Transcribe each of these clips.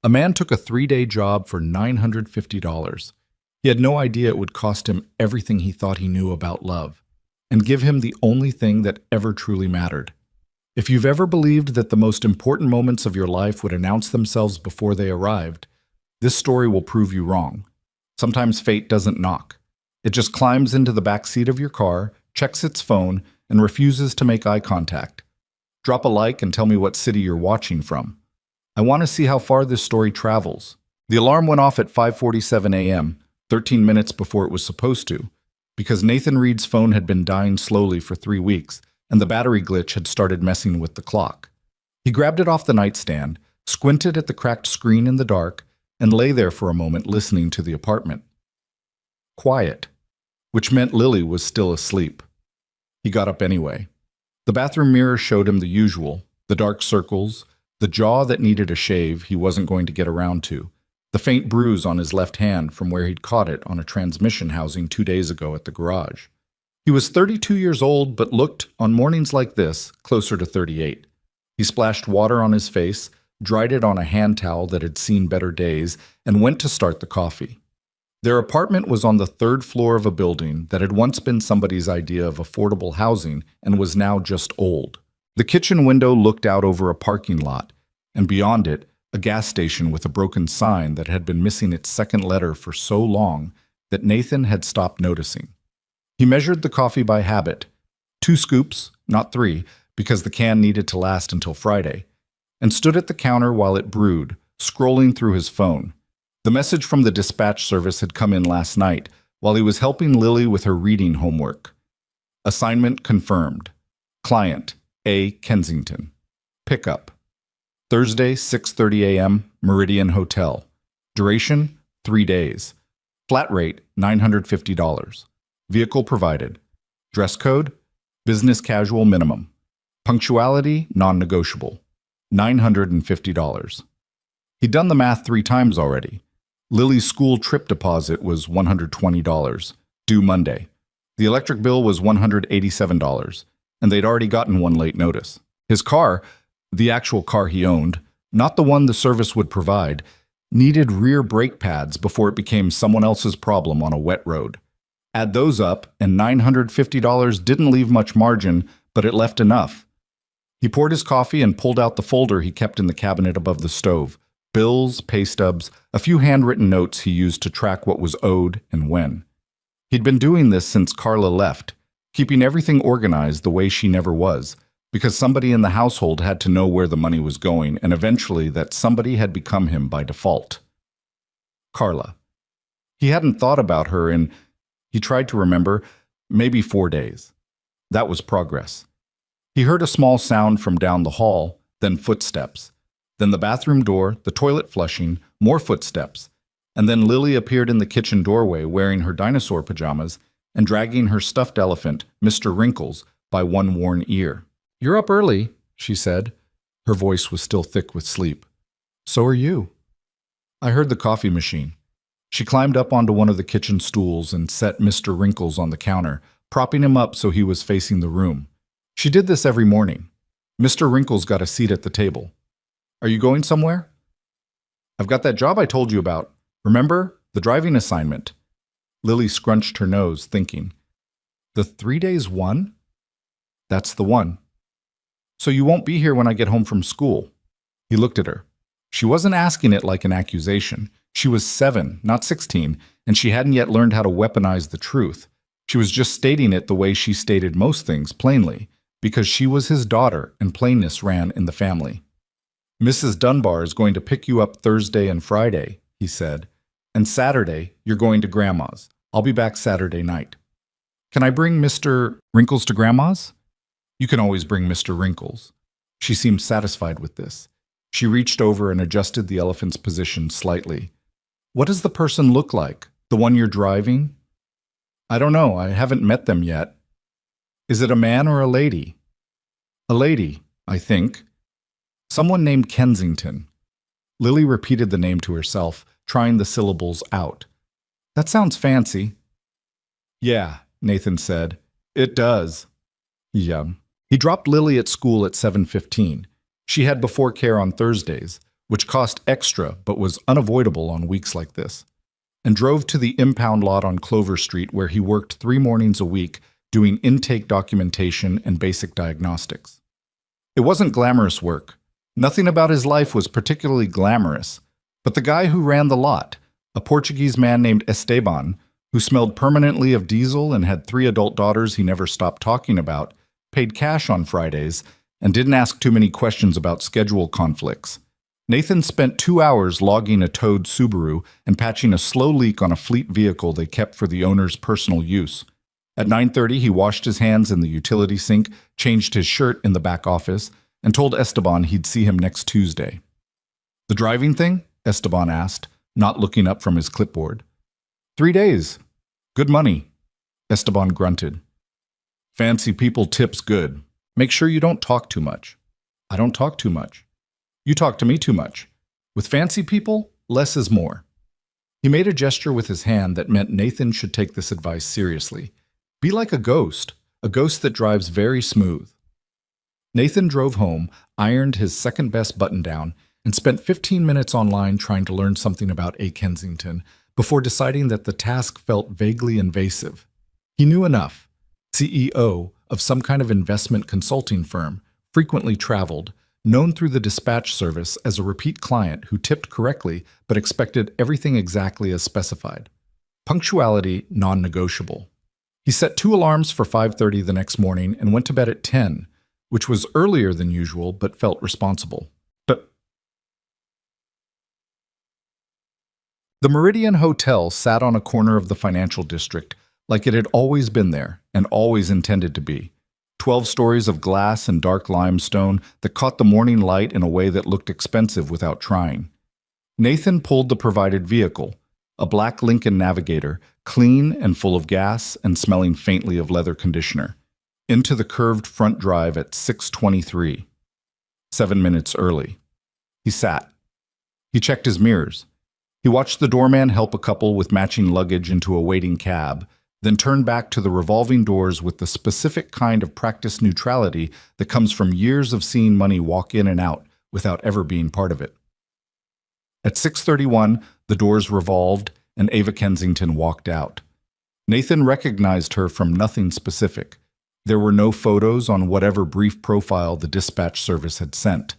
A man took a 3-day job for $950. He had no idea it would cost him everything he thought he knew about love, and give him the only thing that ever truly mattered. If you've ever believed that the most important moments of your life would announce themselves before they arrived, this story will prove you wrong. Sometimes fate doesn't knock. It just climbs into the back seat of your car, checks its phone, and refuses to make eye contact. Drop a like and tell me what city you're watching from. I want to see how far this story travels. The alarm went off at 5:47 a.m., 13 minutes before it was supposed to, because Nathan Reed's phone had been dying slowly for 3 weeks, and the battery glitch had started messing with the clock. He grabbed it off the nightstand, squinted at the cracked screen in the dark, and lay there for a moment listening to the apartment. Quiet, which meant Lily was still asleep. He got up anyway. The bathroom mirror showed him the usual, the dark circles, the jaw that needed a shave he wasn't going to get around to, the faint bruise on his left hand from where he'd caught it on a transmission housing 2 days ago at the garage. He was 32 years old, but looked, on mornings like this, closer to 38. He splashed water on his face, dried it on a hand towel that had seen better days, and went to start the coffee. Their apartment was on the 3rd floor of a building that had once been somebody's idea of affordable housing and was now just old. The kitchen window looked out over a parking lot, and beyond it, a gas station with a broken sign that had been missing its second letter for so long that Nathan had stopped noticing. He measured the coffee by habit, 2 scoops, not 3, because the can needed to last until Friday, and stood at the counter while it brewed, scrolling through his phone. The message from the dispatch service had come in last night while he was helping Lily with her reading homework. Assignment confirmed. Client, A. Kensington. Pickup. Thursday, 6:30 a.m., Meridian Hotel. Duration, 3 days. Flat rate, $950. Vehicle provided. Dress code, business casual minimum. Punctuality, non-negotiable. $950. He'd done the math 3 times already. Lily's school trip deposit was $120, due Monday. The electric bill was $187, and they'd already gotten one late notice. His car, the actual car he owned, not the one the service would provide, needed rear brake pads before it became someone else's problem on a wet road. Add those up, and $950 didn't leave much margin, but it left enough. He poured his coffee and pulled out the folder he kept in the cabinet above the stove. Bills, pay stubs, a few handwritten notes he used to track what was owed and when. He'd been doing this since Carla left, keeping everything organized the way she never was, because somebody in the household had to know where the money was going, and eventually that somebody had become him by default. Carla. He hadn't thought about her in, he tried to remember, maybe 4 days. That was progress. He heard a small sound from down the hall, then footsteps. Then the bathroom door, the toilet flushing, more footsteps, and then Lily appeared in the kitchen doorway wearing her dinosaur pajamas and dragging her stuffed elephant, Mr. Wrinkles, by one worn ear. "You're up early," she said. Her voice was still thick with sleep. "So are you." I heard the coffee machine. She climbed up onto one of the kitchen stools and set Mr. Wrinkles on the counter, propping him up so he was facing the room. She did this every morning. Mr. Wrinkles got a seat at the table. "Are you going somewhere?" "I've got that job I told you about. Remember? The driving assignment." Lily scrunched her nose, thinking. "The 3 days one?" "That's the one." "So you won't be here when I get home from school." He looked at her. She wasn't asking it like an accusation. She was 7, not 16, and she hadn't yet learned how to weaponize the truth. She was just stating it the way she stated most things, plainly, because she was his daughter and plainness ran in the family. "Mrs. Dunbar is going to pick you up Thursday and Friday," he said, "and Saturday you're going to Grandma's. I'll be back Saturday night." "Can I bring Mr. Wrinkles to Grandma's?" "You can always bring Mr. Wrinkles." She seemed satisfied with this. She reached over and adjusted the elephant's position slightly. "What does the person look like? The one you're driving?" "I don't know. I haven't met them yet." "Is it a man or a lady?" "A lady, I think. Someone named Kensington." Lily repeated the name to herself, trying the syllables out. "That sounds fancy." "Yeah," Nathan said. "It does." "Yeah." He dropped Lily at school at 7:15. She had before care on Thursdays. which cost extra but was unavoidable on weeks like this, and drove to the impound lot on Clover Street where he worked 3 mornings a week doing intake documentation and basic diagnostics. It wasn't glamorous work. Nothing about his life was particularly glamorous, but the guy who ran the lot, a Portuguese man named Esteban, who smelled permanently of diesel and had 3 adult daughters he never stopped talking about, paid cash on Fridays, and didn't ask too many questions about schedule conflicts. Nathan spent 2 hours logging a towed Subaru and patching a slow leak on a fleet vehicle they kept for the owner's personal use. At 9:30, he washed his hands in the utility sink, changed his shirt in the back office, and told Esteban he'd see him next Tuesday. "The driving thing?" Esteban asked, not looking up from his clipboard. 3 days. Good money." Esteban grunted. "Fancy people tips good. Make sure you don't talk too much." "I don't talk too much." "You talk to me too much. With fancy people, less is more." He made a gesture with his hand that meant Nathan should take this advice seriously. Be like a ghost that drives very smooth. Nathan drove home, ironed his second-best button-down, and spent 15 minutes online trying to learn something about A. Kensington before deciding that the task felt vaguely invasive. He knew enough. CEO of some kind of investment consulting firm, frequently traveled, known through the dispatch service as a repeat client who tipped correctly but expected everything exactly as specified. Punctuality non-negotiable. He set 2 alarms for 5:30 the next morning and went to bed at 10, which was earlier than usual but felt responsible. The Meridian Hotel sat on a corner of the financial district like it had always been there and always intended to be. 12 stories of glass and dark limestone that caught the morning light in a way that looked expensive without trying. Nathan pulled the provided vehicle, a black Lincoln Navigator, clean and full of gas and smelling faintly of leather conditioner, into the curved front drive at 6:23, 7 minutes early. He sat. He checked his mirrors. He watched the doorman help a couple with matching luggage into a waiting cab, then turned back to the revolving doors with the specific kind of practiced neutrality that comes from years of seeing money walk in and out without ever being part of it. At 6:31, the doors revolved and Ava Kensington walked out. Nathan recognized her from nothing specific. There were no photos on whatever brief profile the dispatch service had sent.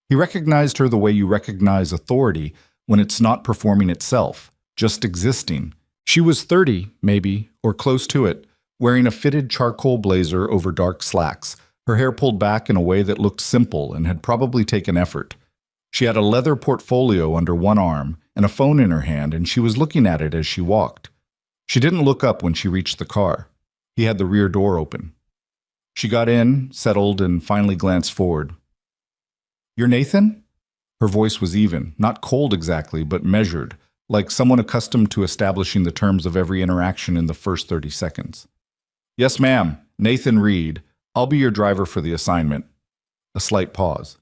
He recognized her the way you recognize authority when it's not performing itself, just existing. She was 30, maybe, or close to it, wearing a fitted charcoal blazer over dark slacks, her hair pulled back in a way that looked simple and had probably taken effort. She had a leather portfolio under one arm and a phone in her hand, and she was looking at it as she walked. She didn't look up when she reached the car. He had the rear door open. She got in, settled, and finally glanced forward. "You're Nathan?" Her voice was even, not cold exactly, but measured, like someone accustomed to establishing the terms of every interaction in the first 30 seconds. "Yes, ma'am. Nathan Reed. I'll be your driver for the assignment." A slight pause.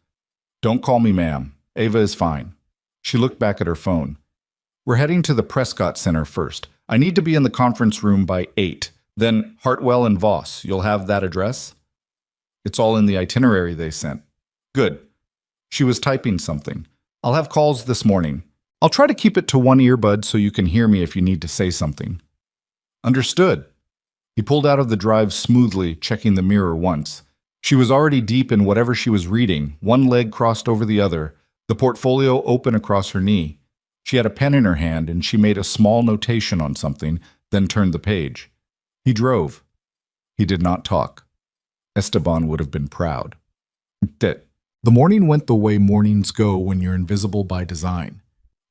"Don't call me ma'am. Ava is fine." She looked back at her phone. "We're heading to the Prescott Center first. I need to be in the conference room by 8. Then Hartwell and Voss. You'll have that address?" "It's all in the itinerary they sent." "Good." She was typing something. "I'll have calls this morning. I'll try to keep it to one earbud so you can hear me if you need to say something." "Understood." He pulled out of the drive smoothly, checking the mirror once. She was already deep in whatever she was reading, one leg crossed over the other, the portfolio open across her knee. She had a pen in her hand, and she made a small notation on something, then turned the page. He drove. He did not talk. Esteban would have been proud. The morning went the way mornings go when you're invisible by design.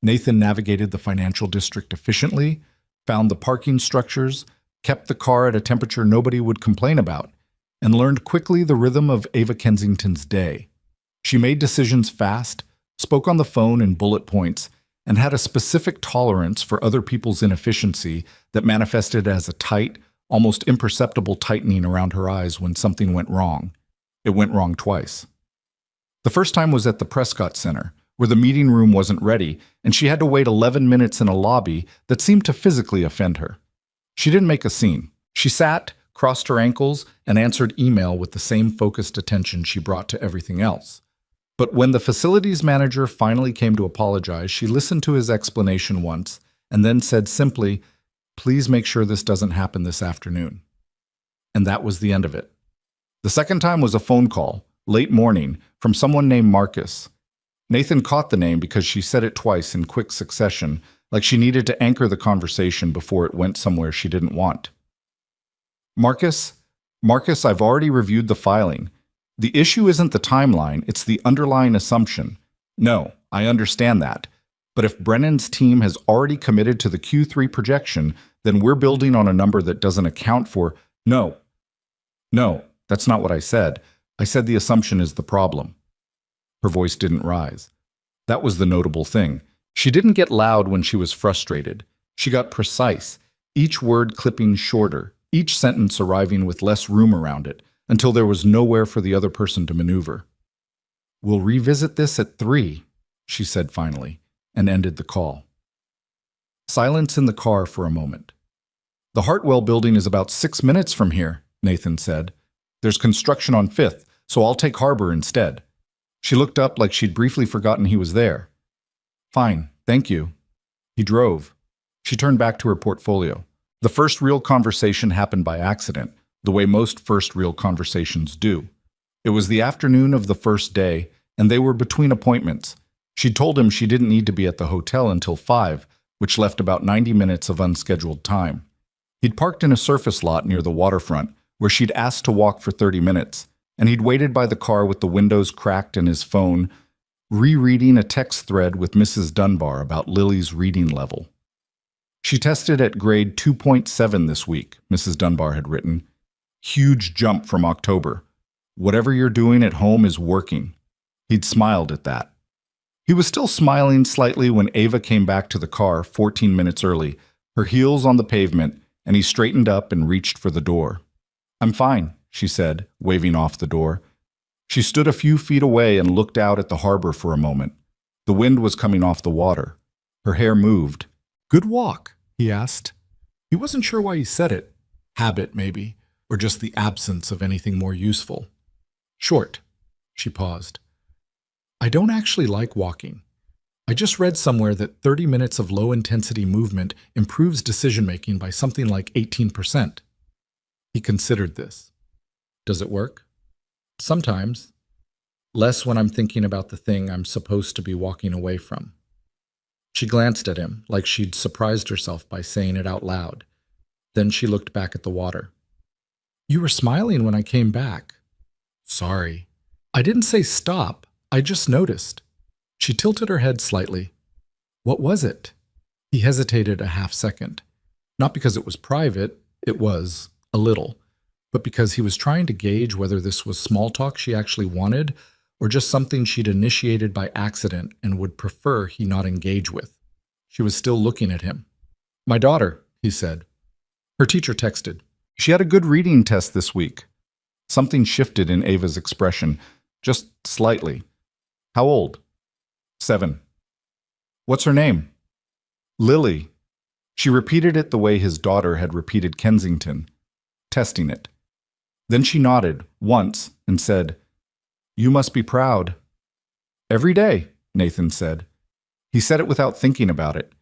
Nathan navigated the financial district efficiently, found the parking structures, kept the car at a temperature nobody would complain about, and learned quickly the rhythm of Ava Kensington's day. She made decisions fast, spoke on the phone in bullet points, and had a specific tolerance for other people's inefficiency that manifested as a tight, almost imperceptible tightening around her eyes when something went wrong. It went wrong twice. The first time was at the Prescott Center, where the meeting room wasn't ready, and she had to wait 11 minutes in a lobby that seemed to physically offend her. She didn't make a scene. She sat, crossed her ankles, and answered email with the same focused attention she brought to everything else. But when the facilities manager finally came to apologize, she listened to his explanation once and then said simply, "Please make sure this doesn't happen this afternoon." And that was the end of it. The second time was a phone call, late morning, from someone named Marcus. Nathan caught the name because she said it twice in quick succession, like she needed to anchor the conversation before it went somewhere she didn't want. Marcus, I've already reviewed the filing. The issue isn't the timeline, it's the underlying assumption. No, I understand that. But if Brennan's team has already committed to the Q3 projection, then we're building on a number that doesn't account for... No, that's not what I said. I said the assumption is the problem. Her voice didn't rise. That was the notable thing. She didn't get loud when she was frustrated. She got precise, each word clipping shorter, each sentence arriving with less room around it, until there was nowhere for the other person to maneuver. "We'll revisit this at 3, she said finally, and ended the call. Silence in the car for a moment. "The Hartwell building is about 6 minutes from here," Nathan said. "There's construction on 5th, so I'll take Harbor instead." She looked up like she'd briefly forgotten he was there. "Fine, thank you." He drove. She turned back to her portfolio. The first real conversation happened by accident, the way most first real conversations do. It was the afternoon of the first day, and they were between appointments. She'd told him she didn't need to be at the hotel until 5, which left about 90 minutes of unscheduled time. He'd parked in a surface lot near the waterfront, where she'd asked to walk for 30 minutes, and he'd waited by the car with the windows cracked and his phone, rereading a text thread with Mrs. Dunbar about Lily's reading level. "She tested at grade 2.7 this week," Mrs. Dunbar had written. "Huge jump from October. Whatever you're doing at home is working." He'd smiled at that. He was still smiling slightly when Ava came back to the car 14 minutes early, her heels on the pavement, and he straightened up and reached for the door. "I'm fine," she said, waving off the door. She stood a few feet away and looked out at the harbor for a moment. The wind was coming off the water. Her hair moved. "Good walk?" he asked. He wasn't sure why he said it. Habit, maybe, or just the absence of anything more useful. "Short." She paused. "I don't actually like walking. I just read somewhere that 30 minutes of low-intensity movement improves decision-making by something like 18%. He considered this. "Does it work?" "Sometimes. Less when I'm thinking about the thing I'm supposed to be walking away from." She glanced at him, like she'd surprised herself by saying it out loud. Then she looked back at the water. "You were smiling when I came back." "Sorry. I didn't say stop. I just noticed." She tilted her head slightly. "What was it?" He hesitated a half-second. Not because it was private, it was, a little, but because he was trying to gauge whether this was small talk she actually wanted or just something she'd initiated by accident and would prefer he not engage with. She was still looking at him. "My daughter," he said. Her teacher texted. "She had a good reading test this week." Something shifted in Ava's expression, just slightly. "How old?" 7. "What's her name?" "Lily." She repeated it the way his daughter had repeated Kensington, testing it. Then she nodded, once, and said, "You must be proud." "Every day," Nathan said. He said it without thinking about it,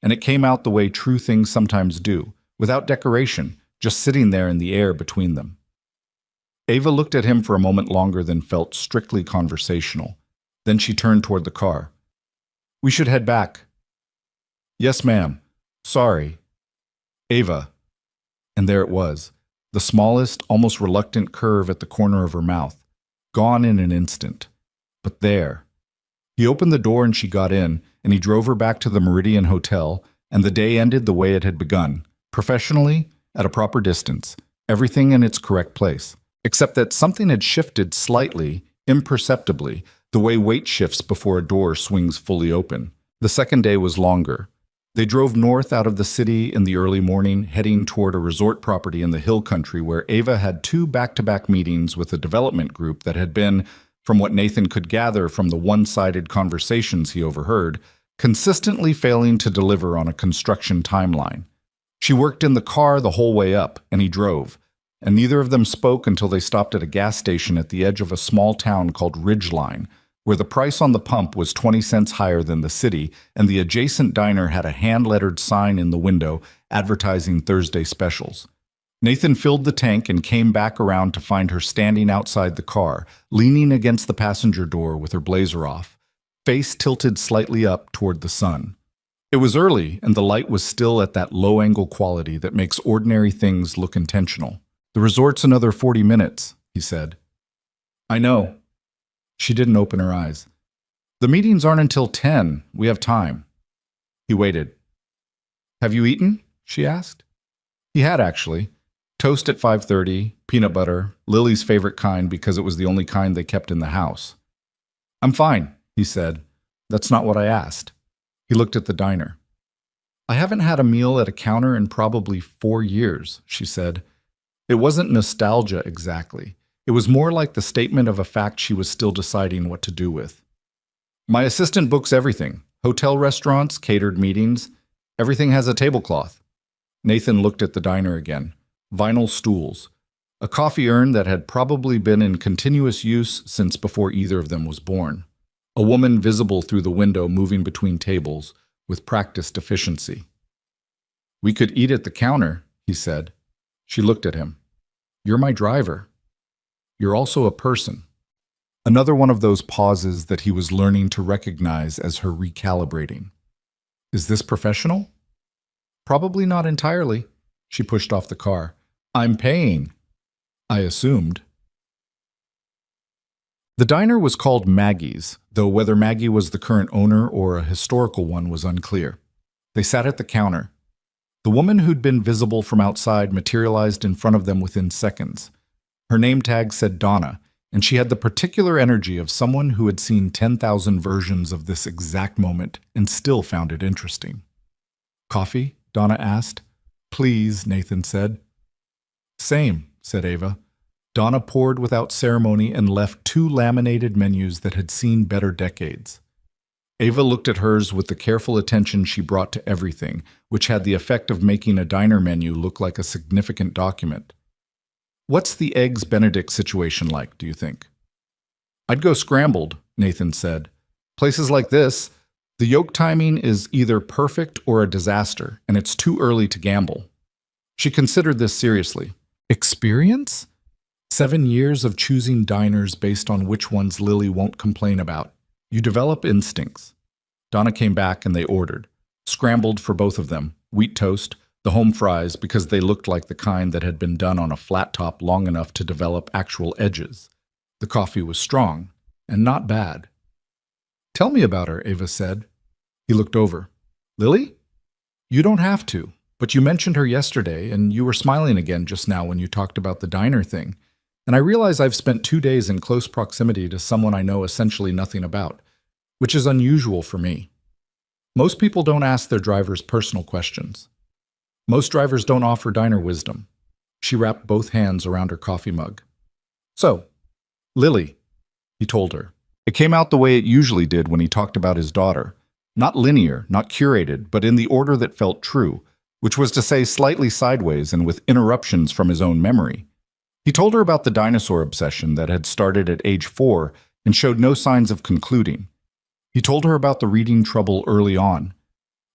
and it came out the way true things sometimes do, without decoration, just sitting there in the air between them. Ava looked at him for a moment longer than felt strictly conversational. Then she turned toward the car. "We should head back." "Yes, ma'am. Sorry." "Ava." And there it was, the smallest, almost reluctant curve at the corner of her mouth, gone in an instant. But there. He opened the door and she got in, and he drove her back to the Meridian Hotel, and the day ended the way it had begun, professionally, at a proper distance, everything in its correct place, except that something had shifted slightly, imperceptibly, the way weight shifts before a door swings fully open. The second day was longer. They drove north out of the city in the early morning, heading toward a resort property in the hill country where Ava had 2 back-to-back meetings with a development group that had been, from what Nathan could gather from the one-sided conversations he overheard, consistently failing to deliver on a construction timeline. She worked in the car the whole way up, and he drove, and neither of them spoke until they stopped at a gas station at the edge of a small town called Ridgeline, where the price on the pump was 20 cents higher than the city, and the adjacent diner had a hand-lettered sign in the window advertising Thursday specials. Nathan filled the tank and came back around to find her standing outside the car, leaning against the passenger door with her blazer off, face tilted slightly up toward the sun. It was early, and the light was still at that low-angle quality that makes ordinary things look intentional. "The resort's another 40 minutes, he said. "I know." She didn't open her eyes. "The meetings aren't until 10. We have time." He waited. "Have you eaten?" she asked. He had, actually. Toast at 5:30, peanut butter, Lily's favorite kind because it was the only kind they kept in the house. "I'm fine," he said. "That's not what I asked." He looked at the diner. "I haven't had a meal at a counter in probably 4 years, she said. It wasn't nostalgia exactly. It was more like the statement of a fact she was still deciding what to do with. "My assistant books everything. Hotel restaurants, catered meetings. Everything has a tablecloth." Nathan looked at the diner again. Vinyl stools. A coffee urn that had probably been in continuous use since before either of them was born. A woman visible through the window moving between tables with practiced efficiency. "We could eat at the counter," he said. She looked at him. "You're my driver. You're also a person." Another one of those pauses that he was learning to recognize as her recalibrating. "Is this professional?" "Probably not entirely." She pushed off the car. "I'm paying." "I assumed." The diner was called Maggie's, though whether Maggie was the current owner or a historical one was unclear. They sat at the counter. The woman who'd been visible from outside materialized in front of them within seconds. Her name tag said Donna, and she had the particular energy of someone who had seen 10,000 versions of this exact moment and still found it interesting. "Coffee?" Donna asked. "Please," Nathan said. "Same," said Ava. Donna poured without ceremony and left 2 laminated menus that had seen better decades. Ava looked at hers with the careful attention she brought to everything, which had the effect of making a diner menu look like a significant document. "What's the Eggs Benedict situation like, do you think?" "I'd go scrambled," Nathan said. "Places like this, the yolk timing is either perfect or a disaster, and it's too early to gamble." She considered this seriously. "Experience? 7 years of choosing diners based on which ones Lily won't complain about. You develop instincts." Donna came back and they ordered. Scrambled for both of them, wheat toast, the home fries because they looked like the kind that had been done on a flat top long enough to develop actual edges. The coffee was strong, and not bad. "Tell me about her," Ava said. He looked over. "Lily? You don't have to, but you mentioned her yesterday, and you were smiling again just now when you talked about the diner thing. And I realize I've spent 2 days in close proximity to someone I know essentially nothing about, which is unusual for me. Most people don't ask their drivers personal questions. Most drivers don't offer diner wisdom." She wrapped both hands around her coffee mug. "So, Lily," he told her. It came out the way it usually did when he talked about his daughter. Not linear, not curated, but in the order that felt true, which was to say slightly sideways and with interruptions from his own memory. He told her about the dinosaur obsession that had started at age 4 and showed no signs of concluding. He told her about the reading trouble early on,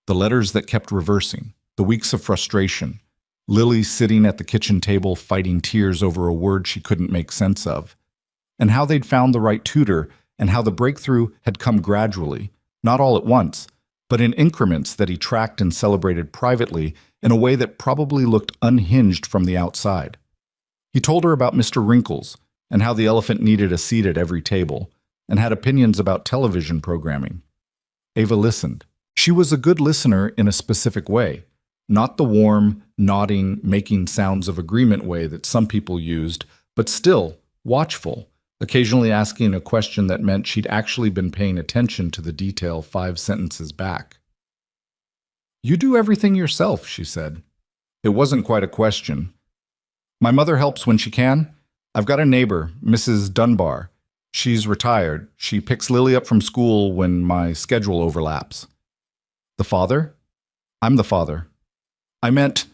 the letters that kept reversing, the weeks of frustration, Lily sitting at the kitchen table fighting tears over a word she couldn't make sense of, and how they'd found the right tutor and how the breakthrough had come gradually, not all at once, but in increments that he tracked and celebrated privately in a way that probably looked unhinged from the outside. He told her about Mr. Wrinkles and how the elephant needed a seat at every table, and had opinions about television programming. Ava listened. She was a good listener in a specific way, not the warm, nodding, making sounds of agreement way that some people used, but still watchful, occasionally asking a question that meant she'd actually been paying attention to the detail 5 sentences back. "You do everything yourself," she said. It wasn't quite a question. "My mother helps when she can. I've got a neighbor, Mrs. Dunbar. She's retired. She picks Lily up from school when my schedule overlaps." "The father?" "I'm the father." "I meant—"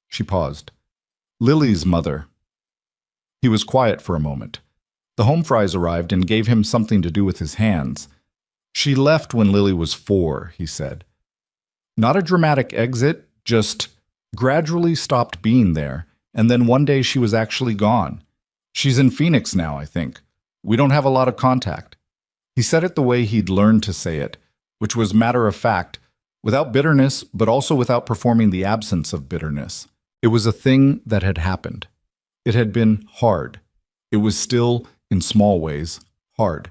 She paused. "Lily's mother." He was quiet for a moment. The home fries arrived and gave him something to do with his hands. She left when Lily was 4, he said. Not a dramatic exit, just gradually stopped being there, and then one day she was actually gone. She's in Phoenix now, I think. We don't have a lot of contact. He said it the way he'd learned to say it, which was matter of fact, without bitterness, but also without performing the absence of bitterness. It was a thing that had happened. It had been hard. It was still, in small ways, hard.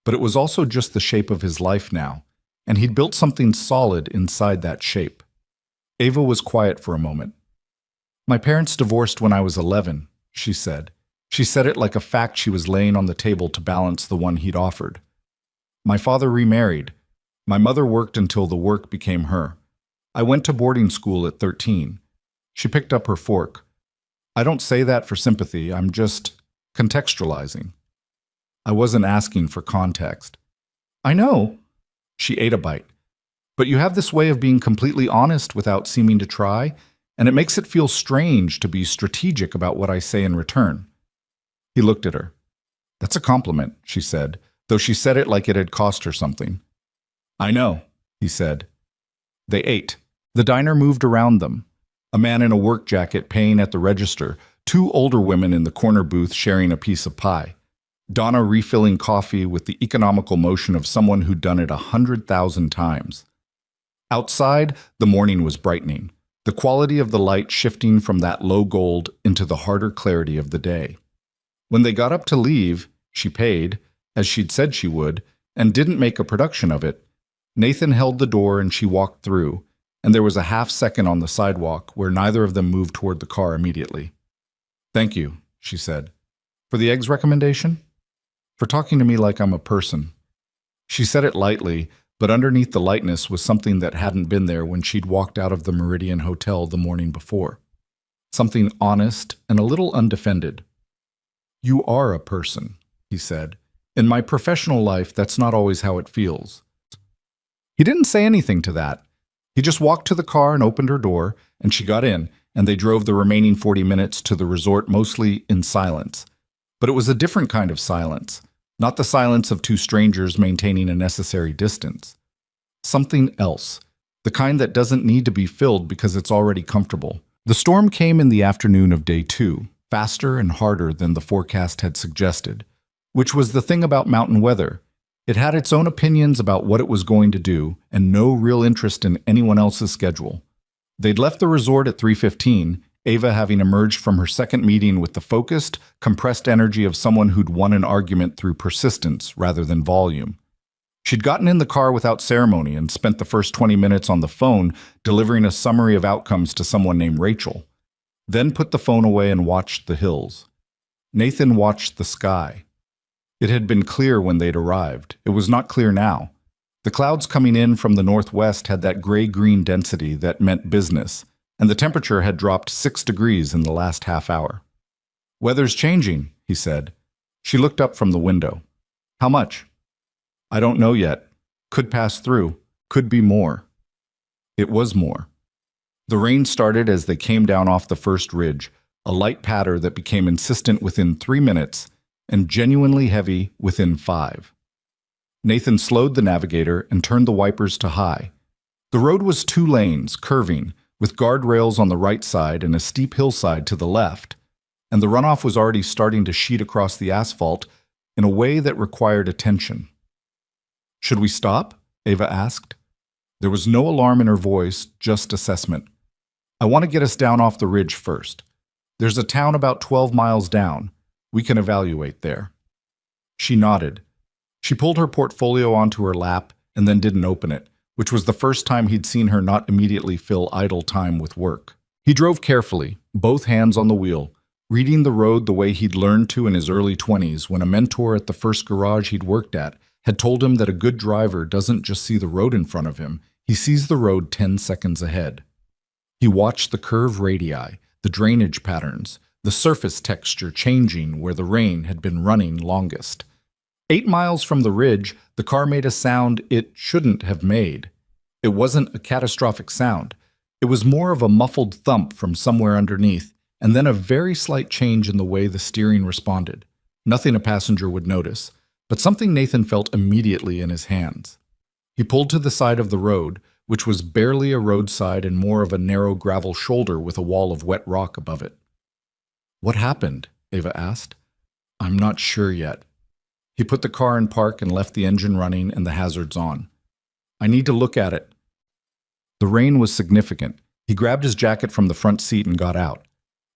But it was also just the shape of his life now, and he'd built something solid inside that shape. Ava was quiet for a moment. My parents divorced when I was 11, she said. She said it like a fact she was laying on the table to balance the one he'd offered. My father remarried. My mother worked until the work became her. I went to boarding school at 13. She picked up her fork. I don't say that for sympathy, I'm just contextualizing. I wasn't asking for context. I know. She ate a bite. But you have this way of being completely honest without seeming to try, and it makes it feel strange to be strategic about what I say in return. He looked at her. That's a compliment, she said, though she said it like it had cost her something. I know, he said. They ate. The diner moved around them. A man in a work jacket paying at the register, 2 older women in the corner booth sharing a piece of pie. Donna refilling coffee with the economical motion of someone who'd done it 100,000 times. Outside, the morning was brightening, the quality of the light shifting from that low gold into the harder clarity of the day. When they got up to leave, she paid, as she'd said she would, and didn't make a production of it. Nathan held the door and she walked through, and there was a half second on the sidewalk where neither of them moved toward the car immediately. Thank you, she said. For the eggs recommendation? For talking to me like I'm a person. She said it lightly, but underneath the lightness was something that hadn't been there when she'd walked out of the Meridian Hotel the morning before. Something honest and a little undefended. You are a person, he said. In my professional life, that's not always how it feels. He didn't say anything to that. He just walked to the car and opened her door, and she got in, and they drove the remaining 40 minutes to the resort mostly in silence. But it was a different kind of silence, not the silence of 2 strangers maintaining a necessary distance. Something else, the kind that doesn't need to be filled because it's already comfortable. The storm came in the afternoon of day 2, faster and harder than the forecast had suggested, which was the thing about mountain weather. It had its own opinions about what it was going to do and no real interest in anyone else's schedule. They'd left the resort at 3:15, Ava having emerged from her second meeting with the focused, compressed energy of someone who'd won an argument through persistence rather than volume. She'd gotten in the car without ceremony and spent the first 20 minutes on the phone delivering a summary of outcomes to someone named Rachel. Then put the phone away and watched the hills. Nathan watched the sky. It had been clear when they'd arrived. It was not clear now. The clouds coming in from the northwest had that gray-green density that meant business, and the temperature had dropped 6 degrees in the last half hour. Weather's changing, he said. She looked up from the window. How much? I don't know yet. Could pass through. Could be more. It was more. The rain started as they came down off the first ridge, a light patter that became insistent within 3 minutes and genuinely heavy within 5. Nathan slowed the navigator and turned the wipers to high. The road was 2 lanes, curving, with guardrails on the right side and a steep hillside to the left, and the runoff was already starting to sheet across the asphalt in a way that required attention. Should we stop? Ava asked. There was no alarm in her voice, just assessment. I want to get us down off the ridge first. There's a town about 12 miles down. We can evaluate there. She nodded. She pulled her portfolio onto her lap and then didn't open it, which was the first time he'd seen her not immediately fill idle time with work. He drove carefully, both hands on the wheel, reading the road the way he'd learned to in his early 20s when a mentor at the first garage he'd worked at had told him that a good driver doesn't just see the road in front of him, he sees the road 10 seconds ahead. He watched the curve radii, the drainage patterns, the surface texture changing where the rain had been running longest. 8 miles from the ridge, the car made a sound it shouldn't have made. It wasn't a catastrophic sound. It was more of a muffled thump from somewhere underneath, and then a very slight change in the way the steering responded. Nothing a passenger would notice, but something Nathan felt immediately in his hands. He pulled to the side of the road, which was barely a roadside and more of a narrow gravel shoulder with a wall of wet rock above it. "What happened?" Ava asked. "I'm not sure yet." He put the car in park and left the engine running and the hazards on. "I need to look at it." The rain was significant. He grabbed his jacket from the front seat and got out.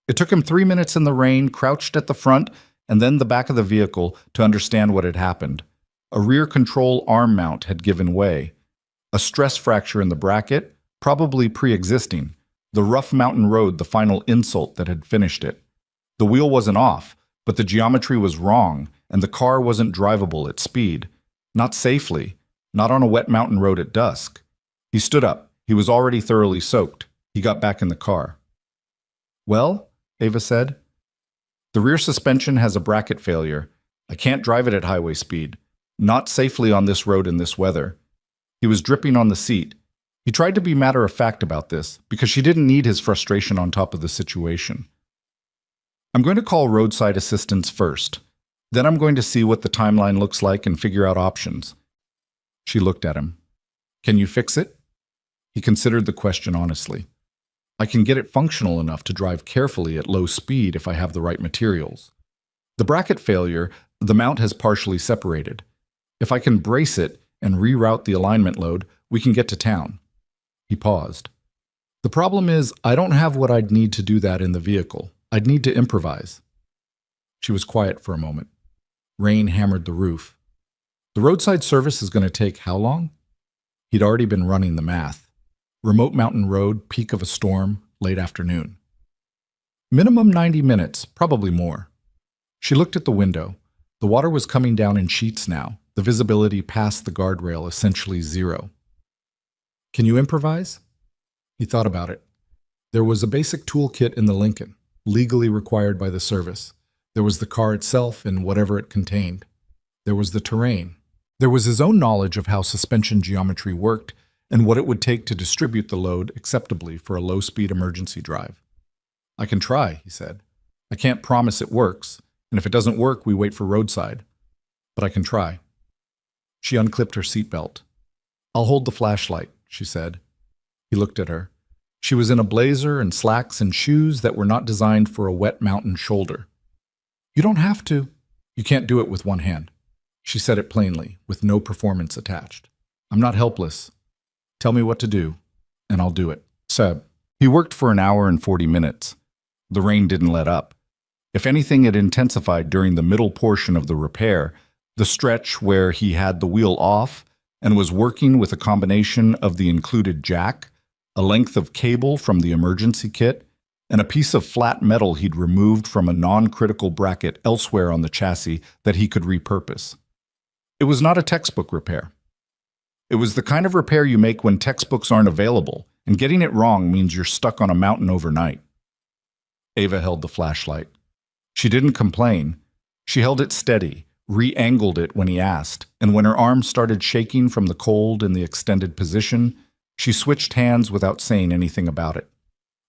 It took him 3 minutes in the rain, crouched at the front and then the back of the vehicle, to understand what had happened. A rear control arm mount had given way. A stress fracture in the bracket, probably pre-existing. The rough mountain road, the final insult that had finished it. The wheel wasn't off, but the geometry was wrong, and the car wasn't drivable at speed. Not safely, not on a wet mountain road at dusk. He stood up. He was already thoroughly soaked. He got back in the car. "Well," Ava said, "the rear suspension has a bracket failure. I can't drive it at highway speed. Not safely on this road in this weather." He was dripping on the seat. He tried to be matter-of-fact about this, because she didn't need his frustration on top of the situation. "I'm going to call roadside assistance first. Then I'm going to see what the timeline looks like and figure out options." She looked at him. "Can you fix it?" He considered the question honestly. "I can get it functional enough to drive carefully at low speed if I have the right materials. The bracket failure, the mount has partially separated. If I can brace it and reroute the alignment load, we can get to town." He paused. "The problem is, I don't have what I'd need to do that in the vehicle. I'd need to improvise." She was quiet for a moment. Rain hammered the roof. "The roadside service is going to take how long?" He'd already been running the math. Remote mountain road, peak of a storm, late afternoon. "Minimum 90 minutes, probably more." She looked at the window. The water was coming down in sheets now, the visibility past the guardrail essentially zero. "Can you improvise?" He thought about it. There was a basic toolkit in the Lincoln, legally required by the service. There was the car itself and whatever it contained. There was the terrain. There was his own knowledge of how suspension geometry worked and what it would take to distribute the load acceptably for a low-speed emergency drive. "I can try," he said. "I can't promise it works, and if it doesn't work, we wait for roadside. But I can try." She unclipped her seatbelt. "I'll hold the flashlight," she said. He looked at her. She was in a blazer and slacks and shoes that were not designed for a wet mountain shoulder. "You don't have to." "You can't do it with one hand." She said it plainly, with no performance attached. "I'm not helpless. Tell me what to do, and I'll do it." Seb. He worked for an hour and 40 minutes. The rain didn't let up. If anything, it intensified during the middle portion of the repair, the stretch where he had the wheel off and was working with a combination of the included jack, a length of cable from the emergency kit, and a piece of flat metal he'd removed from a non-critical bracket elsewhere on the chassis that he could repurpose. It was not a textbook repair. It was the kind of repair you make when textbooks aren't available, and getting it wrong means you're stuck on a mountain overnight. Ava held the flashlight. She didn't complain. She held it steady, re-angled it when he asked, and when her arm started shaking from the cold in the extended position, she switched hands without saying anything about it.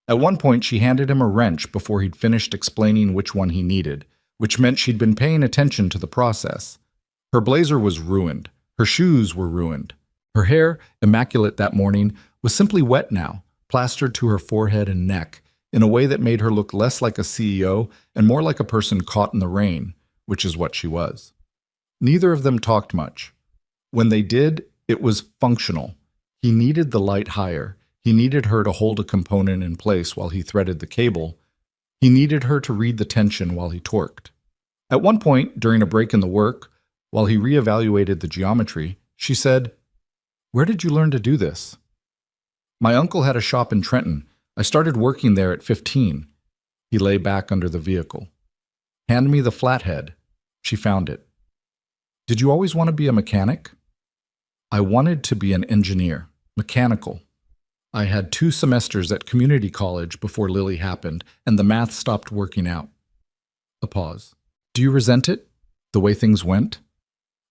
At one point, she handed him a wrench before he'd finished explaining which one he needed, which meant she'd been paying attention to the process. Her blazer was ruined. Her shoes were ruined. Her hair, immaculate that morning, was simply wet now, plastered to her forehead and neck, in a way that made her look less like a CEO and more like a person caught in the rain, which is what she was. Neither of them talked much. When they did, it was functional. He needed the light higher. He needed her to hold a component in place while he threaded the cable. He needed her to read the tension while he torqued. At one point, during a break in the work, while he reevaluated the geometry, she said, "Where did you learn to do this?" "My uncle had a shop in Trenton. I started working there at 15. He lay back under the vehicle. "Hand me the flathead." She found it. "Did you always want to be a mechanic?" "I wanted to be an engineer, mechanical. I had 2 semesters at community college before Lily happened, and the math stopped working out." A pause. "Do you resent it? The way things went?"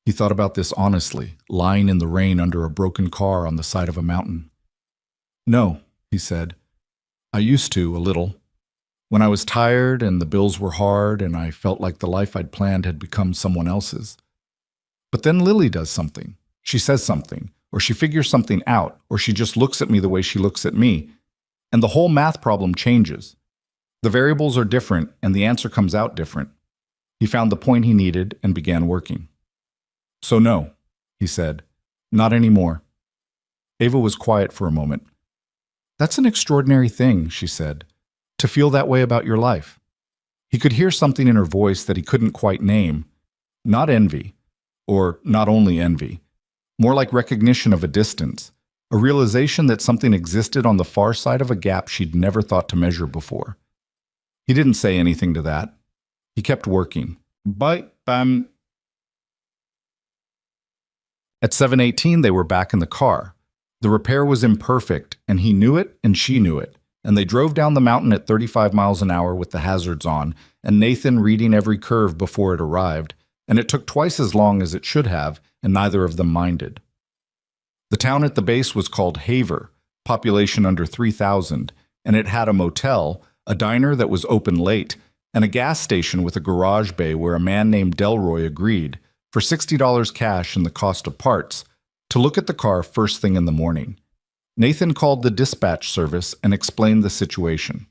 He thought about this honestly, lying in the rain under a broken car on the side of a mountain. "No," he said. "I used to, a little. When I was tired and the bills were hard and I felt like the life I'd planned had become someone else's. But then Lily does something. She says something, or she figures something out, or she just looks at me the way she looks at me, and the whole math problem changes. The variables are different, and the answer comes out different. He found the point he needed and began working. So no, he said, not anymore. Ava was quiet for a moment. That's an extraordinary thing, she said, to feel that way about your life. He could hear something in her voice that he couldn't quite name. Not envy, or not only envy, more like recognition of a distance, a realization that something existed on the far side of a gap she'd never thought to measure before. He didn't say anything to that. He kept working. At 7:18, they were back in the car. The repair was imperfect, and he knew it and she knew it, and they drove down the mountain at 35 miles an hour with the hazards on, and Nathan reading every curve before it arrived, and it took twice as long as it should have, and neither of them minded. The town at the base was called Haver, population under 3,000, and it had a motel, a diner that was open late, and a gas station with a garage bay where a man named Delroy agreed, for $60 cash and the cost of parts, to look at the car first thing in the morning. Nathan called the dispatch service and explained the situation.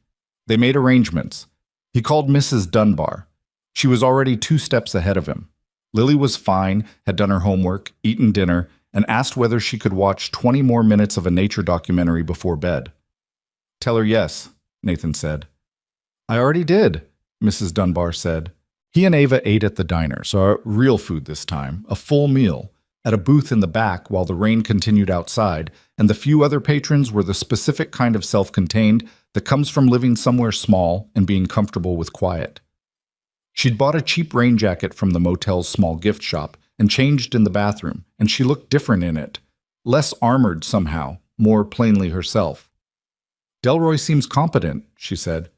They made arrangements. He called Mrs. Dunbar. She was already 2 steps ahead of him. Lily was fine, had done her homework, eaten dinner, and asked whether she could watch 20 more minutes of a nature documentary before bed. Tell her yes, Nathan said. I already did, Mrs. Dunbar said. He and Ava ate at the diner, so real food this time, a full meal, at a booth in the back while the rain continued outside, and the few other patrons were the specific kind of self-contained that comes from living somewhere small and being comfortable with quiet. She'd bought a cheap rain jacket from the motel's small gift shop and changed in the bathroom, and she looked different in it, less armored somehow, more plainly herself. Delroy seems competent, she said.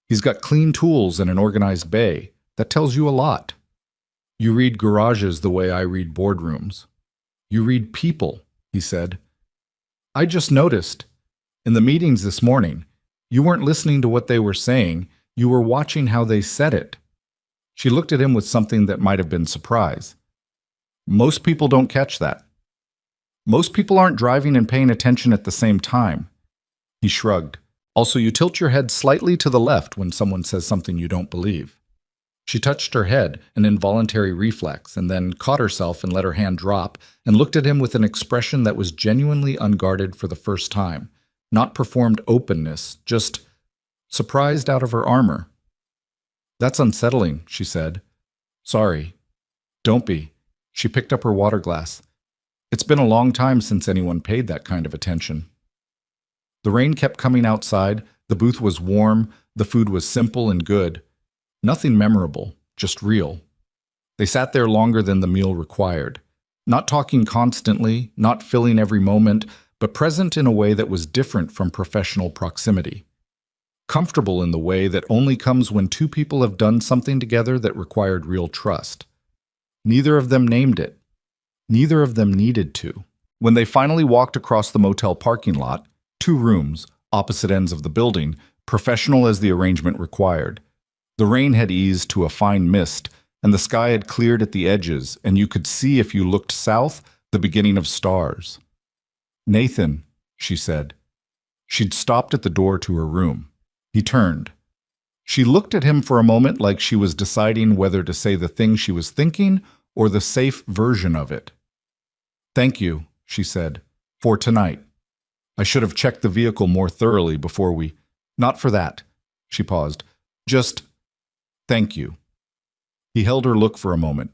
He's got clean tools and an organized bay. That tells you a lot. You read garages the way I read boardrooms. You read people, he said. I just noticed. In the meetings this morning, you weren't listening to what they were saying, you were watching how they said it. She looked at him with something that might have been surprise. Most people don't catch that. Most people aren't driving and paying attention at the same time. He shrugged. Also, you tilt your head slightly to the left when someone says something you don't believe. She touched her head, an involuntary reflex, and then caught herself and let her hand drop and looked at him with an expression that was genuinely unguarded for the first time, not performed openness, just surprised out of her armor. That's unsettling, she said. Sorry. Don't be. She picked up her water glass. It's been a long time since anyone paid that kind of attention. The rain kept coming outside, the booth was warm, the food was simple and good. Nothing memorable, just real. They sat there longer than the meal required, not talking constantly, not filling every moment, but present in a way that was different from professional proximity. Comfortable in the way that only comes when 2 people have done something together that required real trust. Neither of them named it. Neither of them needed to. When they finally walked across the motel parking lot, 2 rooms, opposite ends of the building, professional as the arrangement required, the rain had eased to a fine mist, and the sky had cleared at the edges, and you could see if you looked south the beginning of stars. Nathan, she said. She'd stopped at the door to her room. He turned. She looked at him for a moment like she was deciding whether to say the thing she was thinking or the safe version of it. Thank you, she said, for tonight. I should have checked the vehicle more thoroughly before we... Not for that, she paused. Just... Thank you. He held her look for a moment.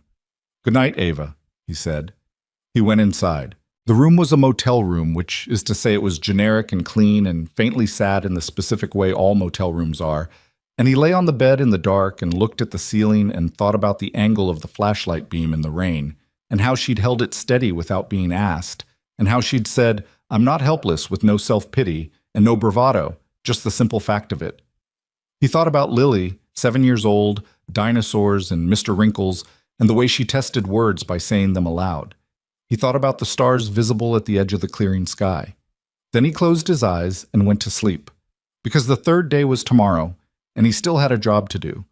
Good night, Ava, he said. He went inside. The room was a motel room, which is to say it was generic and clean and faintly sad in the specific way all motel rooms are, and he lay on the bed in the dark and looked at the ceiling and thought about the angle of the flashlight beam in the rain, and how she'd held it steady without being asked, and how she'd said, I'm not helpless with no self-pity and no bravado, just the simple fact of it. He thought about Lily, 7 years old, dinosaurs, and Mr. Wrinkles, and the way she tested words by saying them aloud. He thought about the stars visible at the edge of the clearing sky. Then he closed his eyes and went to sleep. Because the 3rd day was tomorrow, and he still had a job to do.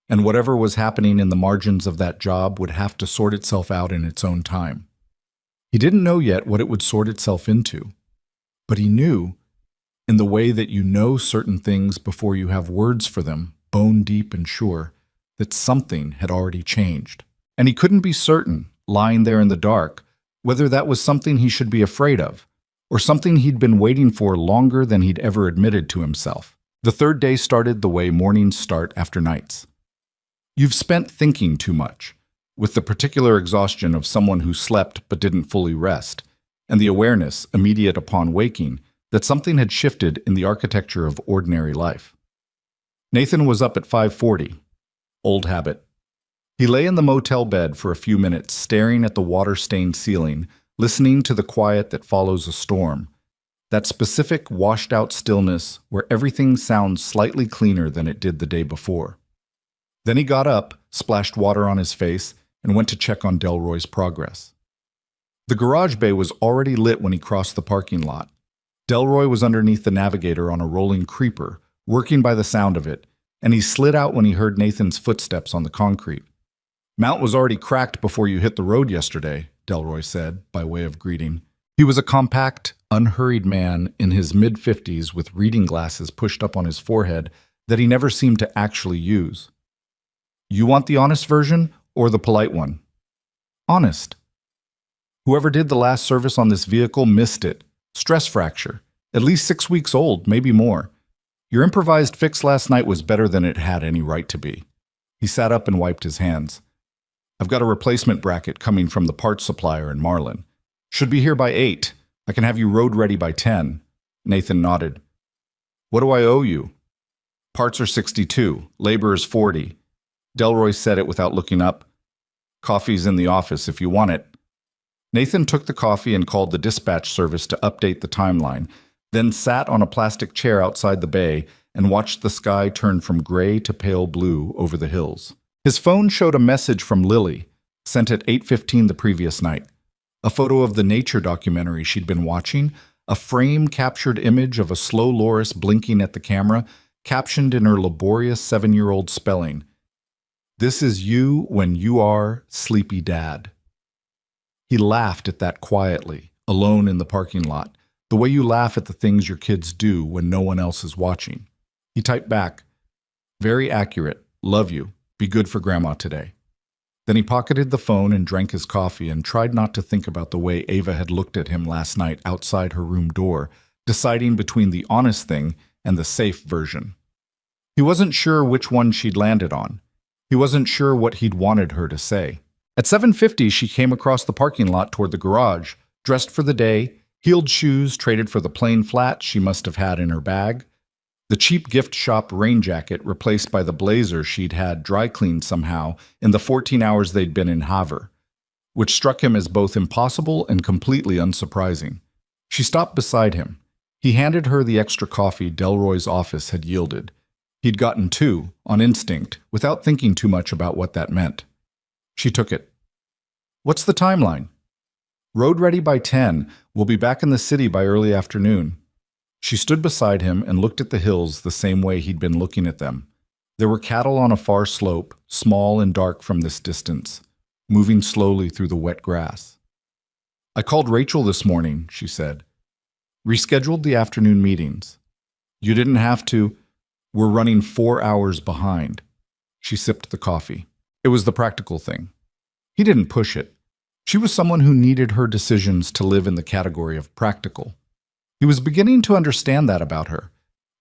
And whatever was happening in the margins of that job would have to sort itself out in its own time. He didn't know yet what it would sort itself into, but he knew, in the way that you know certain things before you have words for them, bone deep and sure, that something had already changed. And he couldn't be certain, lying there in the dark, whether that was something he should be afraid of, or something he'd been waiting for longer than he'd ever admitted to himself. The third day started the way mornings start after nights. You've spent thinking too much, with the particular exhaustion of someone who slept but didn't fully rest, and the awareness, immediate upon waking, that something had shifted in the architecture of ordinary life. Nathan was up at 5:40. Old habit. He lay in the motel bed for a few minutes, staring at the water-stained ceiling, listening to the quiet that follows a storm, that specific washed-out stillness where everything sounds slightly cleaner than it did the day before. Then he got up, splashed water on his face, and went to check on Delroy's progress. The garage bay was already lit when he crossed the parking lot. Delroy was underneath the navigator on a rolling creeper, working by the sound of it, and he slid out when he heard Nathan's footsteps on the concrete. "Mount was already cracked before you hit the road yesterday," Delroy said, by way of greeting. He was a compact, unhurried man in his mid-50s with reading glasses pushed up on his forehead that he never seemed to actually use. "You want the honest version or the polite one?" "Honest." "Whoever did the last service on this vehicle missed it. Stress fracture. At least 6 weeks old, maybe more. Your improvised fix last night was better than it had any right to be." He sat up and wiped his hands. "I've got a replacement bracket coming from the parts supplier in Marlin. Should be here by 8. I can have you road ready by 10. Nathan nodded. "What do I owe you?" "Parts are 62. Labor is 40. Delroy said it without looking up. "Coffee's in the office if you want it." Nathan took the coffee and called the dispatch service to update the timeline, then sat on a plastic chair outside the bay and watched the sky turn from gray to pale blue over the hills. His phone showed a message from Lily, sent at 8:15 the previous night. A photo of the nature documentary she'd been watching, a frame-captured image of a slow loris blinking at the camera, captioned in her laborious 7-year-old spelling, "This is you when you are sleepy dad." He laughed at that quietly, alone in the parking lot, the way you laugh at the things your kids do when no one else is watching. He typed back, "Very accurate. Love you. Be good for Grandma today." Then he pocketed the phone and drank his coffee and tried not to think about the way Ava had looked at him last night outside her room door, deciding between the honest thing and the safe version. He wasn't sure which one she'd landed on. He wasn't sure what he'd wanted her to say. At 7:50, she came across the parking lot toward the garage, dressed for the day, heeled shoes traded for the plain flats she must have had in her bag, the cheap gift shop rain jacket replaced by the blazer she'd had dry cleaned somehow in the 14 hours they'd been in Havre, which struck him as both impossible and completely unsurprising. She stopped beside him. He handed her the extra coffee Delroy's office had yielded. He'd gotten 2, on instinct, without thinking too much about what that meant. She took it. "What's the timeline?" "Road ready by 10. We'll be back in the city by early afternoon." She stood beside him and looked at the hills the same way he'd been looking at them. There were cattle on a far slope, small and dark from this distance, moving slowly through the wet grass. "I called Rachel this morning," she said. "Rescheduled the afternoon meetings. You didn't have to. We're running 4 hours behind." She sipped the coffee. It was the practical thing. He didn't push it. She was someone who needed her decisions to live in the category of practical. He was beginning to understand that about her,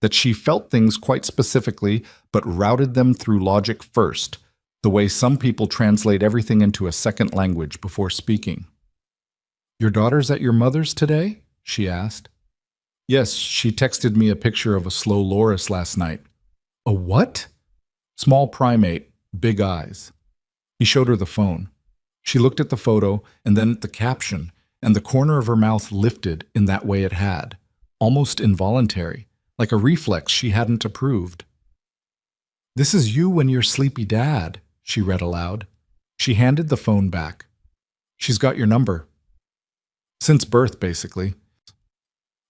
that she felt things quite specifically but routed them through logic first, the way some people translate everything into a second language before speaking. "Your daughter's at your mother's today?" she asked. "Yes, she texted me a picture of a slow loris last night." "A what?" "Small primate, big eyes." He showed her the phone. She looked at the photo and then at the caption, and the corner of her mouth lifted in that way it had, almost involuntary, like a reflex she hadn't approved. "This is you when you're sleepy dad," she read aloud. She handed the phone back. "She's got your number." Since birth, basically.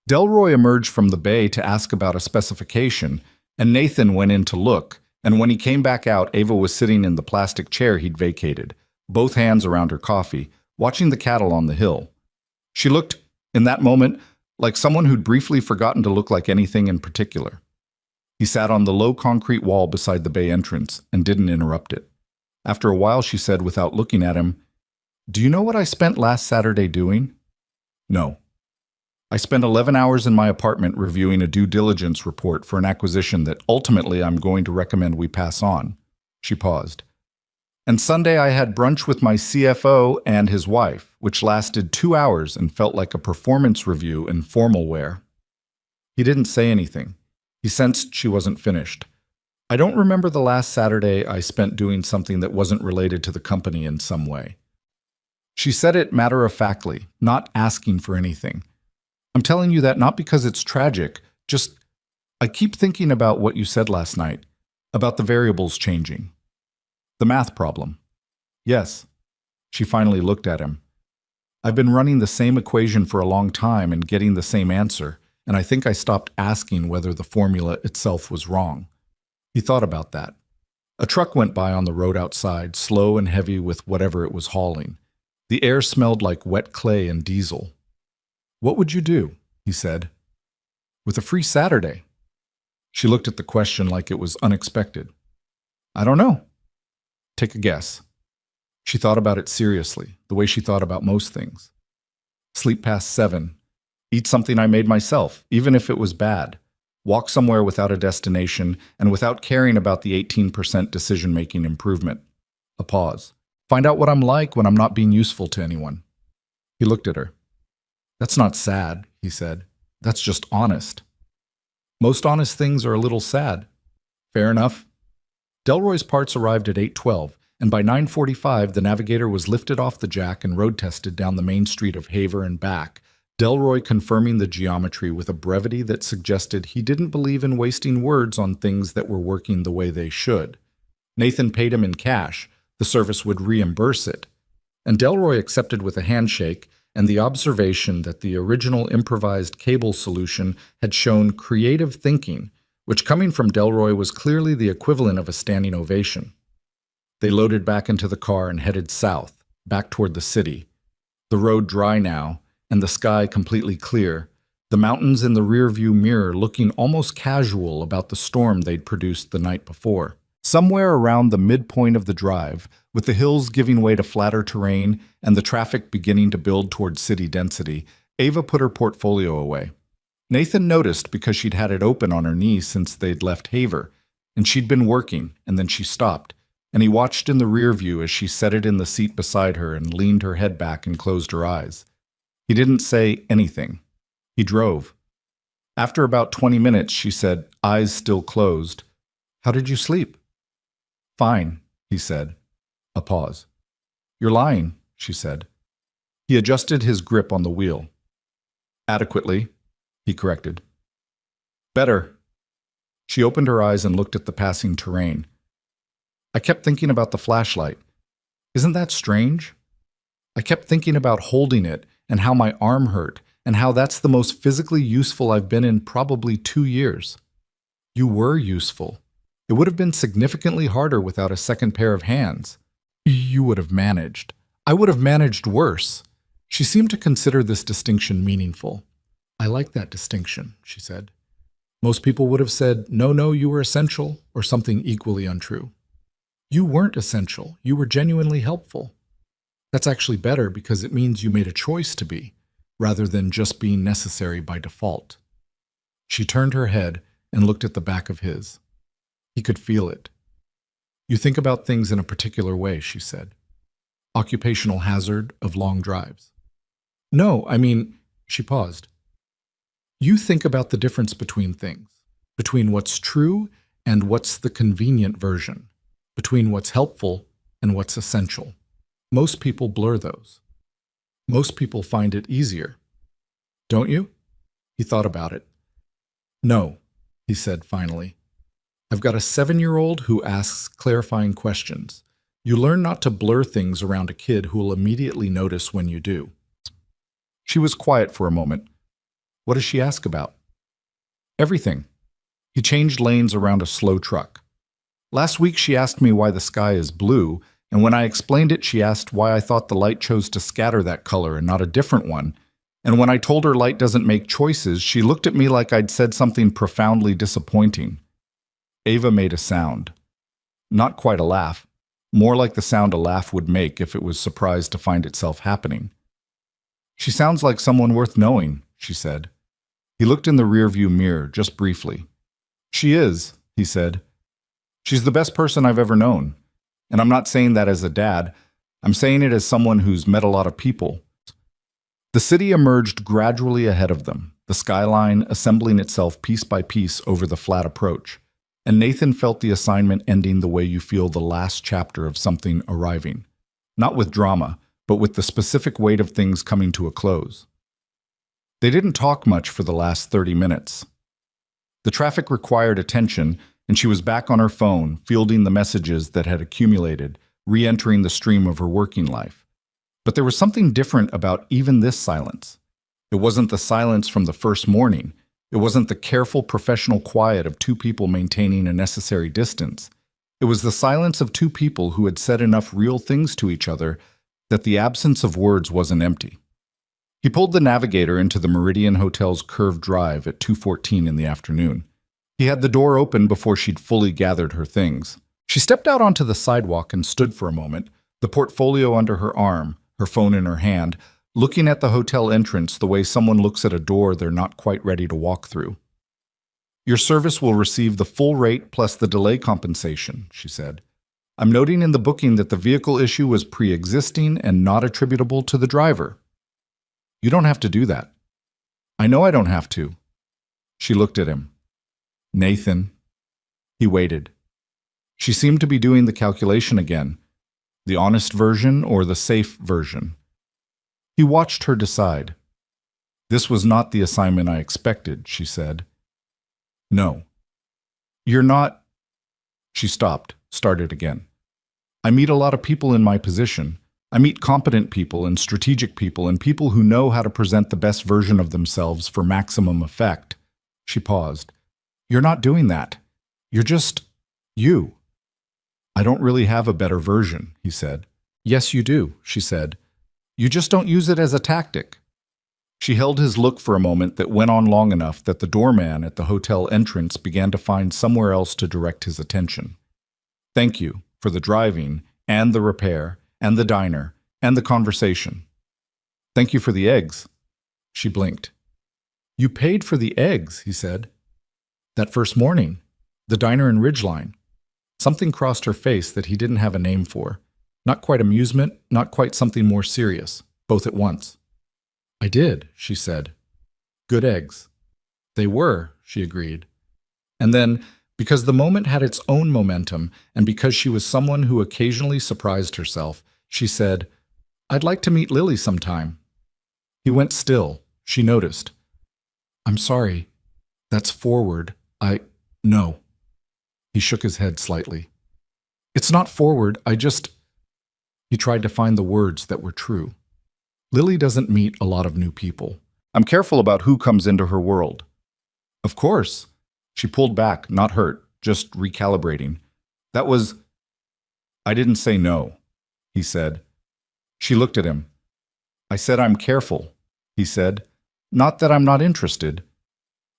Delroy emerged from the bay to ask about a specification, And Nathan went in to look, and when he came back out, Ava was sitting in the plastic chair he'd vacated, both hands around her coffee, watching the cattle on the hill. She looked, in that moment, like someone who'd briefly forgotten to look like anything in particular. He sat on the low concrete wall beside the bay entrance and didn't interrupt it. After a while, she said without looking at him, "Do you know what I spent last Saturday doing?" "No." "I spent 11 hours in my apartment reviewing a due diligence report for an acquisition that ultimately I'm going to recommend we pass on." She paused. "And Sunday I had brunch with my CFO and his wife, which lasted 2 hours and felt like a performance review in formal wear." He didn't say anything. He sensed she wasn't finished. "I don't remember the last Saturday I spent doing something that wasn't related to the company in some way." She said it matter-of-factly, not asking for anything. "I'm telling you that not because it's tragic, just I keep thinking about what you said last night, about the variables changing. The math problem." "Yes." She finally looked at him. "I've been running the same equation for a long time and getting the same answer, and I think I stopped asking whether the formula itself was wrong." He thought about that. A truck went by on the road outside, slow and heavy with whatever it was hauling. The air smelled like wet clay and diesel. "What would you do?" he said. "With a free Saturday?" She looked at the question like it was unexpected. "I don't know." "Take a guess." She thought about it seriously, the way she thought about most things. "Sleep past 7. Eat something I made myself, even if it was bad. Walk somewhere without a destination and without caring about the 18% decision-making improvement." A pause. "Find out what I'm like when I'm not being useful to anyone." He looked at her. "That's not sad," he said. "That's just honest." "Most honest things are a little sad." "Fair enough." Delroy's parts arrived at 8:12, and by 9:45 the Navigator was lifted off the jack and road-tested down the main street of Haver and back, Delroy confirming the geometry with a brevity that suggested he didn't believe in wasting words on things that were working the way they should. Nathan paid him in cash. The service would reimburse it. And Delroy accepted with a handshake and the observation that the original improvised cable solution had shown creative thinking, which coming from Delroy was clearly the equivalent of a standing ovation. They loaded back into the car and headed south, back toward the city. The road dry now, and the sky completely clear, the mountains in the rearview mirror looking almost casual about the storm they'd produced the night before. Somewhere around the midpoint of the drive, with the hills giving way to flatter terrain and the traffic beginning to build toward city density, Ava put her portfolio away. Nathan noticed because she'd had it open on her knee since they'd left Haver, and she'd been working, and then she stopped, and he watched in the rear view as she set it in the seat beside her and leaned her head back and closed her eyes. He didn't say anything. He drove. After about 20 minutes, she said, eyes still closed, "How did you sleep?" "Fine," he said. A pause. "You're lying," she said. He adjusted his grip on the wheel. "Adequately," he corrected. "Better." She opened her eyes and looked at the passing terrain. "I kept thinking about the flashlight. Isn't that strange? I kept thinking about holding it and how my arm hurt and how that's the most physically useful I've been in probably 2 years. You were useful. It would have been significantly harder without a second pair of hands. You would have managed. I would have managed worse." She seemed to consider this distinction meaningful. "I like that distinction," she said. "Most people would have said, no, you were essential," or something equally untrue. You weren't essential. You were genuinely helpful. That's actually better because it means you made a choice to be, rather than just being necessary by default. She turned her head and looked at the back of his. He could feel it. "You think about things in a particular way," she said. "Occupational hazard of long drives." "No, I mean," she paused. "You think about the difference between things, between what's true and what's the convenient version, between what's helpful and what's essential. Most people blur those. Most people find it easier. Don't you?" He thought about it. "No," he said finally. "I've got a 7-year-old who asks clarifying questions. You learn not to blur things around a kid who will immediately notice when you do." She was quiet for a moment. "What does she ask about?" "Everything." He changed lanes around a slow truck. Last week she asked me why the sky is blue, and when I explained it, she asked why I thought the light chose to scatter that color and not a different one. And when I told her light doesn't make choices, she looked at me like I'd said something profoundly disappointing. Ava made a sound. Not quite a laugh, more like the sound a laugh would make if it was surprised to find itself happening. She sounds like someone worth knowing, she said. He looked in the rearview mirror just briefly. She is, he said. She's the best person I've ever known. And I'm not saying that as a dad. I'm saying it as someone who's met a lot of people. The city emerged gradually ahead of them, the skyline assembling itself piece by piece over the flat approach. And Nathan felt the assignment ending the way you feel the last chapter of something arriving. Not with drama, but with the specific weight of things coming to a close. They didn't talk much for the last 30 minutes. The traffic required attention, and she was back on her phone, fielding the messages that had accumulated, re-entering the stream of her working life. But there was something different about even this silence. It wasn't the silence from the first morning. It wasn't the careful professional quiet of two people maintaining a necessary distance. It was the silence of two people who had said enough real things to each other that the absence of words wasn't empty. He pulled the Navigator into the Meridian Hotel's curved drive at 2:14 in the afternoon. He had the door open before she'd fully gathered her things. She stepped out onto the sidewalk and stood for a moment, the portfolio under her arm, her phone in her hand, looking at the hotel entrance the way someone looks at a door they're not quite ready to walk through. Your service will receive the full rate plus the delay compensation, she said. I'm noting in the booking that the vehicle issue was pre-existing and not attributable to the driver. You don't have to do that. I know I don't have to. She looked at him. Nathan. He waited. She seemed to be doing the calculation again. The honest version or the safe version? He watched her decide. This was not the assignment I expected, she said. No. You're not... She stopped, started again. I meet a lot of people in my position. I meet competent people and strategic people and people who know how to present the best version of themselves for maximum effect. She paused. You're not doing that. You're just... you. I don't really have a better version, he said. Yes, you do, she said. You just don't use it as a tactic. She held his look for a moment that went on long enough that the doorman at the hotel entrance began to find somewhere else to direct his attention. Thank you for the driving and the repair and the diner and the conversation. Thank you for the eggs. She blinked. You paid for the eggs, he said. That first morning, the diner in Ridgeline. Something crossed her face that he didn't have a name for. Not quite amusement, not quite something more serious, both at once. I did, she said. Good eggs. They were, she agreed. And then, because the moment had its own momentum, and because she was someone who occasionally surprised herself, she said, I'd like to meet Lily sometime. He went still. She noticed. I'm sorry. That's forward. No. He shook his head slightly. It's not forward, He tried to find the words that were true. Lily doesn't meet a lot of new people. I'm careful about who comes into her world. Of course. She pulled back, not hurt, just recalibrating. That was... I didn't say no, he said. She looked at him. I said I'm careful, he said. Not that I'm not interested.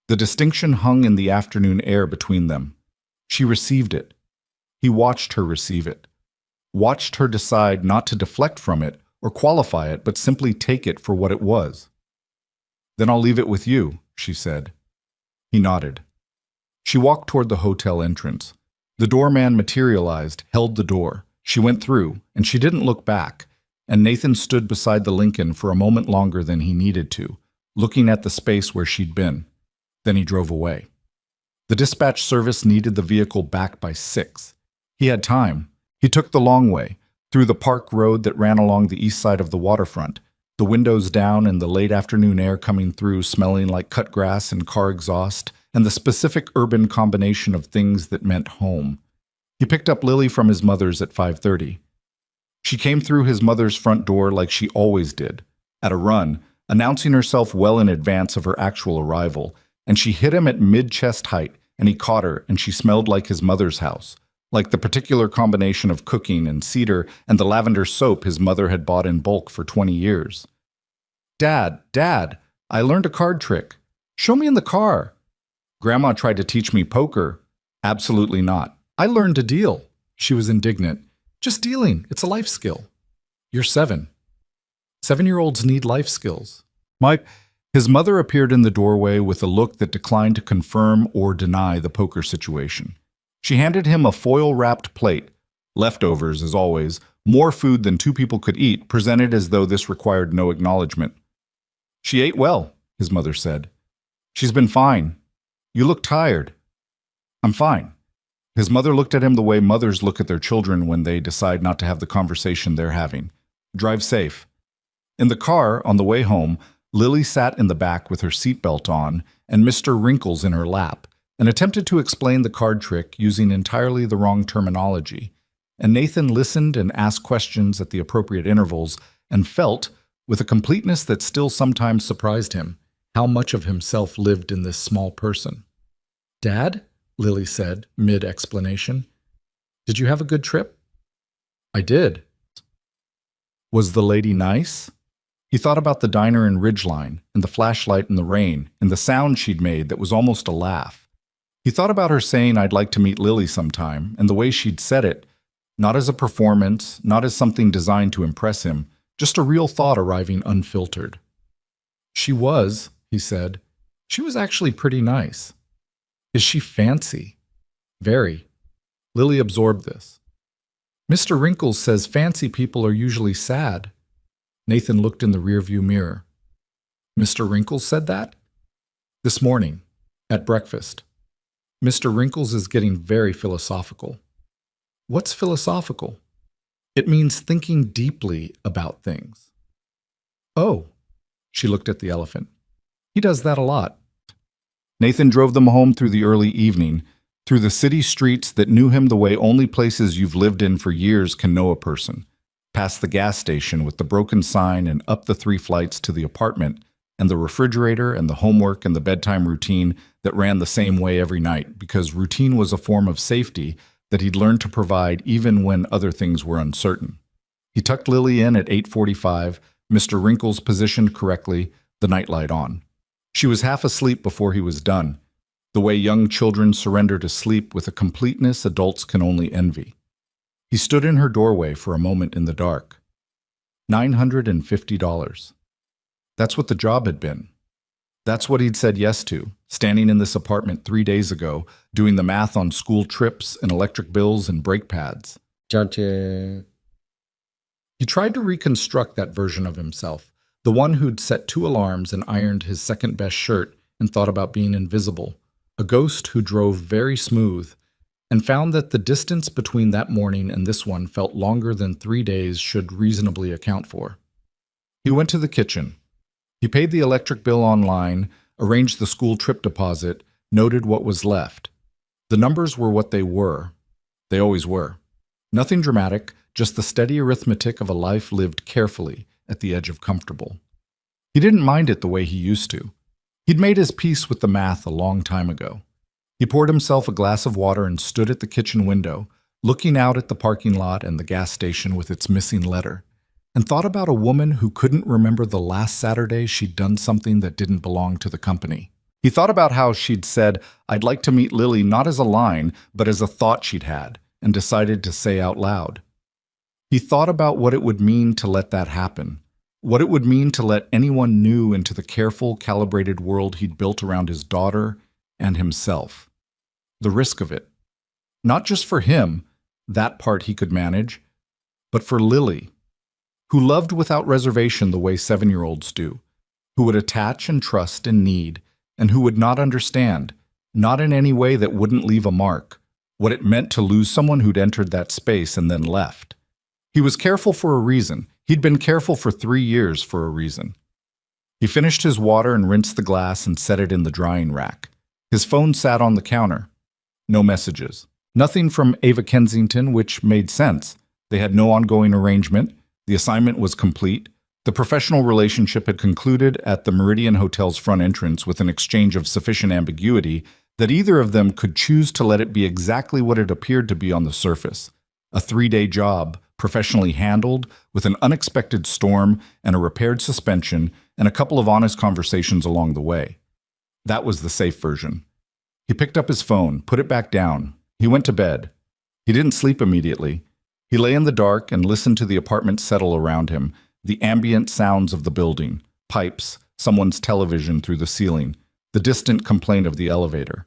The distinction hung in the afternoon air between them. She received it. He watched her receive it. Watched her decide not to deflect from it or qualify it, but simply take it for what it was. Then I'll leave it with you, she said. He nodded. She walked toward the hotel entrance. The doorman materialized, held the door. She went through, and she didn't look back, and Nathan stood beside the Lincoln for a moment longer than he needed to, looking at the space where she'd been. Then he drove away. The dispatch service needed the vehicle back by 6. He had time. He took the long way, through the park road that ran along the east side of the waterfront, the windows down and the late afternoon air coming through smelling like cut grass and car exhaust, and the specific urban combination of things that meant home. He picked up Lily from his mother's at 5:30. She came through his mother's front door like she always did, at a run, announcing herself well in advance of her actual arrival, and she hit him at mid-chest height, and he caught her, and she smelled like his mother's house, like the particular combination of cooking and cedar and the lavender soap his mother had bought in bulk for 20 years. Dad, I learned a card trick. Show me in the car. Grandma tried to teach me poker. Absolutely not. I learned to deal. She was indignant. Just dealing. It's a life skill. You're 7. 7-year-olds need life skills. His mother appeared in the doorway with a look that declined to confirm or deny the poker situation. She handed him a foil-wrapped plate, leftovers as always, more food than 2 people could eat, presented as though this required no acknowledgement. She ate well, his mother said. She's been fine. You look tired. I'm fine. His mother looked at him the way mothers look at their children when they decide not to have the conversation they're having. Drive safe. In the car, on the way home, Lily sat in the back with her seatbelt on and Mr. Wrinkles in her lap, and attempted to explain the card trick using entirely the wrong terminology. And Nathan listened and asked questions at the appropriate intervals and felt, with a completeness that still sometimes surprised him, how much of himself lived in this small person. Dad? Lily said, mid-explanation. Did you have a good trip? I did. Was the lady nice? He thought about the diner in Ridgeline, and the flashlight in the rain, and the sound she'd made that was almost a laugh. He thought about her saying, I'd like to meet Lily sometime, and the way she'd said it, not as a performance, not as something designed to impress him, just a real thought arriving unfiltered. She was, he said. She was actually pretty nice. Is she fancy? Very. Lily absorbed this. Mr. Wrinkles says fancy people are usually sad. Nathan looked in the rearview mirror. Mr. Wrinkles said that? This morning, at breakfast. Mr. Wrinkles is getting very philosophical. What's philosophical? It means thinking deeply about things. Oh, she looked at the elephant. He does that a lot. Nathan drove them home through the early evening, through the city streets that knew him the way only places you've lived in for years can know a person, past the gas station with the broken sign and up the 3 flights to the apartment, and the refrigerator and the homework and the bedtime routine that ran the same way every night, because routine was a form of safety that he'd learned to provide even when other things were uncertain. He tucked Lily in at 8:45, Mr. Wrinkles positioned correctly, the nightlight on. She was half asleep before he was done, the way young children surrender to sleep with a completeness adults can only envy. He stood in her doorway for a moment in the dark. $950. That's what the job had been. That's what he'd said yes to, standing in this apartment 3 days ago, doing the math on school trips and electric bills and brake pads. He tried to reconstruct that version of himself, the one who'd set 2 alarms and ironed his second-best shirt and thought about being invisible, a ghost who drove very smooth, and found that the distance between that morning and this one felt longer than 3 days should reasonably account for. He went to the kitchen. He paid the electric bill online, arranged the school trip deposit, noted what was left. The numbers were what they were. They always were. Nothing dramatic, just the steady arithmetic of a life lived carefully at the edge of comfortable. He didn't mind it the way he used to. He'd made his peace with the math a long time ago. He poured himself a glass of water and stood at the kitchen window, looking out at the parking lot and the gas station with its missing letter, and thought about a woman who couldn't remember the last Saturday she'd done something that didn't belong to the company. He thought about how she'd said, I'd like to meet Lily not as a line, but as a thought she'd had, and decided to say out loud. He thought about what it would mean to let that happen, what it would mean to let anyone new into the careful, calibrated world he'd built around his daughter and himself. The risk of it. Not just for him, that part he could manage, but for Lily, who loved without reservation the way 7-year-olds do, who would attach and trust and need, and who would not understand, not in any way that wouldn't leave a mark, what it meant to lose someone who'd entered that space and then left. He was careful for a reason. He'd been careful for 3 years for a reason. He finished his water and rinsed the glass and set it in the drying rack. His phone sat on the counter. No messages. Nothing from Ava Kensington, which made sense. They had no ongoing arrangement. The assignment was complete. The professional relationship had concluded at the Meridian Hotel's front entrance with an exchange of sufficient ambiguity that either of them could choose to let it be exactly what it appeared to be on the surface, a 3-day job, professionally handled, with an unexpected storm and a repaired suspension and a couple of honest conversations along the way. That was the safe version. He picked up his phone, put it back down. He went to bed. He didn't sleep immediately. He lay in the dark and listened to the apartment settle around him, the ambient sounds of the building, pipes, someone's television through the ceiling, the distant complaint of the elevator,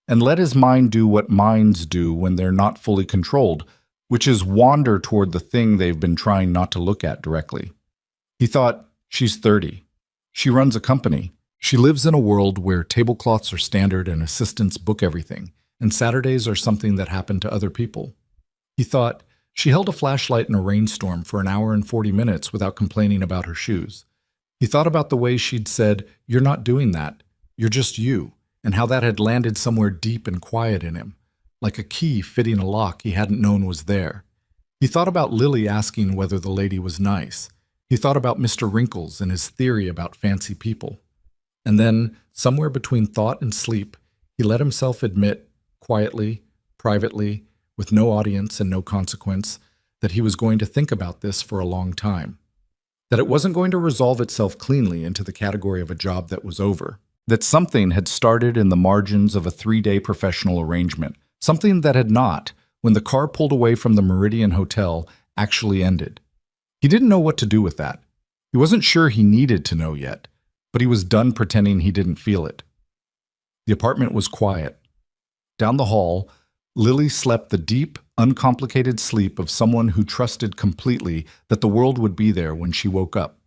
and let his mind do what minds do when they're not fully controlled, which is wander toward the thing they've been trying not to look at directly. He thought, she's 30. She runs a company. She lives in a world where tablecloths are standard and assistants book everything, and Saturdays are something that happen to other people. He thought, she held a flashlight in a rainstorm for an hour and 40 minutes without complaining about her shoes. He thought about the way she'd said, "You're not doing that. You're just you," and how that had landed somewhere deep and quiet in him, like a key fitting a lock he hadn't known was there. He thought about Lily asking whether the lady was nice. He thought about Mr. Wrinkles and his theory about fancy people. And then, somewhere between thought and sleep, he let himself admit, quietly, privately, with no audience and no consequence, that he was going to think about this for a long time. That it wasn't going to resolve itself cleanly into the category of a job that was over. That something had started in the margins of a 3-day professional arrangement. Something that had not, when the car pulled away from the Meridian Hotel, actually ended. He didn't know what to do with that. He wasn't sure he needed to know yet, but he was done pretending he didn't feel it. The apartment was quiet. Down the hall, Lily slept the deep, uncomplicated sleep of someone who trusted completely that the world would be there when she woke up.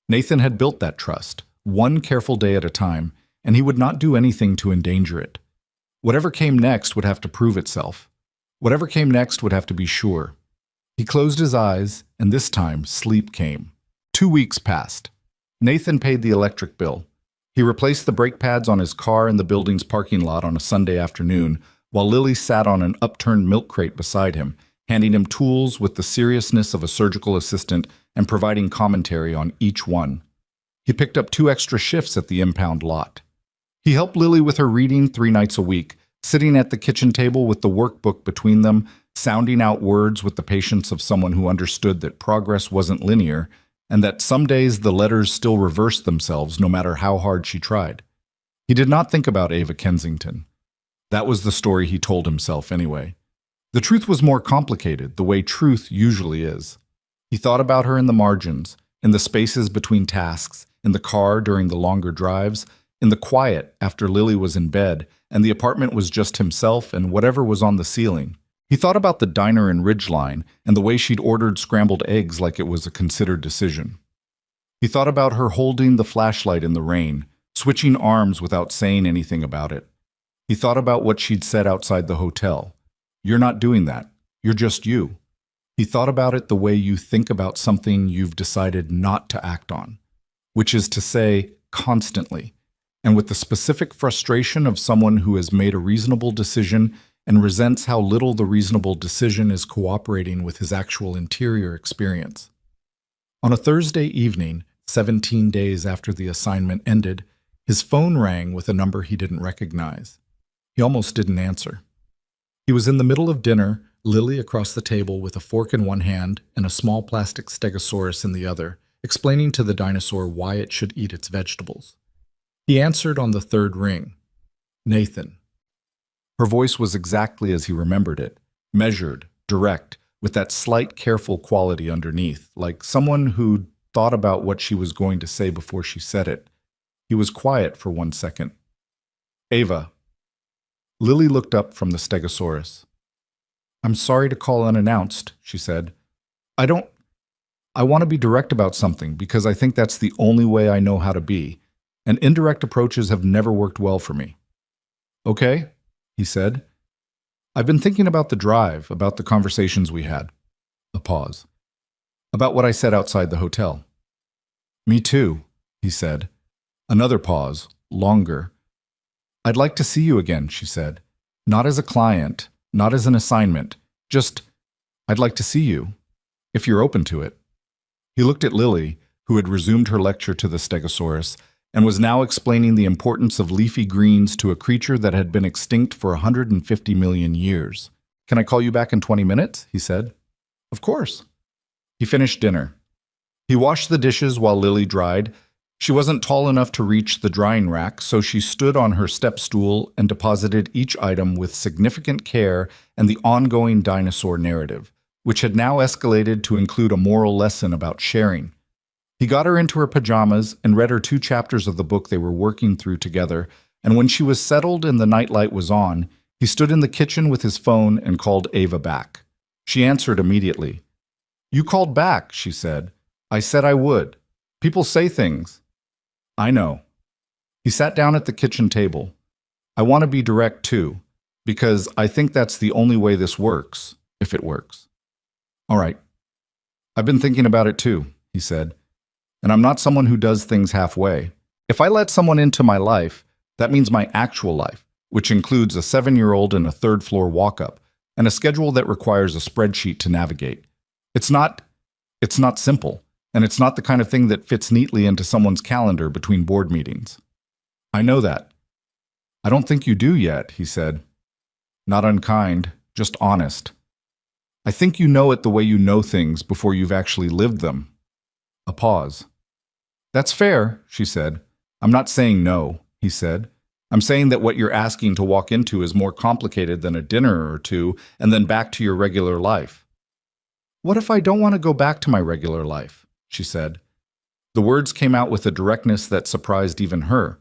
Nathan had built that trust, one careful day at a time, and he would not do anything to endanger it. Whatever came next would have to prove itself. Whatever came next would have to be sure. He closed his eyes, and this time sleep came. 2 weeks passed. Nathan paid the electric bill. He replaced the brake pads on his car in the building's parking lot on a Sunday afternoon, while Lily sat on an upturned milk crate beside him, handing him tools with the seriousness of a surgical assistant and providing commentary on each one. He picked up 2 extra shifts at the impound lot. He helped Lily with her reading 3 nights a week, sitting at the kitchen table with the workbook between them, sounding out words with the patience of someone who understood that progress wasn't linear, and that some days the letters still reversed themselves no matter how hard she tried. He did not think about Ava Kensington. That was the story he told himself anyway. The truth was more complicated, the way truth usually is. He thought about her in the margins, in the spaces between tasks, in the car during the longer drives, in the quiet after Lily was in bed and the apartment was just himself and whatever was on the ceiling. He thought about the diner in Ridgeline and the way she'd ordered scrambled eggs like it was a considered decision. He thought about her holding the flashlight in the rain, switching arms without saying anything about it. He thought about what she'd said outside the hotel. "You're not doing that. You're just you." He thought about it the way you think about something you've decided not to act on, which is to say, constantly, and with the specific frustration of someone who has made a reasonable decision and resents how little the reasonable decision is cooperating with his actual interior experience. On a Thursday evening, 17 days after the assignment ended, his phone rang with a number he didn't recognize. He almost didn't answer. He was in the middle of dinner, Lily across the table with a fork in one hand and a small plastic stegosaurus in the other, explaining to the dinosaur why it should eat its vegetables. He answered on the 3rd ring. "Nathan." Her voice was exactly as he remembered it, measured, direct, with that slight careful quality underneath, like someone who'd thought about what she was going to say before she said it. He was quiet for 1 second. "Ava." Lily looked up from the stegosaurus. "I'm sorry to call unannounced," she said. I want to be direct about something because I think that's the only way I know how to be, and indirect approaches have never worked well for me." "Okay," he said. "I've been thinking about the drive, about the conversations we had." A pause. "About what I said outside the hotel." "Me too," he said. Another pause, longer. "I'd like to see you again," she said. "Not as a client, not as an assignment, just, I'd like to see you, if you're open to it." He looked at Lily, who had resumed her lecture to the stegosaurus, and was now explaining the importance of leafy greens to a creature that had been extinct for 150 million years. "Can I call you back in 20 minutes?" he said. "Of course." He finished dinner. He washed the dishes while Lily dried. She wasn't tall enough to reach the drying rack, so she stood on her step stool and deposited each item with significant care and the ongoing dinosaur narrative, which had now escalated to include a moral lesson about sharing. He got her into her pajamas and read her 2 chapters of the book they were working through together, and when she was settled and the nightlight was on, he stood in the kitchen with his phone and called Ava back. She answered immediately. "You called back," she said. "I said I would. People say things." "I know." He sat down at the kitchen table. "I want to be direct too, because I think that's the only way this works, if it works." "All right. I've been thinking about it too," he said. "And I'm not someone who does things halfway. If I let someone into my life, that means my actual life, which includes a 7-year-old and a 3rd-floor walk-up, and a schedule that requires a spreadsheet to navigate. It's not simple, and it's not the kind of thing that fits neatly into someone's calendar between board meetings." "I know that." "I don't think you do yet," he said. Not unkind, just honest. "I think you know it the way you know things before you've actually lived them." A pause. "That's fair," she said. "I'm not saying no," he said. "I'm saying that what you're asking to walk into is more complicated than a dinner or two and then back to your regular life." "What if I don't want to go back to my regular life?" she said. The words came out with a directness that surprised even her.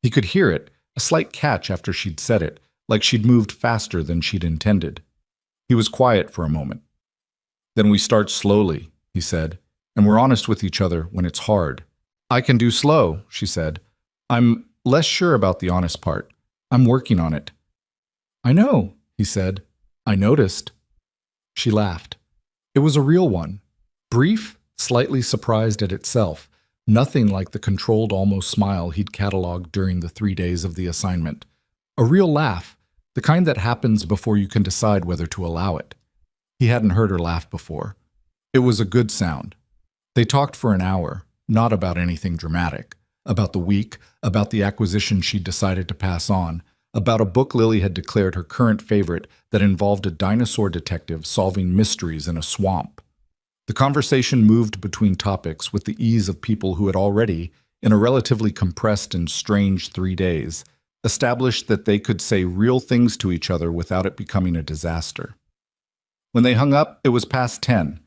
He could hear it, a slight catch after she'd said it, like she'd moved faster than she'd intended. He was quiet for a moment. "Then we start slowly," he said, "and we're honest with each other when it's hard." "I can do slow," she said. "I'm less sure about the honest part. I'm working on it." "I know," he said. "I noticed." She laughed. It was a real one. Brief, slightly surprised at itself, nothing like the controlled almost smile he'd cataloged during the 3 days of the assignment. A real laugh, the kind that happens before you can decide whether to allow it. He hadn't heard her laugh before. It was a good sound. They talked for an hour, not about anything dramatic, about the week, about the acquisition she'd decided to pass on, about a book Lily had declared her current favorite that involved a dinosaur detective solving mysteries in a swamp. The conversation moved between topics with the ease of people who had already, in a relatively compressed and strange 3 days, established that they could say real things to each other without it becoming a disaster. When they hung up, it was past 10.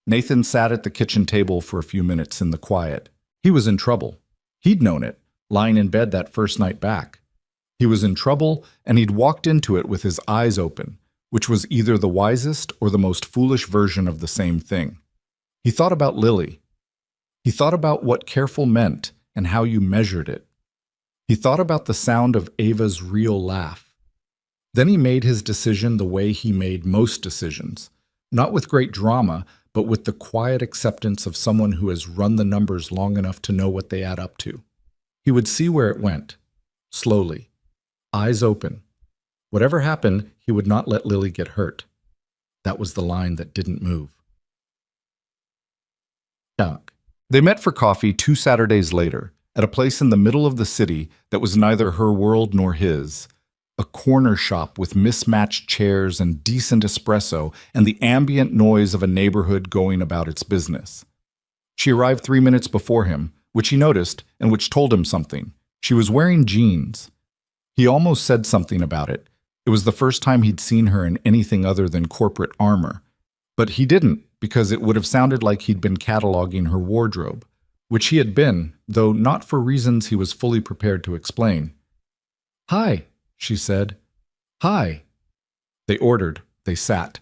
Nathan sat at the kitchen table for a few minutes in the quiet. He was in trouble. He'd known it, lying in bed that first night back. He was in trouble, and he'd walked into it with his eyes open, which was either the wisest or the most foolish version of the same thing. He thought about Lily. He thought about what careful meant and how you measured it. He thought about the sound of Ava's real laugh. Then he made his decision the way he made most decisions, not with great drama, but with the quiet acceptance of someone who has run the numbers long enough to know what they add up to. He would see where it went, slowly, eyes open. Whatever happened, he would not let Lily get hurt. That was the line that didn't move. They met for coffee 2 Saturdays later, at a place in the middle of the city that was neither her world nor his. A corner shop with mismatched chairs and decent espresso and the ambient noise of a neighborhood going about its business. She arrived 3 minutes before him, which he noticed and which told him something. She was wearing jeans. He almost said something about it. It was the first time he'd seen her in anything other than corporate armor. But he didn't, because it would have sounded like he'd been cataloging her wardrobe, which he had been, though not for reasons he was fully prepared to explain. "Hi," she said. "Hi." They ordered, they sat,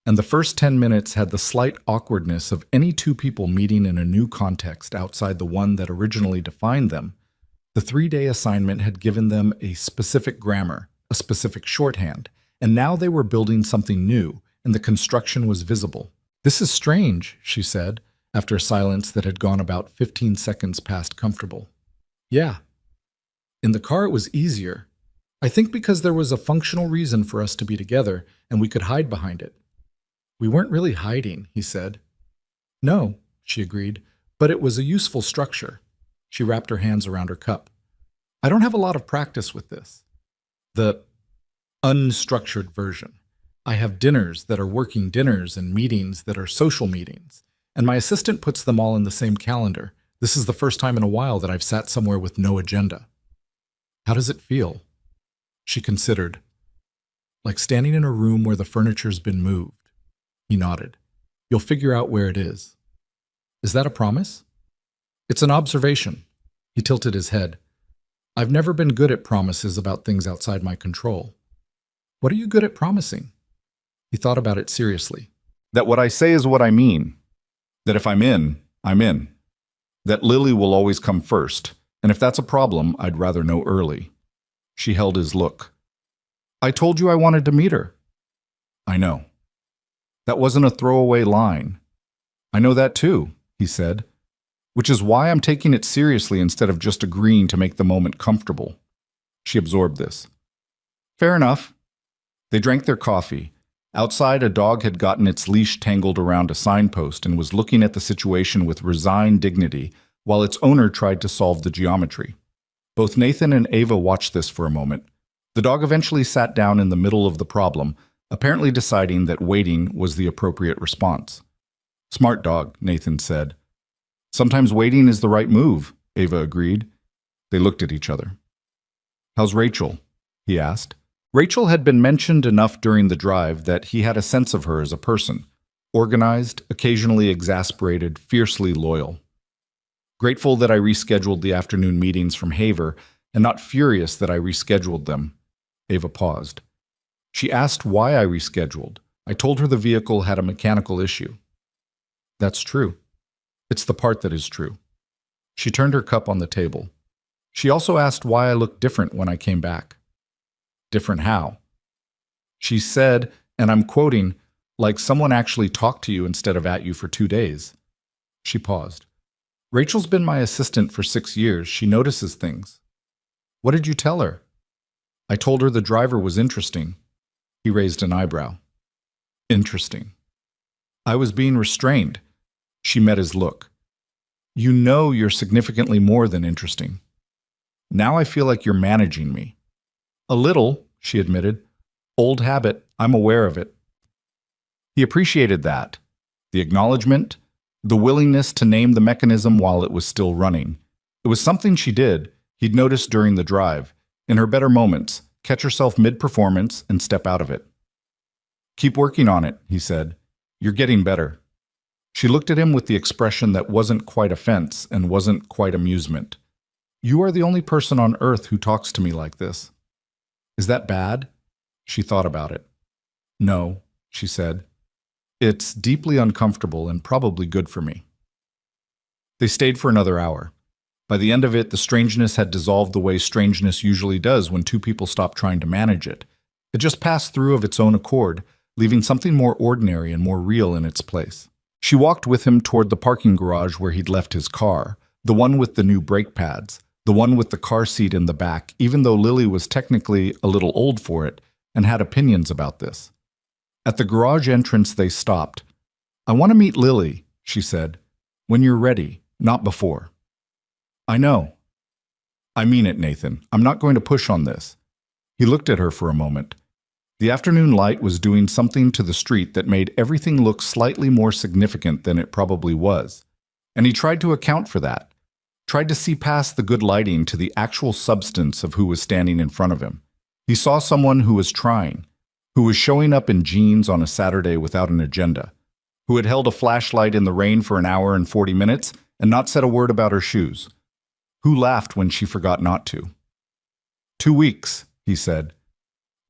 and the first 10 minutes had the slight awkwardness of any 2 people meeting in a new context outside the one that originally defined them. The 3-day assignment had given them a specific grammar, a specific shorthand, and now they were building something new, and the construction was visible. "This is strange," she said, after a silence that had gone about 15 seconds past comfortable. "Yeah." In the car it was easier. I think because there was a functional reason for us to be together, and we could hide behind it. "We weren't really hiding," he said. "No," she agreed, "but it was a useful structure." She wrapped her hands around her cup. I don't have a lot of practice with this. The unstructured version. I have dinners that are working dinners and meetings that are social meetings, and my assistant puts them all in the same calendar. This is the first time in a while that I've sat somewhere with no agenda. How does it feel? She considered. Like standing in a room where the furniture's been moved. He nodded. You'll figure out where it is. Is that a promise? It's an observation. He tilted his head. I've never been good at promises about things outside my control. What are you good at promising? He thought about it seriously. That what I say is what I mean. That if I'm in, I'm in. That Lily will always come first, and if that's a problem, I'd rather know early. She held his look. I told you I wanted to meet her. I know. That wasn't a throwaway line. I know that too, he said, which is why I'm taking it seriously instead of just agreeing to make the moment comfortable. She absorbed this. Fair enough. They drank their coffee. Outside, a dog had gotten its leash tangled around a signpost and was looking at the situation with resigned dignity while its owner tried to solve the geometry. Both Nathan and Ava watched this for a moment. The dog eventually sat down in the middle of the problem, apparently deciding that waiting was the appropriate response. Smart dog, Nathan said. Sometimes waiting is the right move, Ava agreed. They looked at each other. How's Rachel? He asked. Rachel had been mentioned enough during the drive that he had a sense of her as a person. Organized, occasionally exasperated, fiercely loyal. Grateful that I rescheduled the afternoon meetings from Haver, and not furious that I rescheduled them. Ava paused. She asked why I rescheduled. I told her the vehicle had a mechanical issue. That's true. It's the part that is true. She turned her cup on the table. She also asked why I looked different when I came back. Different how? She said, and I'm quoting, like someone actually talked to you instead of at you for 2 days. She paused. Rachel's been my assistant for 6 years. She notices things. What did you tell her? I told her the driver was interesting. He raised an eyebrow. Interesting. I was being restrained. She met his look. You know you're significantly more than interesting. Now I feel like you're managing me. A little, she admitted. Old habit, I'm aware of it. He appreciated that. The acknowledgement, the willingness to name the mechanism while it was still running. It was something she did, he'd noticed during the drive. In her better moments, catch herself mid-performance and step out of it. Keep working on it, he said. You're getting better. She looked at him with the expression that wasn't quite offense and wasn't quite amusement. You are the only person on earth who talks to me like this. Is that bad? She thought about it. No, she said. It's deeply uncomfortable and probably good for me. They stayed for another hour. By the end of it, the strangeness had dissolved the way strangeness usually does when two people stop trying to manage it. It just passed through of its own accord, leaving something more ordinary and more real in its place. She walked with him toward the parking garage where he'd left his car, the one with the new brake pads, the one with the car seat in the back, even though Lily was technically a little old for it and had opinions about this. At the garage entrance, they stopped. I want to meet Lily, she said. When you're ready, not before. I know. I mean it, Nathan. I'm not going to push on this. He looked at her for a moment. The afternoon light was doing something to the street that made everything look slightly more significant than it probably was. And he tried to account for that. Tried to see past the good lighting to the actual substance of who was standing in front of him. He saw someone who was trying, who was showing up in jeans on a Saturday without an agenda, who had held a flashlight in the rain for an hour and 40 minutes and not said a word about her shoes, who laughed when she forgot not to. 2 weeks, he said.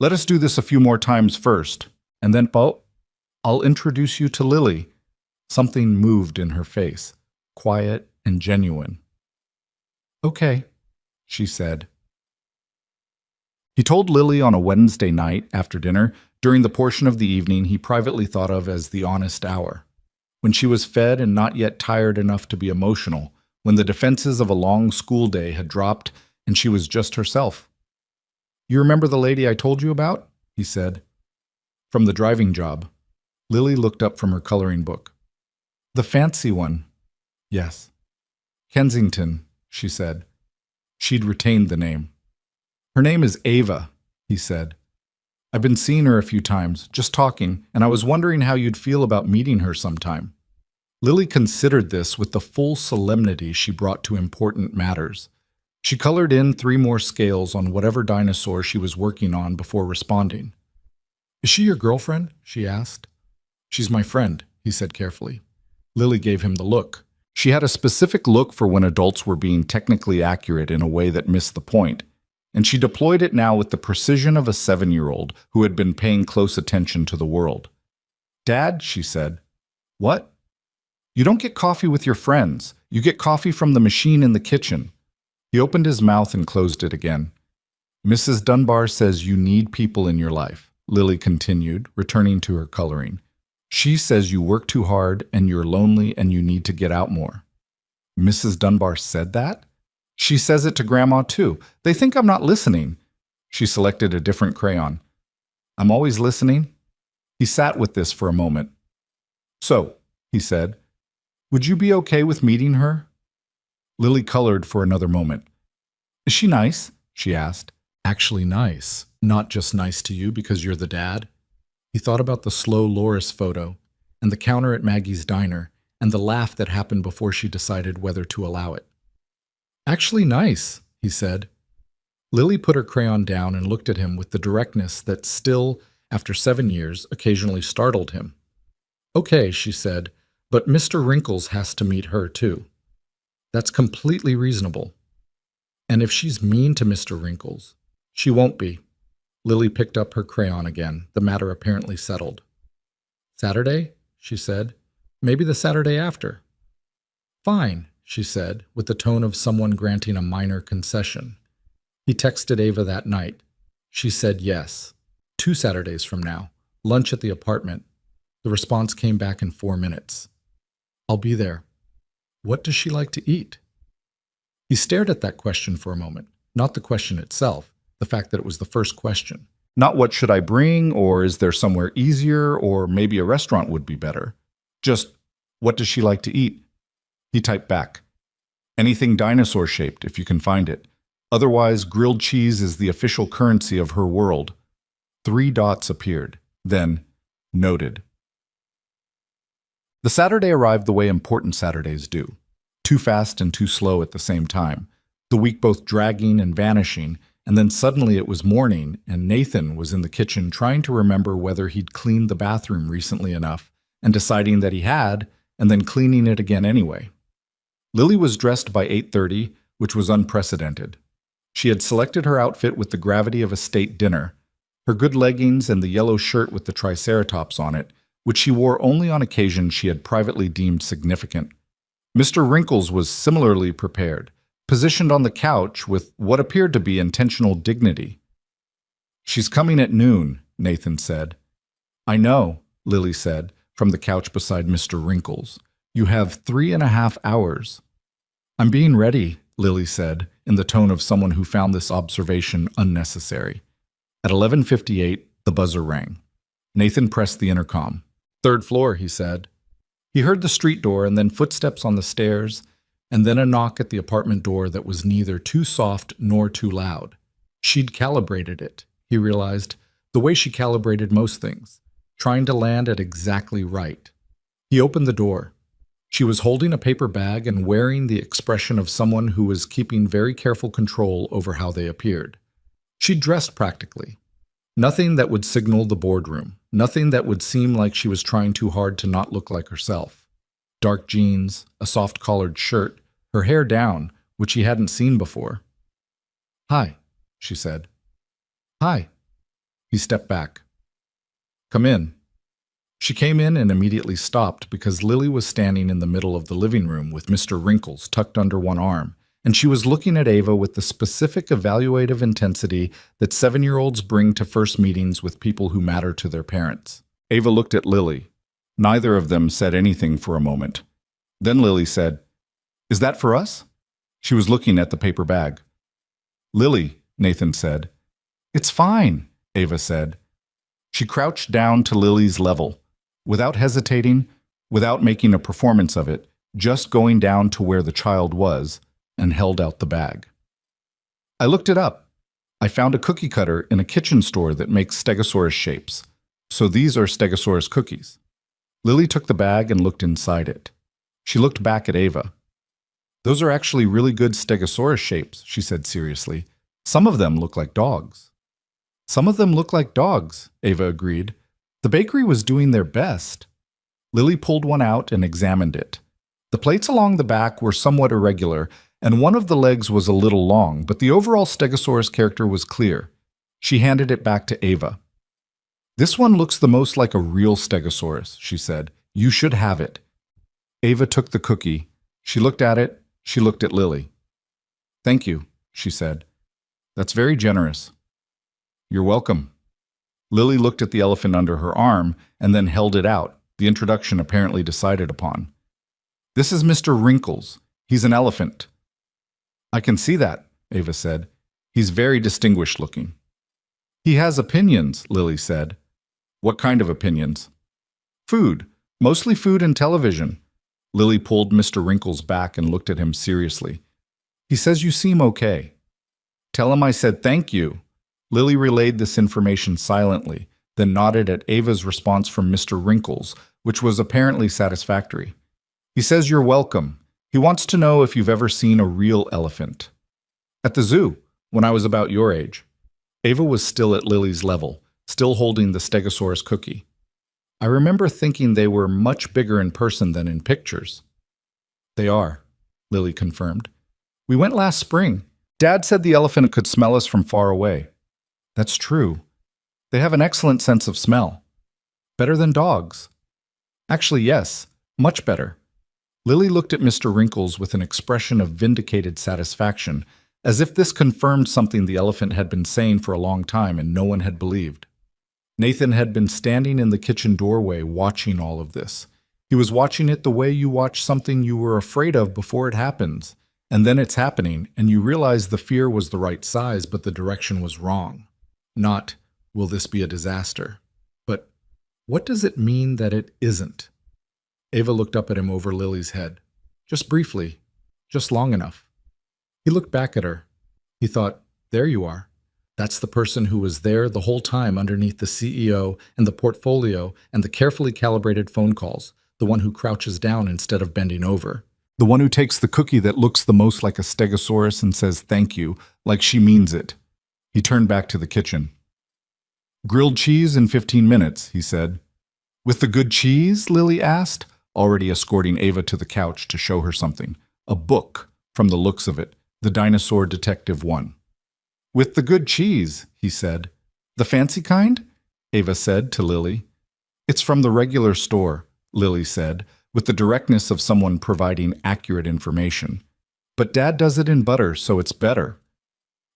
Let us do this a few more times first, and then, I'll introduce you to Lily. Something moved in her face, quiet and genuine. Okay, she said. He told Lily on a Wednesday night after dinner, during the portion of the evening he privately thought of as the honest hour, when she was fed and not yet tired enough to be emotional, when the defenses of a long school day had dropped and she was just herself. You remember the lady I told you about? He said. From the driving job. Lily looked up from her coloring book. The fancy one. Yes. Kensington. she said. She'd retained the name. Her name is Ava, he said. I've been seeing her a few times, just talking, and I was wondering how you'd feel about meeting her sometime. Lily considered this with the full solemnity she brought to important matters. She colored in 3 more scales on whatever dinosaur she was working on before responding. Is she your girlfriend? She asked. She's my friend, he said carefully. Lily gave him the look. She had a specific look for when adults were being technically accurate in a way that missed the point, and she deployed it now with the precision of a 7-year-old who had been paying close attention to the world. Dad, she said. What? You don't get coffee with your friends. You get coffee from the machine in the kitchen. He opened his mouth and closed it again. Mrs. Dunbar says you need people in your life, Lily continued, returning to her coloring. She says you work too hard and you're lonely and you need to get out more. Mrs. Dunbar said that? She says it to Grandma too. They think I'm not listening. She selected a different crayon. I'm always listening. He sat with this for a moment. So, he said, would you be okay with meeting her? Lily colored for another moment. Is she nice? She asked. Actually nice, not just nice to you because you're the dad. He thought about the slow Loris photo, and the counter at Maggie's diner, and the laugh that happened before she decided whether to allow it. Actually nice, he said. Lily put her crayon down and looked at him with the directness that still, after 7 years, occasionally startled him. Okay, she said, but Mr. Wrinkles has to meet her too. That's completely reasonable. And if she's mean to Mr. Wrinkles, she won't be. Lily picked up her crayon again, the matter apparently settled. Saturday? She said. Maybe the Saturday after. Fine, she said, with the tone of someone granting a minor concession. He texted Ava that night. She said yes. 2 Saturdays from now. Lunch at the apartment. The response came back in 4 minutes. I'll be there. What does she like to eat? He stared at that question for a moment, not the question itself, the fact that it was the first question. Not what should I bring, or is there somewhere easier, or maybe a restaurant would be better. Just, what does she like to eat? He typed back. Anything dinosaur-shaped, if you can find it. Otherwise, grilled cheese is the official currency of her world. 3 dots appeared. Then, noted. The Saturday arrived the way important Saturdays do. Too fast and too slow at the same time. The week both dragging and vanishing, and then suddenly it was morning, and Nathan was in the kitchen trying to remember whether he'd cleaned the bathroom recently enough, and deciding that he had, and then cleaning it again anyway. Lily was dressed by 8:30, which was unprecedented. She had selected her outfit with the gravity of a state dinner, her good leggings and the yellow shirt with the triceratops on it, which she wore only on occasions she had privately deemed significant. Mr. Wrinkles was similarly prepared, positioned on the couch with what appeared to be intentional dignity. She's coming at noon, Nathan said. I know, Lily said, from the couch beside Mr. Wrinkles. You have 3.5 hours. I'm being ready, Lily said, in the tone of someone who found this observation unnecessary. At 11:58, the buzzer rang. Nathan pressed the intercom. 3rd floor, he said. He heard the street door and then footsteps on the stairs, and then a knock at the apartment door that was neither too soft nor too loud. She'd calibrated it, he realized, the way she calibrated most things, trying to land at exactly right. He opened the door. She was holding a paper bag and wearing the expression of someone who was keeping very careful control over how they appeared. She'd dressed practically. Nothing that would signal the boardroom. Nothing that would seem like she was trying too hard to not look like herself. Dark jeans, a soft collared shirt, her hair down, which he hadn't seen before. Hi, she said. Hi. He stepped back. Come in. She came in and immediately stopped because Lily was standing in the middle of the living room with Mr. Wrinkles tucked under one arm, and she was looking at Ava with the specific evaluative intensity that 7-year-olds bring to first meetings with people who matter to their parents. Ava looked at Lily. Neither of them said anything for a moment. Then Lily said, Is that for us? She was looking at the paper bag. Lily, Nathan said. It's fine, Ava said. She crouched down to Lily's level, without hesitating, without making a performance of it, just going down to where the child was, and held out the bag. I looked it up. I found a cookie cutter in a kitchen store that makes Stegosaurus shapes. So these are Stegosaurus cookies. Lily took the bag and looked inside it. She looked back at Ava. Those are actually really good Stegosaurus shapes, she said seriously. Some of them look like dogs. Some of them look like dogs, Ava agreed. The bakery was doing their best. Lily pulled one out and examined it. The plates along the back were somewhat irregular, and one of the legs was a little long, but the overall Stegosaurus character was clear. She handed it back to Ava. This one looks the most like a real Stegosaurus, she said. You should have it. Ava took the cookie. She looked at it. She looked at Lily. Thank you, she said. That's very generous. You're welcome. Lily looked at the elephant under her arm and then held it out, the introduction apparently decided upon. This is Mr. Wrinkles. He's an elephant. I can see that, Ava said. He's very distinguished looking. He has opinions, Lily said. What kind of opinions? Food. Mostly food and television. Lily pulled Mr. Wrinkles back and looked at him seriously. He says you seem okay. Tell him I said thank you. Lily relayed this information silently, then nodded at Ava's response from Mr. Wrinkles, which was apparently satisfactory. He says you're welcome. He wants to know if you've ever seen a real elephant. At the zoo, when I was about your age. Ava was still at Lily's level, still holding the Stegosaurus cookie. I remember thinking they were much bigger in person than in pictures. They are, Lily confirmed. We went last spring. Dad said the elephant could smell us from far away. That's true. They have an excellent sense of smell. Better than dogs. Actually, yes, much better. Lily looked at Mr. Wrinkles with an expression of vindicated satisfaction, as if this confirmed something the elephant had been saying for a long time and no one had believed. Nathan had been standing in the kitchen doorway watching all of this. He was watching it the way you watch something you were afraid of before it happens, and then it's happening, and you realize the fear was the right size, but the direction was wrong. Not, will this be a disaster? But, what does it mean that it isn't? Ava looked up at him over Lily's head. Just briefly. Just long enough. He looked back at her. He thought, there you are. That's the person who was there the whole time underneath the CEO and the portfolio and the carefully calibrated phone calls, the one who crouches down instead of bending over. The one who takes the cookie that looks the most like a Stegosaurus and says thank you, like she means it. He turned back to the kitchen. Grilled cheese in 15 minutes, he said. With the good cheese? Lily asked, already escorting Ava to the couch to show her something. A book, from the looks of it, The Dinosaur Detective 1. With the good cheese, he said. The fancy kind? Ava said to Lily. It's from the regular store, Lily said, with the directness of someone providing accurate information. But Dad does it in butter, so it's better.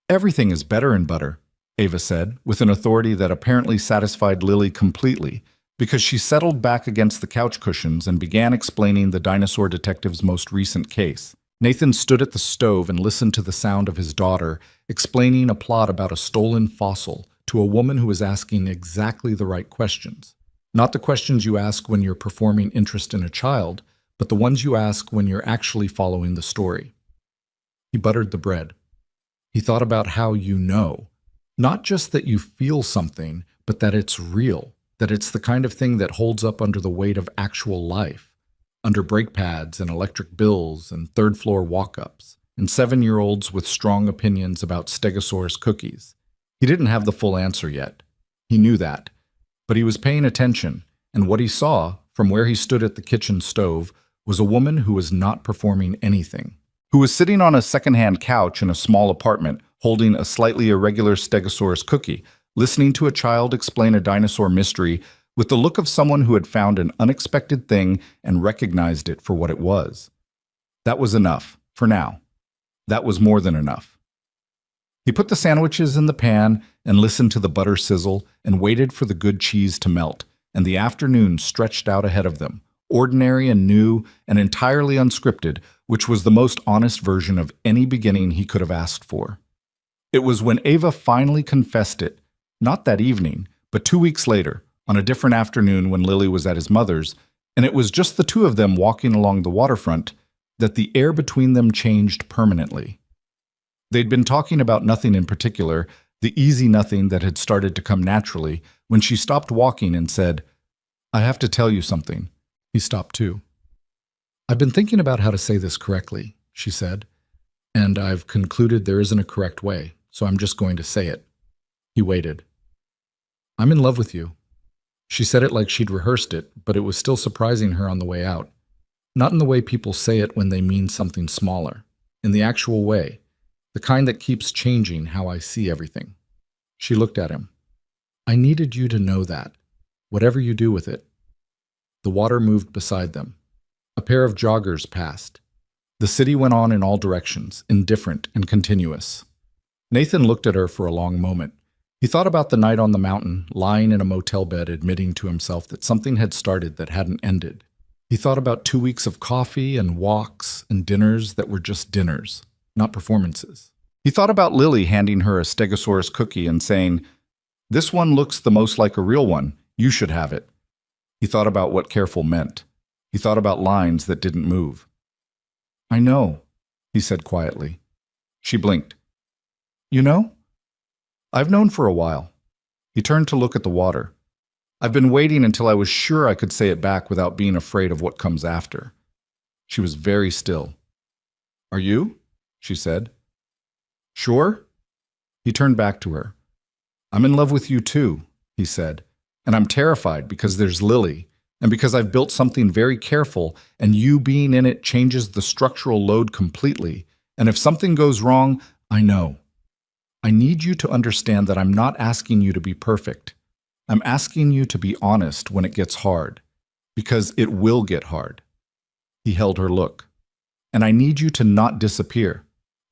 Everything is better in butter, Ava said, with an authority that apparently satisfied Lily completely, because she settled back against the couch cushions and began explaining the dinosaur detective's most recent case. Nathan stood at the stove and listened to the sound of his daughter explaining a plot about a stolen fossil to a woman who was asking exactly the right questions. Not the questions you ask when you're performing interest in a child, but the ones you ask when you're actually following the story. He buttered the bread. He thought about how you know. Not just that you feel something, but that it's real, that it's the kind of thing that holds up under the weight of actual life, under brake pads and electric bills and third-floor walk-ups, and 7-year-olds with strong opinions about Stegosaurus cookies. He didn't have the full answer yet. He knew that. But he was paying attention, and what he saw, from where he stood at the kitchen stove, was a woman who was not performing anything, who was sitting on a second-hand couch in a small apartment, holding a slightly irregular Stegosaurus cookie, listening to a child explain a dinosaur mystery with the look of someone who had found an unexpected thing and recognized it for what it was. That was enough, for now. That was more than enough. He put the sandwiches in the pan and listened to the butter sizzle and waited for the good cheese to melt, and the afternoon stretched out ahead of them, ordinary and new and entirely unscripted, which was the most honest version of any beginning he could have asked for. It was when Ava finally confessed it, not that evening, but 2 weeks later, on a different afternoon when Lily was at his mother's, and it was just the two of them walking along the waterfront, that the air between them changed permanently. They'd been talking about nothing in particular, the easy nothing that had started to come naturally, when she stopped walking and said, "I have to tell you something." He stopped too. "I've been thinking about how to say this correctly," she said, "and I've concluded there isn't a correct way, so I'm just going to say it." He waited. "I'm in love with you." She said it like she'd rehearsed it, but it was still surprising her on the way out. Not in the way people say it when they mean something smaller, in the actual way, the kind that keeps changing how I see everything. She looked at him. "I needed you to know that, whatever you do with it." The water moved beside them. A pair of joggers passed. The city went on in all directions, indifferent and continuous. Nathan looked at her for a long moment. He thought about the night on the mountain, lying in a motel bed, admitting to himself that something had started that hadn't ended. He thought about 2 weeks of coffee and walks and dinners that were just dinners, not performances. He thought about Lily handing her a Stegosaurus cookie and saying, "This one looks the most like a real one. You should have it." He thought about what careful meant. He thought about lines that didn't move. "I know," he said quietly. She blinked. "You know?" "I've known for a while." He turned to look at the water. "I've been waiting until I was sure I could say it back without being afraid of what comes after." She was very still. "Are you?" she said. "Sure?" He turned back to her. "I'm in love with you too," he said. "And I'm terrified because there's Lily, and because I've built something very careful, and you being in it changes the structural load completely. And if something goes wrong, I know. I need you to understand that I'm not asking you to be perfect. I'm asking you to be honest when it gets hard, because it will get hard." He held her look. "And I need you to not disappear,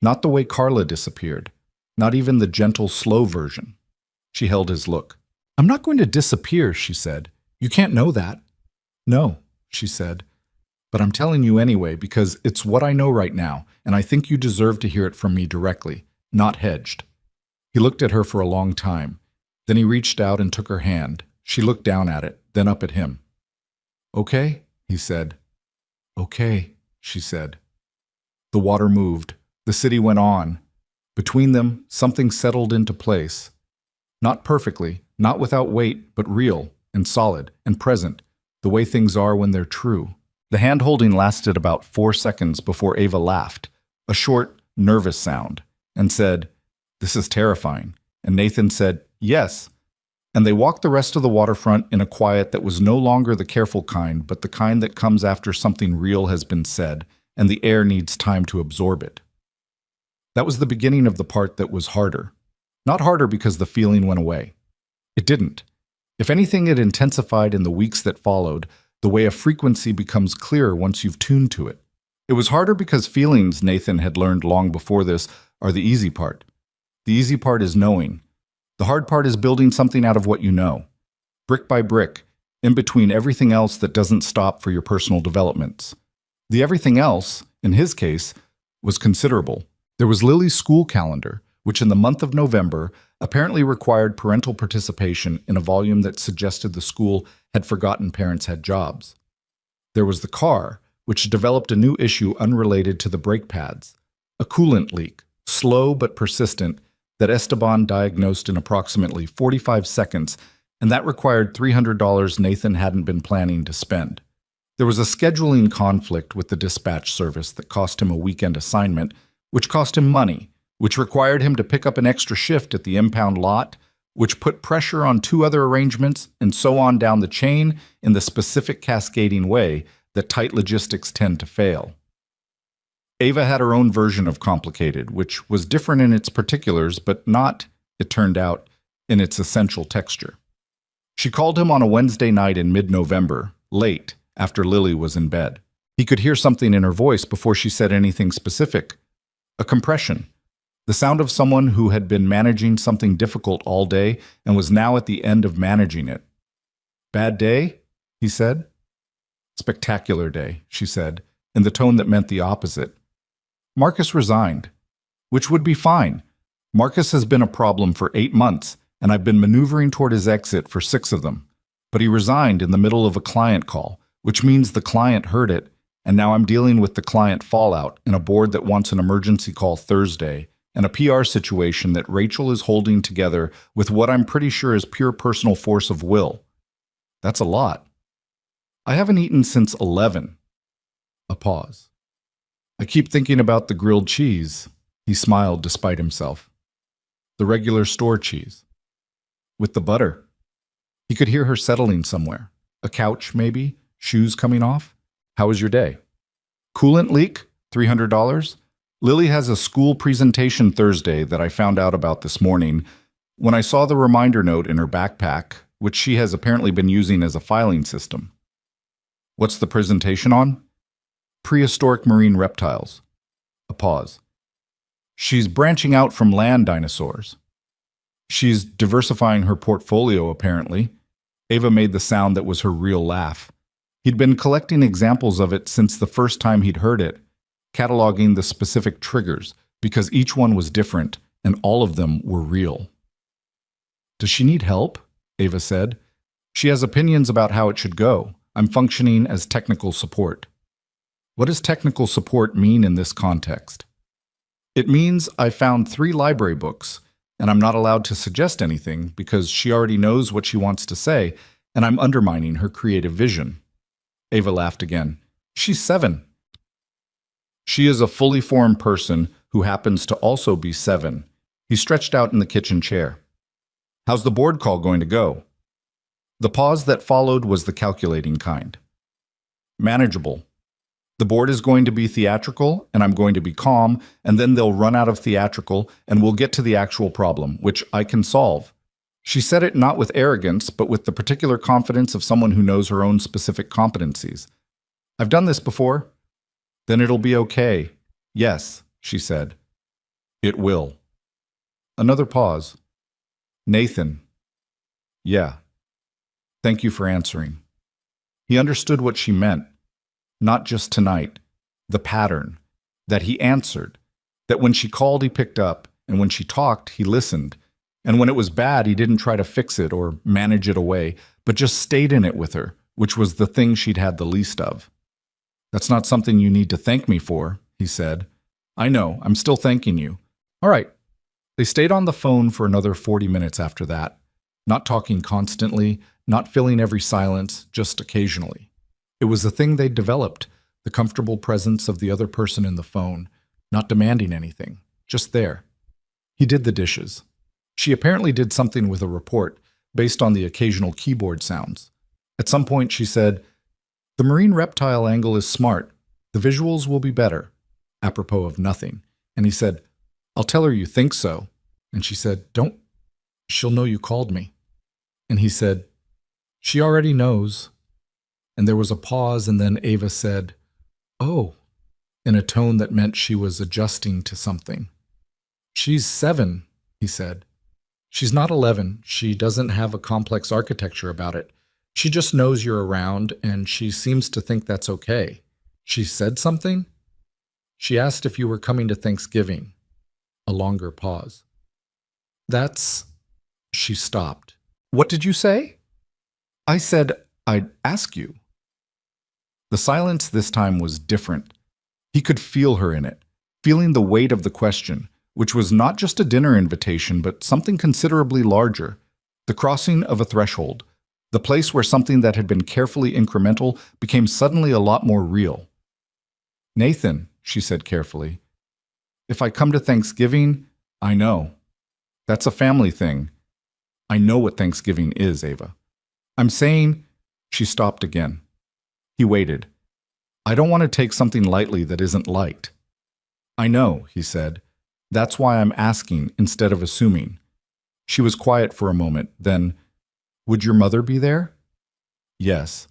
not the way Carla disappeared, not even the gentle, slow version." She held his look. "I'm not going to disappear," she said. "You can't know that." "No," she said. "But I'm telling you anyway because it's what I know right now, and I think you deserve to hear it from me directly, not hedged." He looked at her for a long time. Then he reached out and took her hand. She looked down at it, then up at him. "Okay," he said. "Okay," she said. The water moved. The city went on. Between them, something settled into place. Not perfectly, not without weight, but real and solid and present, the way things are when they're true. The hand-holding lasted about 4 seconds before Ava laughed, a short, nervous sound, and said, "This is terrifying." And Nathan said, "Yes." And they walked the rest of the waterfront in a quiet that was no longer the careful kind, but the kind that comes after something real has been said, and the air needs time to absorb it. That was the beginning of the part that was harder. Not harder because the feeling went away. It didn't. If anything, it intensified in the weeks that followed, the way a frequency becomes clearer once you've tuned to it. It was harder because feelings, Nathan had learned long before this, are the easy part. The easy part is knowing. The hard part is building something out of what you know, brick by brick, in between everything else that doesn't stop for your personal developments. The everything else, in his case, was considerable. There was Lily's school calendar, which in the month of November apparently required parental participation in a volume that suggested the school had forgotten parents had jobs. There was the car, which developed a new issue unrelated to the brake pads, a coolant leak, slow but persistent, that Esteban diagnosed in approximately 45 seconds, and that required $300 Nathan hadn't been planning to spend. There was a scheduling conflict with the dispatch service that cost him a weekend assignment, which cost him money, which required him to pick up an extra shift at the impound lot, which put pressure on 2 other arrangements, and so on down the chain in the specific cascading way that tight logistics tend to fail. Ava had her own version of complicated, which was different in its particulars, but not, it turned out, in its essential texture. She called him on a Wednesday night in mid-November, late, after Lily was in bed. He could hear something in her voice before she said anything specific. A compression. The sound of someone who had been managing something difficult all day and was now at the end of managing it. "Bad day?" he said. "Spectacular day," she said, in the tone that meant the opposite. "Marcus resigned." "Which would be fine. Marcus has been a problem for 8 months, and I've been maneuvering toward his exit for 6 of them. But he resigned in the middle of a client call, which means the client heard it, And now I'm dealing with the client fallout and a board that wants an emergency call Thursday and a PR situation that Rachel is holding together with what I'm pretty sure is pure personal force of will. That's a lot. I haven't eaten since 11. A pause. I keep thinking about the grilled cheese. He smiled despite himself. The regular store cheese. With the butter. He could hear her settling somewhere. A couch, maybe? Shoes coming off? How was your day? Coolant leak? $300? Lily has a school presentation Thursday that I found out about this morning when I saw the reminder note in her backpack, which she has apparently been using as a filing system. What's the presentation on? Prehistoric marine reptiles. A pause. She's branching out from land dinosaurs. She's diversifying her portfolio, apparently. Ava made the sound that was her real laugh. He'd been collecting examples of it since the first time he'd heard it, cataloging the specific triggers, because each one was different, and all of them were real. Does she need help? Ava said. She has opinions about how it should go. I'm functioning as technical support. What does technical support mean in this context? It means I found 3 library books, and I'm not allowed to suggest anything because she already knows what she wants to say, and I'm undermining her creative vision. Ava laughed again. She's 7. She is a fully formed person who happens to also be 7. He stretched out in the kitchen chair. How's the board call going to go? The pause that followed was the calculating kind. Manageable. The board is going to be theatrical, and I'm going to be calm, and then they'll run out of theatrical, and we'll get to the actual problem, which I can solve. She said it not with arrogance, but with the particular confidence of someone who knows her own specific competencies. I've done this before. Then it'll be okay. Yes, she said. It will. Another pause. Nathan. Yeah. Thank you for answering. He understood what she meant. Not just tonight. The pattern. That he answered. That when she called, he picked up. And when she talked, he listened. And when it was bad, he didn't try to fix it or manage it away, but just stayed in it with her, which was the thing she'd had the least of. That's not something you need to thank me for, he said. I know, I'm still thanking you. All right. They stayed on the phone for another 40 minutes after that, not talking constantly, not filling every silence, just occasionally. It was the thing they'd developed, the comfortable presence of the other person in the phone, not demanding anything, just there. He did the dishes. She apparently did something with a report, based on the occasional keyboard sounds. At some point she said, "The marine reptile angle is smart. The visuals will be better," apropos of nothing. And he said, "I'll tell her you think so." And she said, "Don't. She'll know you called me." And he said, "She already knows." And there was a pause, and then Ava said, "Oh," in a tone that meant she was adjusting to something. "She's 7, he said. "She's not 11. She doesn't have a complex architecture about it. She just knows you're around, and she seems to think that's okay. She said something? She asked if you were coming to Thanksgiving." A longer pause. "That's..." She stopped. "What did you say?" "I said I'd ask you." The silence this time was different. He could feel her in it, feeling the weight of the question, which was not just a dinner invitation, but something considerably larger. The crossing of a threshold. The place where something that had been carefully incremental became suddenly a lot more real. "Nathan," she said carefully, "if I come to Thanksgiving, I know. That's a family thing. I know what Thanksgiving is, Ava. I'm saying..." She stopped again. He waited. "I don't want to take something lightly that isn't liked." "I know," he said. "That's why I'm asking instead of assuming." She was quiet for a moment, then, "Would your mother be there?" "Yes."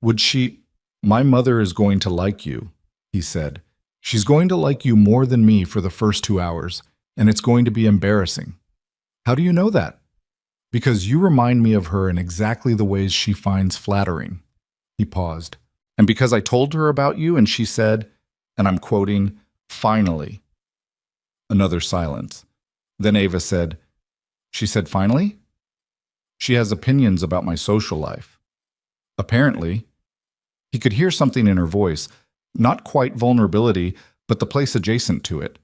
"Would she..." "My mother is going to like you," he said. "She's going to like you more than me for the first 2 hours, and it's going to be embarrassing." "How do you know that?" "Because you remind me of her in exactly the ways she finds flattering." He paused. "And because I told her about you and she said," and I'm quoting, "finally." Another silence. Then Ava said, "She said finally?" "She has opinions about my social life." "Apparently." He could hear something in her voice, Not quite vulnerability, but the place adjacent to it.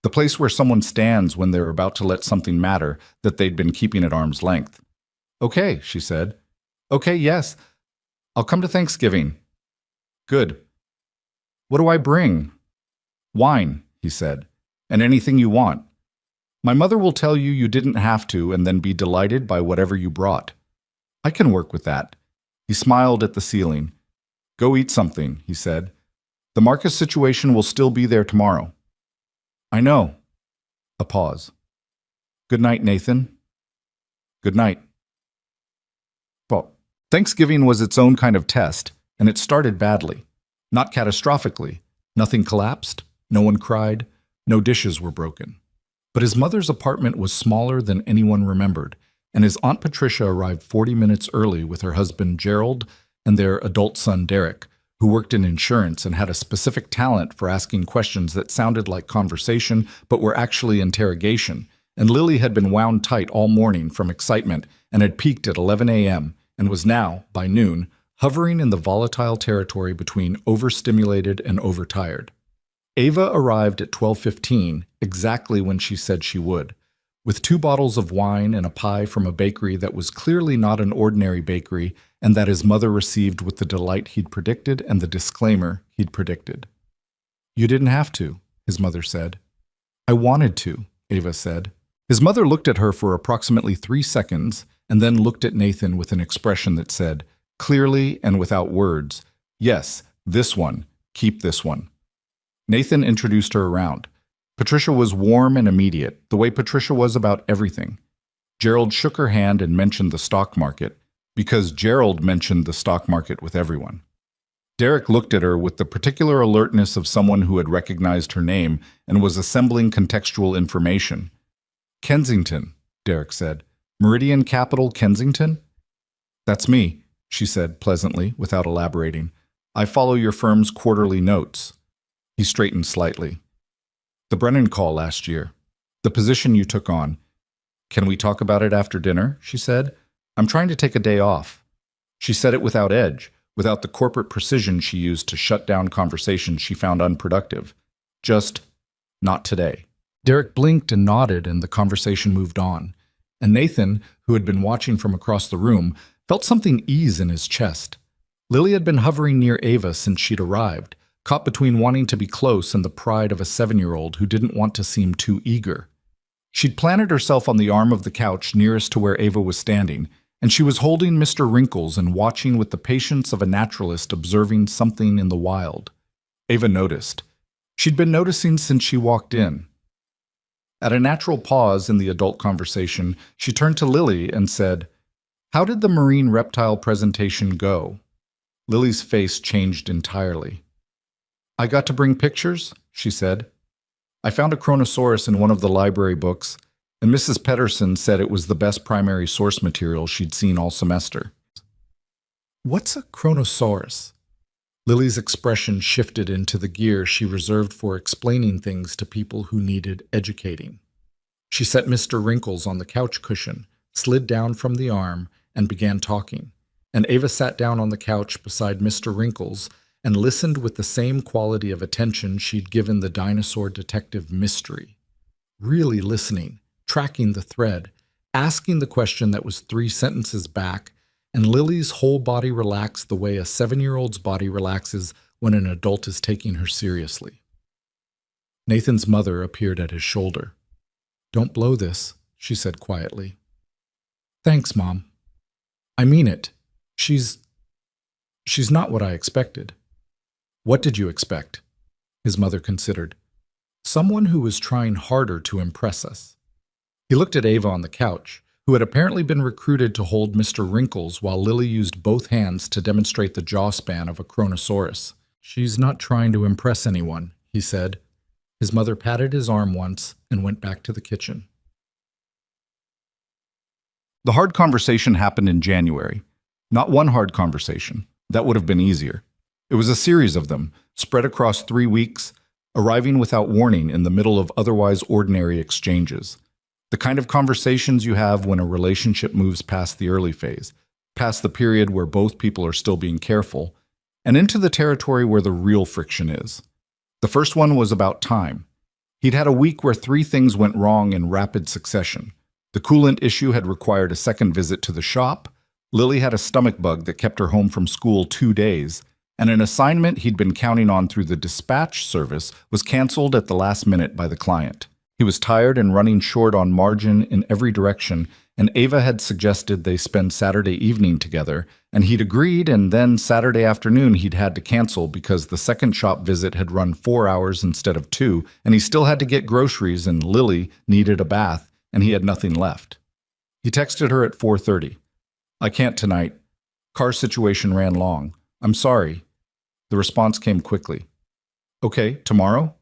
The place where someone stands when they're about to let something matter that they'd been keeping at arm's length. Okay, she said. Okay, yes. I'll come to Thanksgiving. Good. What do I bring? Wine, he said, and anything you want. My mother will tell you you didn't have to and then be delighted by whatever you brought. I can work with that. He smiled at the ceiling. Go eat something, he said. The Marcus situation will still be there tomorrow. I know. A pause. Good night, Nathan. Good night. Well, Thanksgiving was its own kind of test, and it started badly. Not catastrophically. Nothing collapsed, no one cried, no dishes were broken. But his mother's apartment was smaller than anyone remembered, and his Aunt Patricia arrived 40 minutes early with her husband Gerald and their adult son Derek, who worked in insurance and had a specific talent for asking questions that sounded like conversation but were actually interrogation. And Lily had been wound tight all morning from excitement and had peaked at 11 a.m. and was now, by noon, hovering in the volatile territory between overstimulated and overtired. Ava arrived at 12:15, exactly when she said she would, with 2 bottles of wine and a pie from a bakery that was clearly not an ordinary bakery and that his mother received with the delight he'd predicted and the disclaimer he'd predicted. You didn't have to, his mother said. I wanted to, Ava said. His mother looked at her for approximately 3 seconds and then looked at Nathan with an expression that said, clearly and without words, yes, this one, keep this one. Nathan introduced her around. Patricia was warm and immediate, the way Patricia was about everything. Gerald shook her hand and mentioned the stock market, because Gerald mentioned the stock market with everyone. Derek looked at her with the particular alertness of someone who had recognized her name and was assembling contextual information. Kensington, Derek said. Meridian Capital, Kensington? That's me, she said pleasantly, without elaborating. I follow your firm's quarterly notes. He straightened slightly. The Brennan call last year. The position you took on. Can we talk about it after dinner? She said. I'm trying to take a day off. She said it without edge, without the corporate precision she used to shut down conversations she found unproductive. Just, not today. Derek blinked and nodded, and the conversation moved on. And Nathan, who had been watching from across the room, felt something ease in his chest. Lily had been hovering near Ava since she'd arrived, caught between wanting to be close and the pride of a 7-year-old who didn't want to seem too eager. She'd planted herself on the arm of the couch nearest to where Ava was standing, and she was holding Mr. Wrinkles and watching with the patience of a naturalist observing something in the wild. Ava noticed. She'd been noticing since she walked in. At a natural pause in the adult conversation, she turned to Lily and said, How did the marine reptile presentation go? Lily's face changed entirely. I got to bring pictures, she said. I found a Kronosaurus in one of the library books, and Mrs. Pedersen said it was the best primary source material she'd seen all semester. What's a Kronosaurus? Lily's expression shifted into the gear she reserved for explaining things to people who needed educating. She set Mr. Wrinkles on the couch cushion, slid down from the arm, and began talking. And Ava sat down on the couch beside Mr. Wrinkles and listened with the same quality of attention she'd given the dinosaur detective Mystery. Really listening, tracking the thread, asking the question that was 3 sentences back, and Lily's whole body relaxed the way a 7-year-old's body relaxes when an adult is taking her seriously. Nathan's mother appeared at his shoulder. Don't blow this, she said quietly. Thanks, Mom. I mean it. She's not what I expected. What did you expect? His mother considered. Someone who was trying harder to impress us. He looked at Ava on the couch, who had apparently been recruited to hold Mr. Wrinkles while Lily used both hands to demonstrate the jaw span of a Kronosaurus. She's not trying to impress anyone, he said. His mother patted his arm once and went back to the kitchen. The hard conversation happened in January. Not one hard conversation. That would have been easier. It was a series of them, spread across 3 weeks, arriving without warning in the middle of otherwise ordinary exchanges. The kind of conversations you have when a relationship moves past the early phase, past the period where both people are still being careful, and into the territory where the real friction is. The first one was about time. He'd had a week where 3 things went wrong in rapid succession. The coolant issue had required a second visit to the shop, Lily had a stomach bug that kept her home from school 2 days, and an assignment he'd been counting on through the dispatch service was canceled at the last minute by the client. He was tired and running short on margin in every direction, and Ava had suggested they spend Saturday evening together, and he'd agreed, and then Saturday afternoon he'd had to cancel because the second shop visit had run 4 hours instead of 2, and he still had to get groceries, and Lily needed a bath, and he had nothing left. He texted her at 4:30. "I can't tonight. Car situation ran long. I'm sorry." The response came quickly. "Okay, tomorrow?"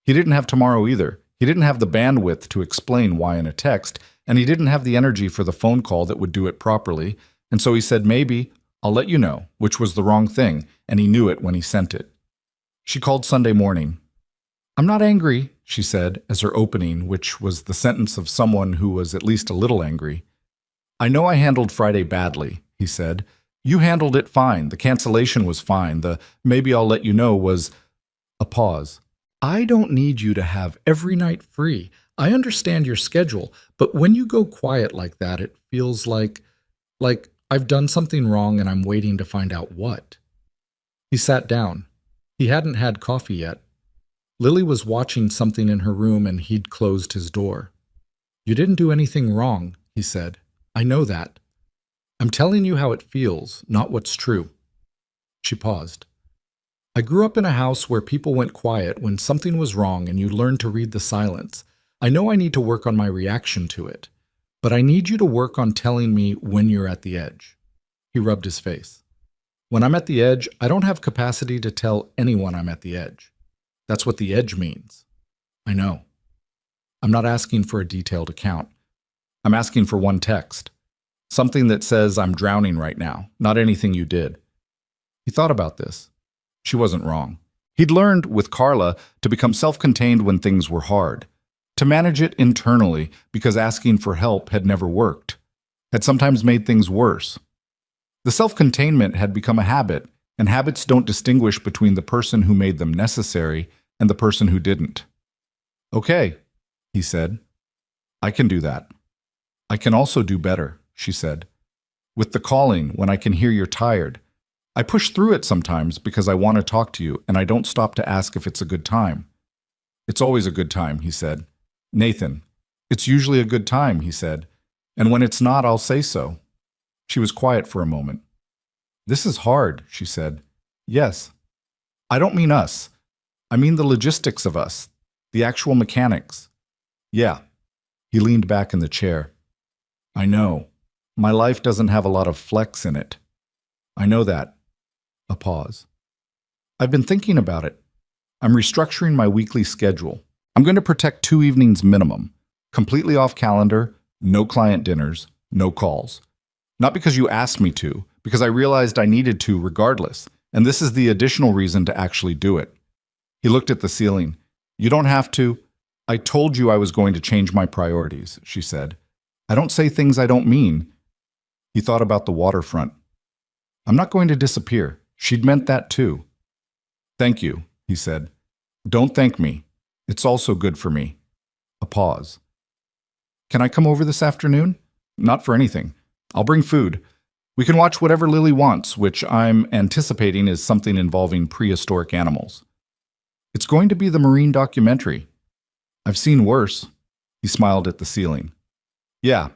He didn't have tomorrow either. He didn't have the bandwidth to explain why in a text, and he didn't have the energy for the phone call that would do it properly, and so he said maybe, "I'll let you know," which was the wrong thing, and he knew it when he sent it. She called Sunday morning. "I'm not angry," she said, as her opening, which was the sentence of someone who was at least a little angry. "I know I handled Friday badly," he said. "You handled it fine. The cancellation was fine. The maybe I'll let you know was..." A pause. "I don't need you to have every night free. I understand your schedule, but when you go quiet like that, it feels like I've done something wrong and I'm waiting to find out what." He sat down. He hadn't had coffee yet. Lily was watching something in her room and he'd closed his door. "You didn't do anything wrong," he said. "I know that. I'm telling you how it feels, not what's true." She paused. "I grew up in a house where people went quiet when something was wrong and you learned to read the silence. I know I need to work on my reaction to it, but I need you to work on telling me when you're at the edge." He rubbed his face. "When I'm at the edge, I don't have capacity to tell anyone I'm at the edge. That's what the edge means." "I know. I'm not asking for a detailed account. I'm asking for one text. Something that says I'm drowning right now, not anything you did." He thought about this. She wasn't wrong. He'd learned, with Carla, to become self-contained when things were hard, to manage it internally because asking for help had never worked, had sometimes made things worse. The self-containment had become a habit, and habits don't distinguish between the person who made them necessary and the person who didn't. "Okay," he said. "I can do that. I can also do better," she said. "With the calling, when I can hear you're tired. I push through it sometimes because I want to talk to you, and I don't stop to ask if it's a good time." "It's always a good time," he said. "Nathan, it's usually a good time," he said. "And when it's not, I'll say so." She was quiet for a moment. "This is hard," she said. "Yes. I don't mean us. I mean the logistics of us, the actual mechanics." "Yeah." He leaned back in the chair. "I know. My life doesn't have a lot of flex in it. I know that." A pause. "I've been thinking about it. I'm restructuring my weekly schedule. I'm going to protect 2 evenings minimum, completely off calendar, no client dinners, no calls. Not because you asked me to, because I realized I needed to regardless, and this is the additional reason to actually do it." He looked at the ceiling. "You don't have to." "I told you I was going to change my priorities," she said. "I don't say things I don't mean." He thought about the waterfront. "I'm not going to disappear." She'd meant that too. "Thank you," he said. "Don't thank me. It's also good for me." A pause. "Can I come over this afternoon?" "Not for anything. I'll bring food. We can watch whatever Lily wants, which I'm anticipating is something involving prehistoric animals." "It's going to be the marine documentary." "I've seen worse." He smiled at the ceiling. "Yeah,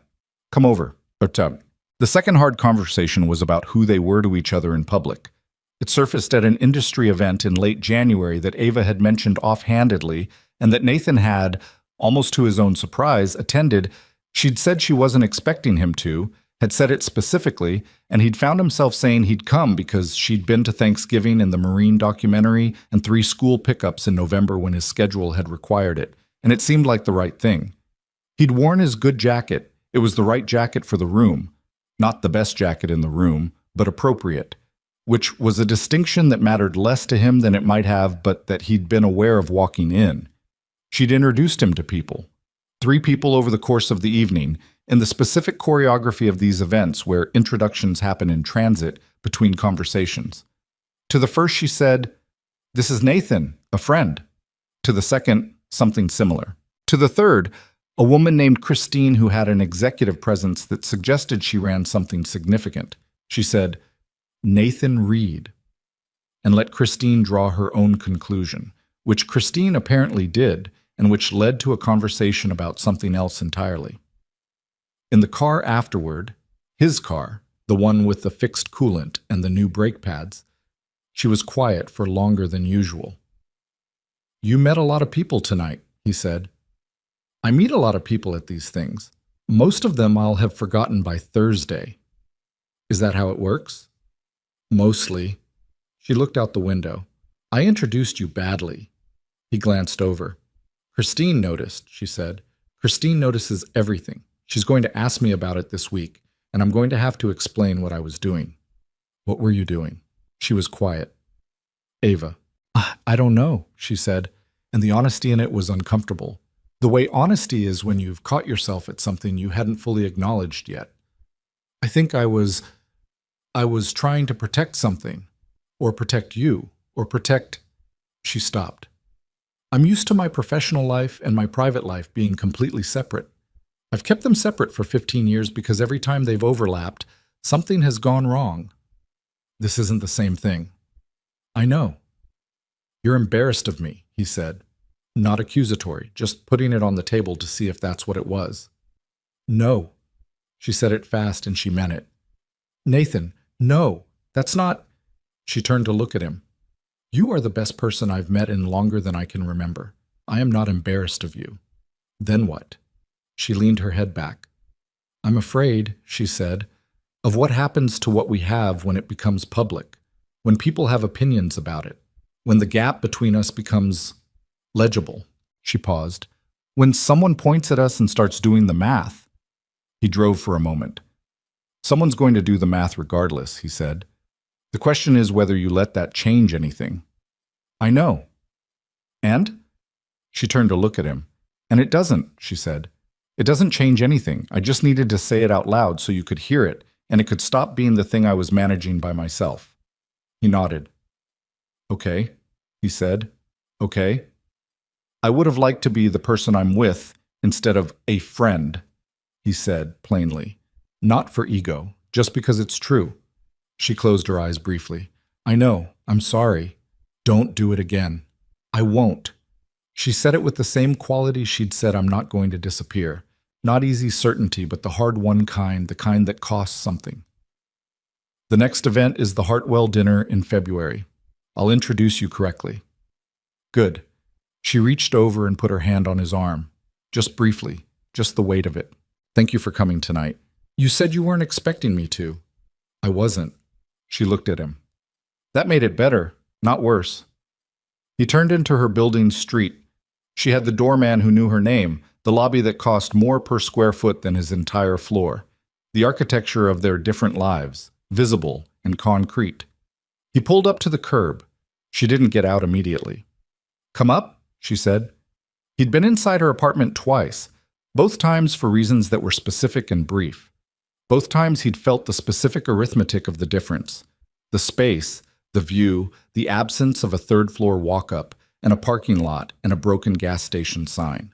come over." The second hard conversation was about who they were to each other in public. It surfaced at an industry event in late January that Ava had mentioned offhandedly and that Nathan had, almost to his own surprise, attended. She'd said she wasn't expecting him to, had said it specifically, and he'd found himself saying he'd come because she'd been to Thanksgiving and the Marine documentary and 3 school pickups in November when his schedule had required it, and it seemed like the right thing. He'd worn his good jacket. It was the right jacket for the room. Not the best jacket in the room, but appropriate, which was a distinction that mattered less to him than it might have, but that he'd been aware of walking in. She'd introduced him to people. 3 people over the course of the evening, in the specific choreography of these events where introductions happen in transit between conversations. To the first, she said, "This is Nathan, a friend." To the second, something similar. To the third, a woman named Christine who had an executive presence that suggested she ran something significant. She said, "Nathan Reed," and let Christine draw her own conclusion, which Christine apparently did, and which led to a conversation about something else entirely. In the car afterward, his car, the one with the fixed coolant and the new brake pads, she was quiet for longer than usual. "You met a lot of people tonight," he said. "I meet a lot of people at these things. Most of them I'll have forgotten by Thursday." "Is that how it works?" "Mostly." She looked out the window. "I introduced you badly." He glanced over. "Christine noticed," she said. "Christine notices everything. She's going to ask me about it this week, and I'm going to have to explain what I was doing." "What were you doing?" She was quiet. "Ava." "I don't know," she said, and the honesty in it was uncomfortable. The way honesty is when you've caught yourself at something you hadn't fully acknowledged yet. "I think I was trying to protect something, or protect you, or protect—" She stopped. "I'm used to my professional life and my private life being completely separate. I've kept them separate for 15 years because every time they've overlapped, something has gone wrong. This isn't the same thing." "I know." "You're embarrassed of me," he said. Not accusatory, just putting it on the table to see if that's what it was. "No." She said it fast and she meant it. "Nathan, no, that's not—" She turned to look at him. "You are the best person I've met in longer than I can remember. I am not embarrassed of you." "Then what?" She leaned her head back. "I'm afraid," she said, "of what happens to what we have when it becomes public, when people have opinions about it, when the gap between us becomes legible." She paused. "When someone points at us and starts doing the math." He drove for a moment. "Someone's going to do the math regardless," he said. "The question is whether you let that change anything." "I know." "And?" She turned to look at him. "And it doesn't," she said. "It doesn't change anything. I just needed to say it out loud so you could hear it, and it could stop being the thing I was managing by myself." He nodded. "Okay," he said. "Okay. I would have liked to be the person I'm with instead of a friend," he said plainly. "Not for ego, just because it's true." She closed her eyes briefly. "I know. I'm sorry. Don't do it again." "I won't." She said it with the same quality she'd said I'm not going to disappear. Not easy certainty, but the hard-won kind, the kind that costs something. "The next event is the Hartwell dinner in February. I'll introduce you correctly." "Good." She reached over and put her hand on his arm. Just briefly, just the weight of it. "Thank you for coming tonight. You said you weren't expecting me to." "I wasn't." She looked at him. "That made it better, not worse." He turned into her building's street. She had the doorman who knew her name, the lobby that cost more per square foot than his entire floor, the architecture of their different lives, visible and concrete. He pulled up to the curb. She didn't get out immediately. "Come up?" she said. He'd been inside her apartment twice, both times for reasons that were specific and brief. Both times he'd felt the specific arithmetic of the difference. The space, the view, the absence of a third-floor walk-up, and a parking lot and a broken gas station sign.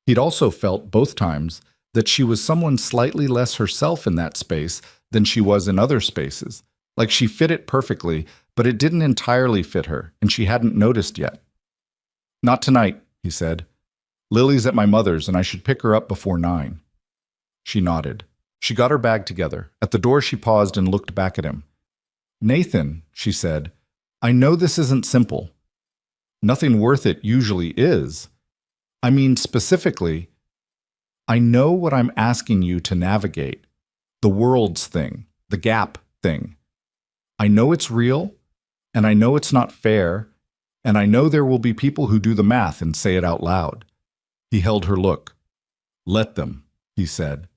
He'd also felt both times that she was someone slightly less herself in that space than she was in other spaces, like she fit it perfectly, but it didn't entirely fit her, and she hadn't noticed yet. "Not tonight," he said. "Lily's at my mother's, and I should pick her up before 9. She nodded. She got her bag together. At the door she paused and looked back at him. "Nathan," she said, "I know this isn't simple. Nothing worth it usually is. I mean, specifically, I know what I'm asking you to navigate. The world's thing, the gap thing. I know it's real, and I know it's not fair, and I know there will be people who do the math and say it out loud." He held her look. "Let them," he said.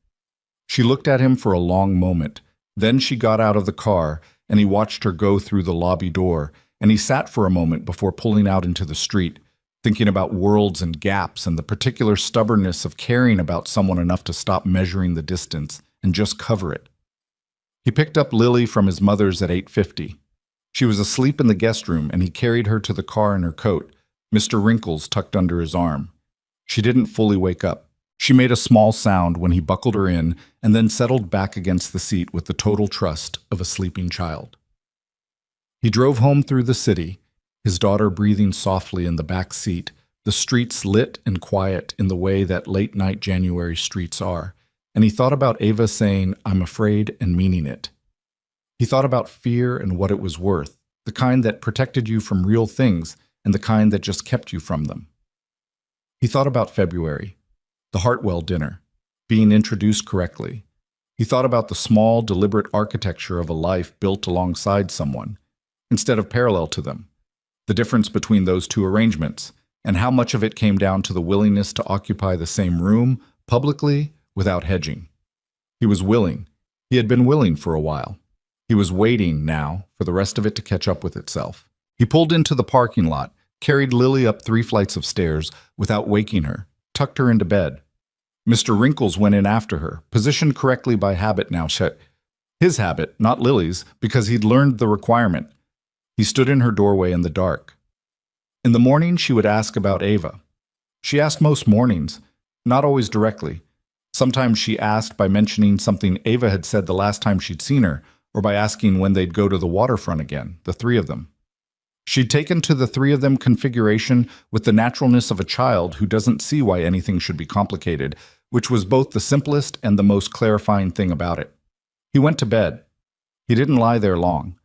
She looked at him for a long moment. Then she got out of the car, and he watched her go through the lobby door, and he sat for a moment before pulling out into the street, thinking about worlds and gaps and the particular stubbornness of caring about someone enough to stop measuring the distance and just cover it. He picked up Lily from his mother's at 8:50. She was asleep in the guest room, and he carried her to the car in her coat, Mr. Wrinkles tucked under his arm. She didn't fully wake up. She made a small sound when he buckled her in and then settled back against the seat with the total trust of a sleeping child. He drove home through the city, his daughter breathing softly in the back seat, the streets lit and quiet in the way that late-night January streets are, and he thought about Ava saying, "I'm afraid," and meaning it. He thought about fear and what it was worth, the kind that protected you from real things and the kind that just kept you from them. He thought about February, the Hartwell dinner, being introduced correctly. He thought about the small, deliberate architecture of a life built alongside someone, instead of parallel to them, the difference between those two arrangements, and how much of it came down to the willingness to occupy the same room, publicly, without hedging. He was willing. He had been willing for a while. He was waiting, now, for the rest of it to catch up with itself. He pulled into the parking lot, carried Lily up 3 flights of stairs without waking her, tucked her into bed. Mr. Wrinkles went in after her, positioned correctly by habit now. His habit, not Lily's, because he'd learned the requirement. He stood in her doorway in the dark. In the morning, she would ask about Ava. She asked most mornings, not always directly. Sometimes she asked by mentioning something Ava had said the last time she'd seen her, or by asking when they'd go to the waterfront again, the 3 of them. She'd taken to the 3 of them configuration with the naturalness of a child who doesn't see why anything should be complicated, which was both the simplest and the most clarifying thing about it. He went to bed. He didn't lie there long.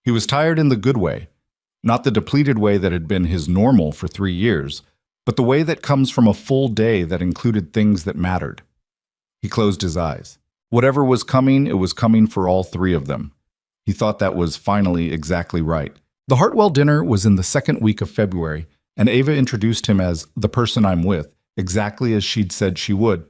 He was tired in the good way, not the depleted way that had been his normal for 3 years, but the way that comes from a full day that included things that mattered. He closed his eyes. Whatever was coming, it was coming for all 3 of them. He thought that was finally exactly right. The Hartwell dinner was in the 2nd week of February, and Ava introduced him as the person I'm with, exactly as she'd said she would.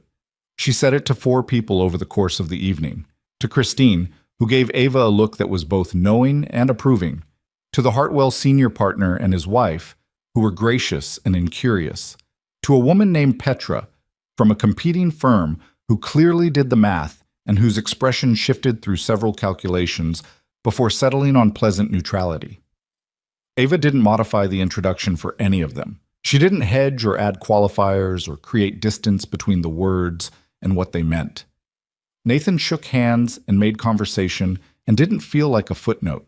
She said it to 4 people over the course of the evening. To Christine, who gave Ava a look that was both knowing and approving. To the Hartwell senior partner and his wife, who were gracious and incurious. To a woman named Petra, from a competing firm who clearly did the math and whose expression shifted through several calculations before settling on pleasant neutrality. Ava didn't modify the introduction for any of them. She didn't hedge or add qualifiers or create distance between the words and what they meant. Nathan shook hands and made conversation and didn't feel like a footnote.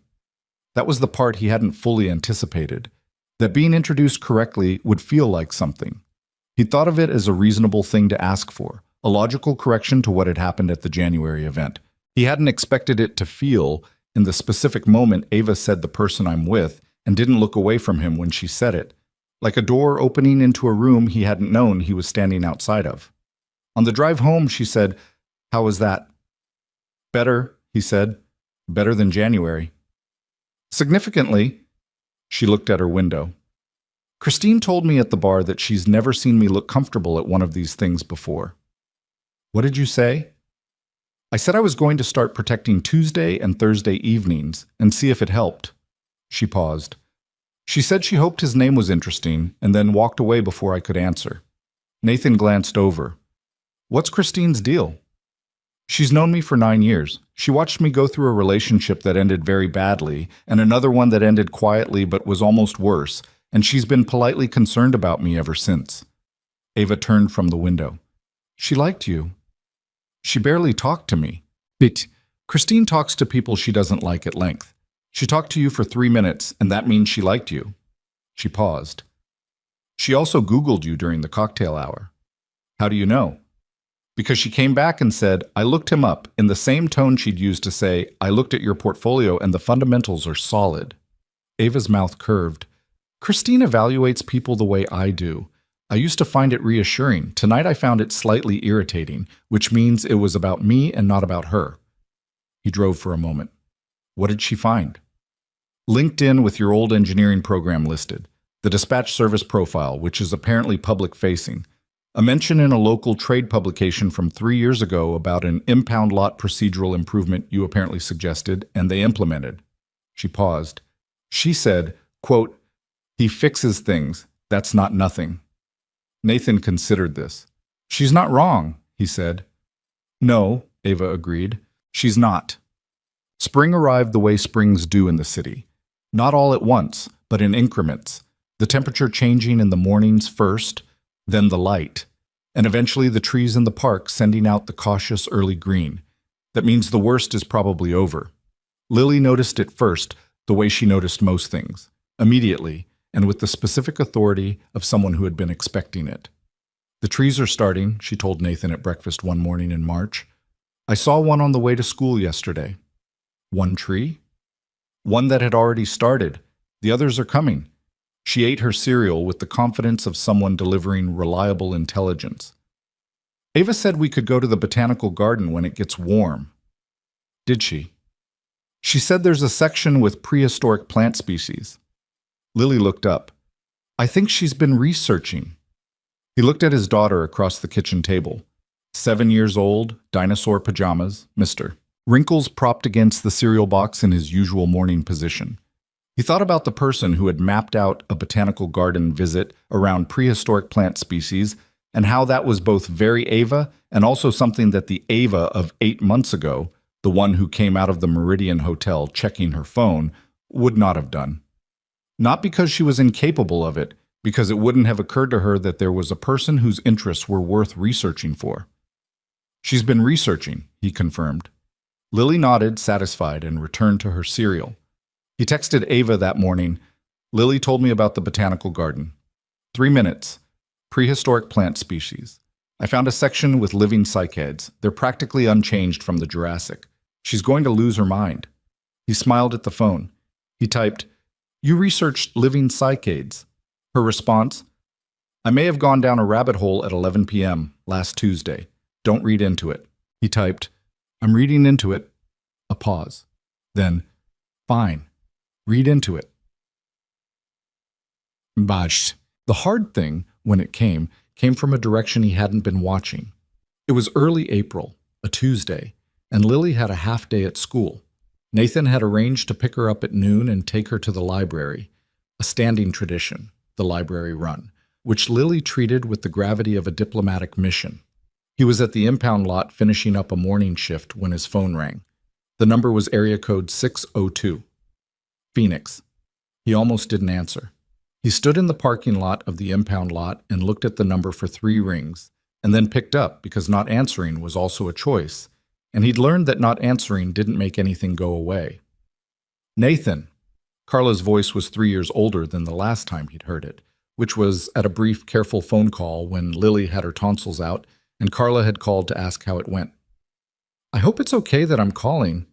That was the part he hadn't fully anticipated, that being introduced correctly would feel like something. He thought of it as a reasonable thing to ask for, a logical correction to what had happened at the January event. He hadn't expected it to feel, in the specific moment Ava said the person I'm with, and didn't look away from him when she said it, like a door opening into a room he hadn't known he was standing outside of. On the drive home, she said, "How was that?" "Better," he said. "Better than January." Significantly, she looked at her window. "Christine told me at the bar that she's never seen me look comfortable at one of these things before." "What did you say?" "I said I was going to start protecting Tuesday and Thursday evenings and see if it helped." She paused. She said she hoped his name was interesting and then walked away before I could answer. Nathan glanced over. "What's Christine's deal?" "She's known me for 9 years. She watched me go through a relationship that ended very badly and another one that ended quietly but was almost worse, and she's been politely concerned about me ever since." Ava turned from the window. "She liked you." "She barely talked to me." "But Christine talks to people she doesn't like at length. She talked to you for 3 minutes, and that means she liked you." She paused. "She also Googled you during the cocktail hour." "How do you know?" "Because she came back and said, 'I looked him up,' in the same tone she'd used to say, 'I looked at your portfolio and the fundamentals are solid.'" Ava's mouth curved. "Christine evaluates people the way I do. I used to find it reassuring. Tonight I found it slightly irritating, which means it was about me and not about her." He drove for a moment. "What did she find?" "LinkedIn with your old engineering program listed. The dispatch service profile, which is apparently public-facing. A mention in a local trade publication from 3 years ago about an impound lot procedural improvement you apparently suggested, and they implemented." She paused. She said, quote, "He fixes things. That's not nothing." Nathan considered this. "She's not wrong," he said. "No," Ava agreed. "She's not." Spring arrived the way springs do in the city. Not all at once, but in increments, the temperature changing in the mornings first, then the light, and eventually the trees in the park sending out the cautious early green. That means the worst is probably over. Lily noticed it first, the way she noticed most things, immediately, and with the specific authority of someone who had been expecting it. The trees are starting, she told Nathan at breakfast one morning in March. I saw one on the way to school yesterday. One tree? One that had already started. The others are coming. She ate her cereal with the confidence of someone delivering reliable intelligence. Ava said we could go to the botanical garden when it gets warm. Did she? She said there's a section with prehistoric plant species. Lily looked up. I think she's been researching. He looked at his daughter across the kitchen table. 7 years old, dinosaur pajamas, Mr. Wrinkles propped against the cereal box in his usual morning position. He thought about the person who had mapped out a botanical garden visit around prehistoric plant species and how that was both very Ava and also something that the Ava of 8 months ago, the one who came out of the Meridian Hotel checking her phone, would not have done. Not because she was incapable of it, because it wouldn't have occurred to her that there was a person whose interests were worth researching for. She's been researching, he confirmed. Lily nodded, satisfied, and returned to her cereal. He texted Ava that morning. Lily told me about the botanical garden. 3 minutes. Prehistoric plant species. I found a section with living cycads. They're practically unchanged from the Jurassic. She's going to lose her mind. He smiled at the phone. He typed, You researched living cycads. Her response, I may have gone down a rabbit hole at 11 p.m. last Tuesday. Don't read into it. He typed, I'm reading into it. A pause. Then, fine. Read into it. Bash. The hard thing, when it came from a direction he hadn't been watching. It was early April, a Tuesday, and Lily had a half day at school. Nathan had arranged to pick her up at noon and take her to the library, a standing tradition, the library run, which Lily treated with the gravity of a diplomatic mission. He was at the impound lot finishing up a morning shift when his phone rang. The number was area code 602. Phoenix. He almost didn't answer. He stood in the parking lot of the impound lot and looked at the number for 3 rings, and then picked up because not answering was also a choice, and he'd learned that not answering didn't make anything go away. Nathan. Carla's voice was 3 years older than the last time he'd heard it, which was at a brief, careful phone call when Lily had her tonsils out and Carla had called to ask how it went. I hope it's okay that I'm calling.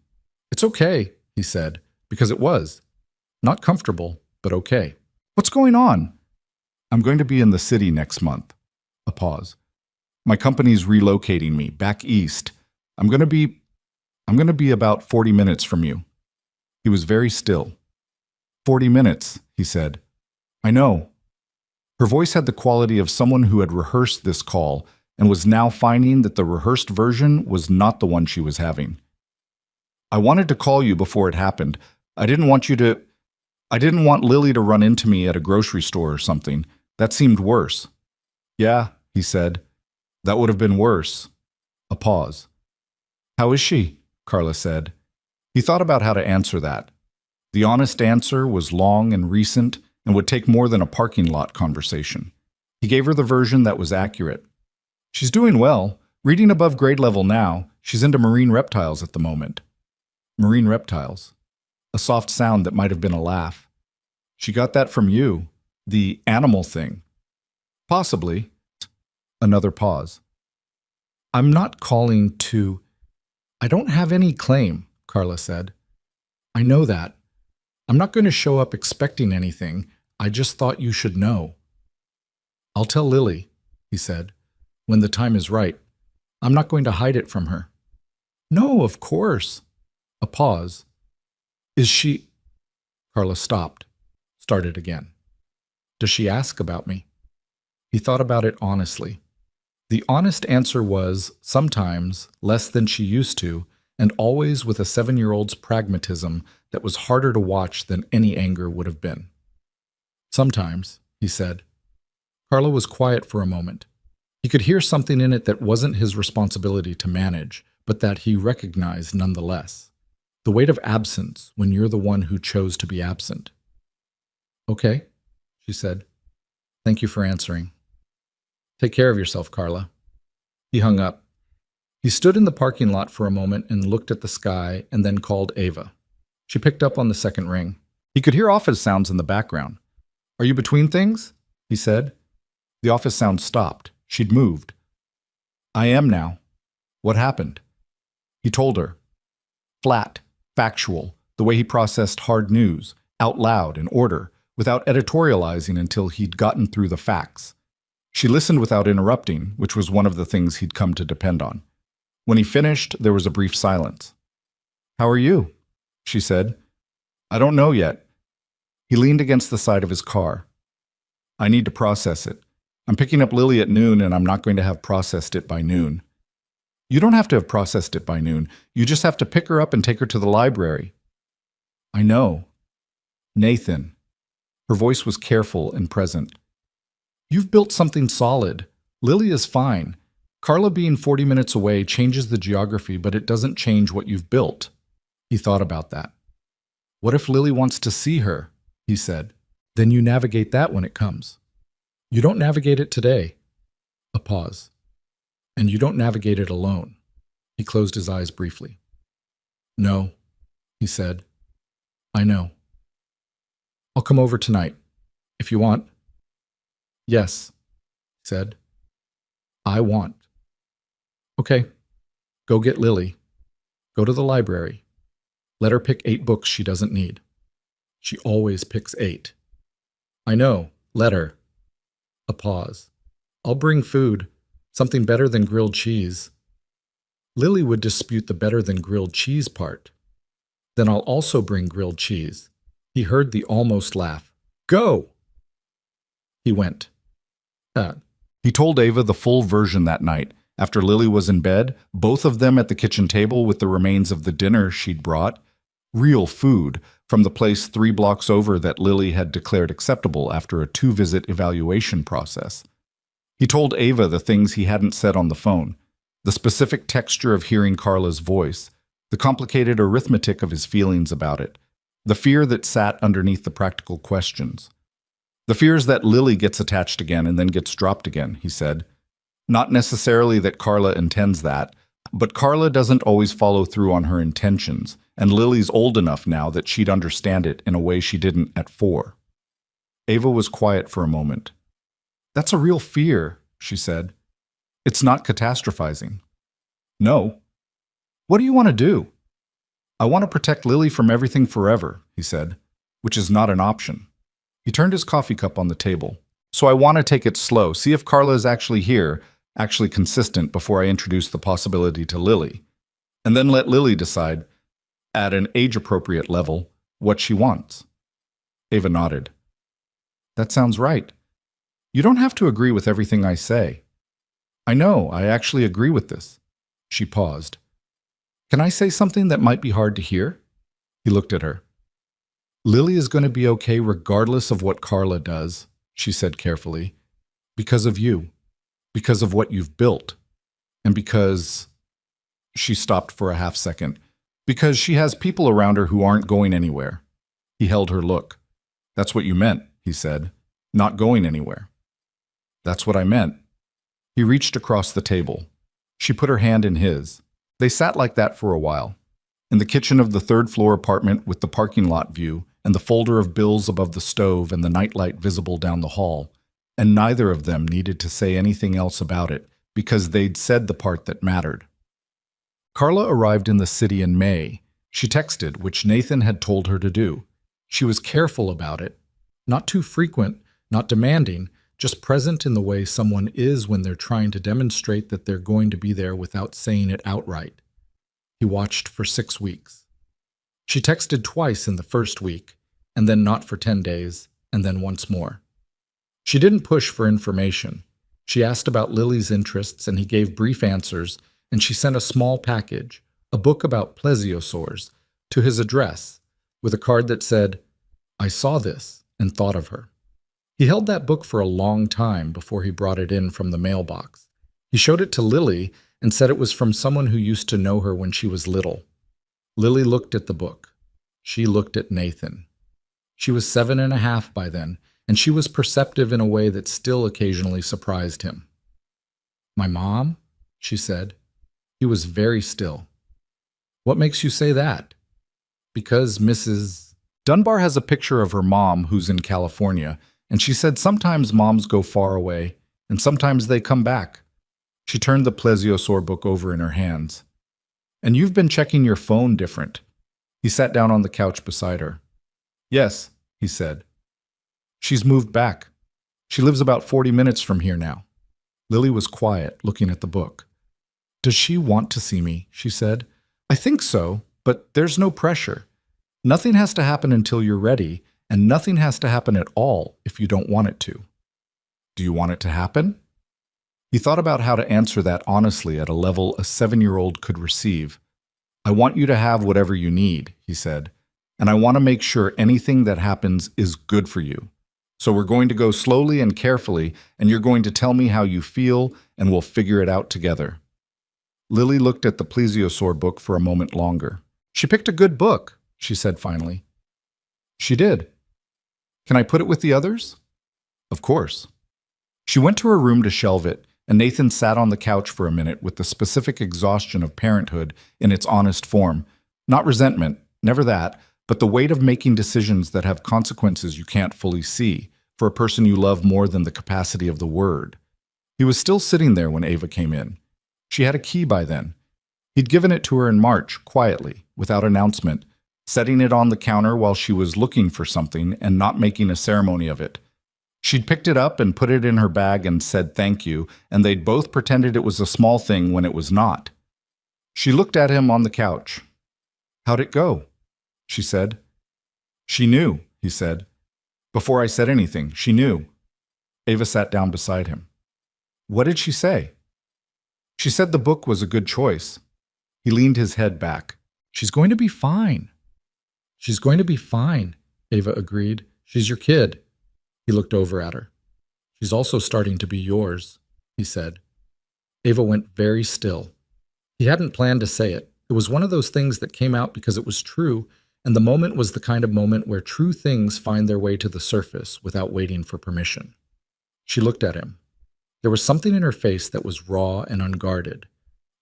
It's okay, he said, because it was. Not comfortable, but okay. What's going on? I'm going to be in the city next month. A pause. My company's relocating me back east. I'm going to be about 40 minutes from you. He was very still. 40 minutes, he said. I know. Her voice had the quality of someone who had rehearsed this call and was now finding that the rehearsed version was not the one she was having. I wanted to call you before it happened. I didn't want Lily to run into me at a grocery store or something. That seemed worse. Yeah, he said. That would have been worse. A pause. How is she? Carla said. He thought about how to answer that. The honest answer was long and recent and would take more than a parking lot conversation. He gave her the version that was accurate. She's doing well, reading above grade level now. She's into marine reptiles at the moment. Marine reptiles. A soft sound that might have been a laugh. She got that from you, the animal thing. Possibly. Another pause. I'm not calling to... I don't have any claim, Carla said. I know that. I'm not going to show up expecting anything. I just thought you should know. I'll tell Lily, he said, when the time is right. I'm not going to hide it from her. No, of course. A pause. Is she... Carla stopped, started again. Does she ask about me? He thought about it honestly. The honest answer was, sometimes, less than she used to, and always with a 7-year-old's pragmatism that was harder to watch than any anger would have been. Sometimes, he said. Carla was quiet for a moment. He could hear something in it that wasn't his responsibility to manage, but that he recognized nonetheless. The weight of absence when you're the one who chose to be absent. Okay, she said. Thank you for answering. Take care of yourself, Carla. He hung up. He stood in the parking lot for a moment and looked at the sky and then called Ava. She picked up on the second ring. He could hear office sounds in the background. Are you between things? He said. The office sound stopped. She'd moved. I am now. What happened? He told her. Flat, factual, the way he processed hard news, out loud, in order, without editorializing until he'd gotten through the facts. She listened without interrupting, which was one of the things he'd come to depend on. When he finished, there was a brief silence. How are you? She said. I don't know yet. He leaned against the side of his car. I need to process it. I'm picking up Lily at noon, and I'm not going to have processed it by noon. You don't have to have processed it by noon. You just have to pick her up and take her to the library. I know. Nathan. Her voice was careful and present. You've built something solid. Lily is fine. Carla being 40 minutes away changes the geography, but it doesn't change what you've built. He thought about that. What if Lily wants to see her? He said. Then you navigate that when it comes. You don't navigate it today. A pause. And you don't navigate it alone. He closed his eyes briefly. No, he said. I know. I'll come over tonight, if you want. Yes, he said. I want. Okay, go get Lily. Go to the library. Let her pick 8 books she doesn't need. She always picks 8. I know, let her. A pause. I'll bring food, something better than grilled cheese. Lily would dispute the better than grilled cheese part. Then I'll also bring grilled cheese. He heard the almost laugh. Go! He went. He told Ava the full version that night. After Lily was in bed, both of them at the kitchen table with the remains of the dinner she'd brought. Real food from the place 3 blocks over that Lily had declared acceptable after a 2-visit evaluation process. He told Ava the things he hadn't said on the phone, the specific texture of hearing Carla's voice, the complicated arithmetic of his feelings about it, the fear that sat underneath the practical questions. The fear is that Lily gets attached again and then gets dropped again, he said. Not necessarily that Carla intends that, but Carla doesn't always follow through on her intentions, and Lily's old enough now that she'd understand it in a way she didn't at 4. Ava was quiet for a moment. That's a real fear, she said. It's not catastrophizing. No. What do you want to do? I want to protect Lily from everything forever, he said, which is not an option. He turned his coffee cup on the table. So I want to take it slow, see if Carla is actually here, actually consistent before I introduce the possibility to Lily. And then let Lily decide, at an age-appropriate level, what she wants. Ava nodded. That sounds right. You don't have to agree with everything I say. I know, I actually agree with this. She paused. Can I say something that might be hard to hear? He looked at her. Lily is going to be okay regardless of what Carla does, she said carefully, because of you, because of what you've built, and because... She stopped for a half second. Because she has people around her who aren't going anywhere. He held her look. That's what you meant, he said. Not going anywhere. That's what I meant. He reached across the table. She put her hand in his. They sat like that for a while. In the kitchen of the 3rd-floor apartment with the parking lot view and the folder of bills above the stove and the nightlight visible down the hall, and neither of them needed to say anything else about it because they'd said the part that mattered. Carla arrived in the city in May. She texted, which Nathan had told her to do. She was careful about it. Not too frequent, not demanding, just present in the way someone is when they're trying to demonstrate that they're going to be there without saying it outright. He watched for 6 weeks. She texted twice in the first week, and then not for 10 days, and then once more. She didn't push for information. She asked about Lily's interests, and he gave brief answers, and she sent a small package, a book about plesiosaurs, to his address, with a card that said, I saw this and thought of her. He held that book for a long time before he brought it in from the mailbox. He showed it to Lily and said it was from someone who used to know her when she was little. Lily looked at the book. She looked at Nathan. She was 7.5 by then, and she was perceptive in a way that still occasionally surprised him. "My mom?" she said. He was very still. "What makes you say that?" "Because Mrs. Dunbar has a picture of her mom who's in California, and she said sometimes moms go far away, and sometimes they come back." She turned the plesiosaur book over in her hands. "And you've been checking your phone different." He sat down on the couch beside her. "Yes," he said. "She's moved back. She lives about 40 minutes from here now." Lily was quiet, looking at the book. "Does she want to see me?" she said. "I think so, but there's no pressure. Nothing has to happen until you're ready, and nothing has to happen at all if you don't want it to." "Do you want it to happen?" He thought about how to answer that honestly at a level a 7-year-old could receive. "I want you to have whatever you need," he said, "and I want to make sure anything that happens is good for you. So we're going to go slowly and carefully, and you're going to tell me how you feel, and we'll figure it out together." Lily looked at the plesiosaur book for a moment longer. "She picked a good book," she said finally. "She did. Can I put it with the others?" "Of course." She went to her room to shelve it, and Nathan sat on the couch for a minute with the specific exhaustion of parenthood in its honest form. Not resentment, never that, but the weight of making decisions that have consequences you can't fully see, for a person you love more than the capacity of the word. He was still sitting there when Ava came in. She had a key by then. He'd given it to her in March, quietly, without announcement, setting it on the counter while she was looking for something and not making a ceremony of it. She'd picked it up and put it in her bag and said thank you, and they'd both pretended it was a small thing when it was not. She looked at him on the couch. "How'd it go?" she said. "She knew," he said. "Before I said anything, she knew." Ava sat down beside him. "What did she say?" "She said the book was a good choice." He leaned his head back. "She's going to be fine." "She's going to be fine," Ava agreed. "She's your kid." He looked over at her. "She's also starting to be yours," he said. Ava went very still. He hadn't planned to say it. It was one of those things that came out because it was true, and the moment was the kind of moment where true things find their way to the surface without waiting for permission. She looked at him. There was something in her face that was raw and unguarded.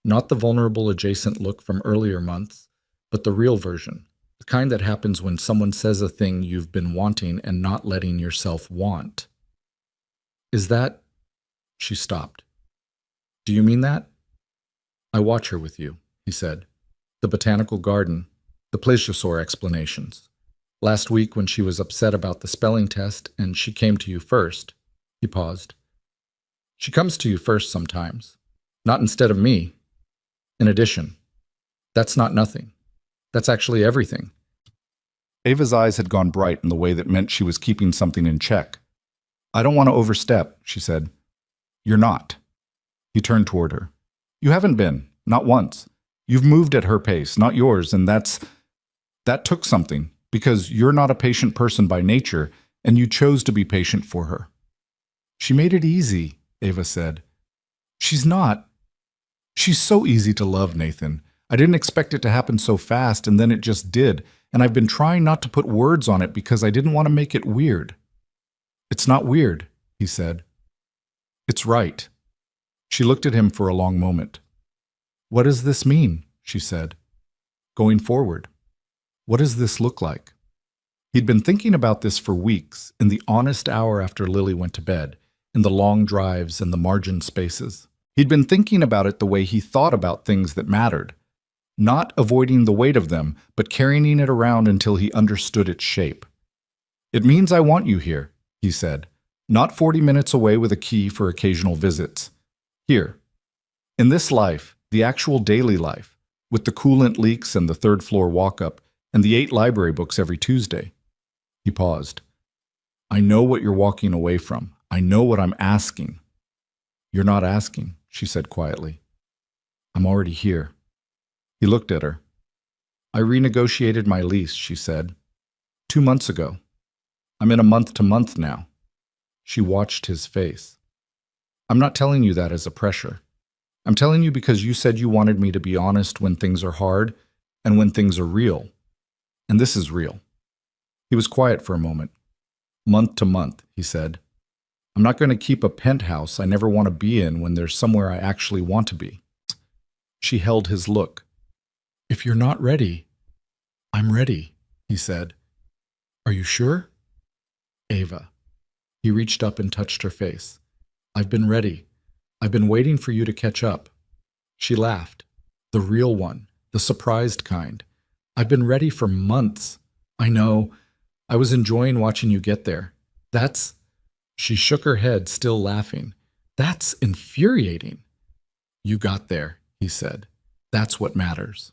Not the vulnerable adjacent look from earlier months, but the real version. The kind that happens when someone says a thing you've been wanting and not letting yourself want. "Is that—" She stopped. "Do you mean that?" "I watch her with you," he said. "The botanical garden, the plesiosaur explanations. Last week when she was upset about the spelling test and she came to you first." He paused. "She comes to you first sometimes. Not instead of me. In addition. That's not nothing. That's actually everything." Ava's eyes had gone bright in the way that meant she was keeping something in check. "I don't want to overstep," she said. "You're not." He turned toward her. "You haven't been, not once. You've moved at her pace, not yours, and that took something, because you're not a patient person by nature, and you chose to be patient for her." "She made it easy," Ava said. "She's not. She's so easy to love, Nathan. I didn't expect it to happen so fast, and then it just did, and I've been trying not to put words on it because I didn't want to make it weird." "It's not weird," he said. "It's right." She looked at him for a long moment. "What does this mean?" she said. "Going forward. What does this look like?" He'd been thinking about this for weeks, in the honest hour after Lily went to bed, in the long drives and the margin spaces. He'd been thinking about it the way he thought about things that mattered. Not avoiding the weight of them, but carrying it around until he understood its shape. "It means I want you here," he said. "Not 40 minutes away with a key for occasional visits. Here. In this life, the actual daily life, with the coolant leaks and the third-floor walk-up, and the 8 library books every Tuesday." He paused. "I know what you're walking away from. I know what I'm asking." "You're not asking," she said quietly. "I'm already here." He looked at her. "I renegotiated my lease," she said. 2 months ago. I'm in a month-to-month now." She watched his face. "I'm not telling you that as a pressure. I'm telling you because you said you wanted me to be honest when things are hard, and when things are real. And this is real. He was quiet for a moment. Month to month, he said. I'm not going to keep a penthouse I never want to be in when there's somewhere I actually want to be. She held his look. If you're not ready, I'm ready, he said. Are you sure? Ava. He reached up and touched her face. I've been ready. I've been waiting for you to catch up. She laughed. The real one, the surprised kind. I've been ready for months. I know. I was enjoying watching you get there. That's... She shook her head, still laughing. That's infuriating. You got there, he said. That's what matters.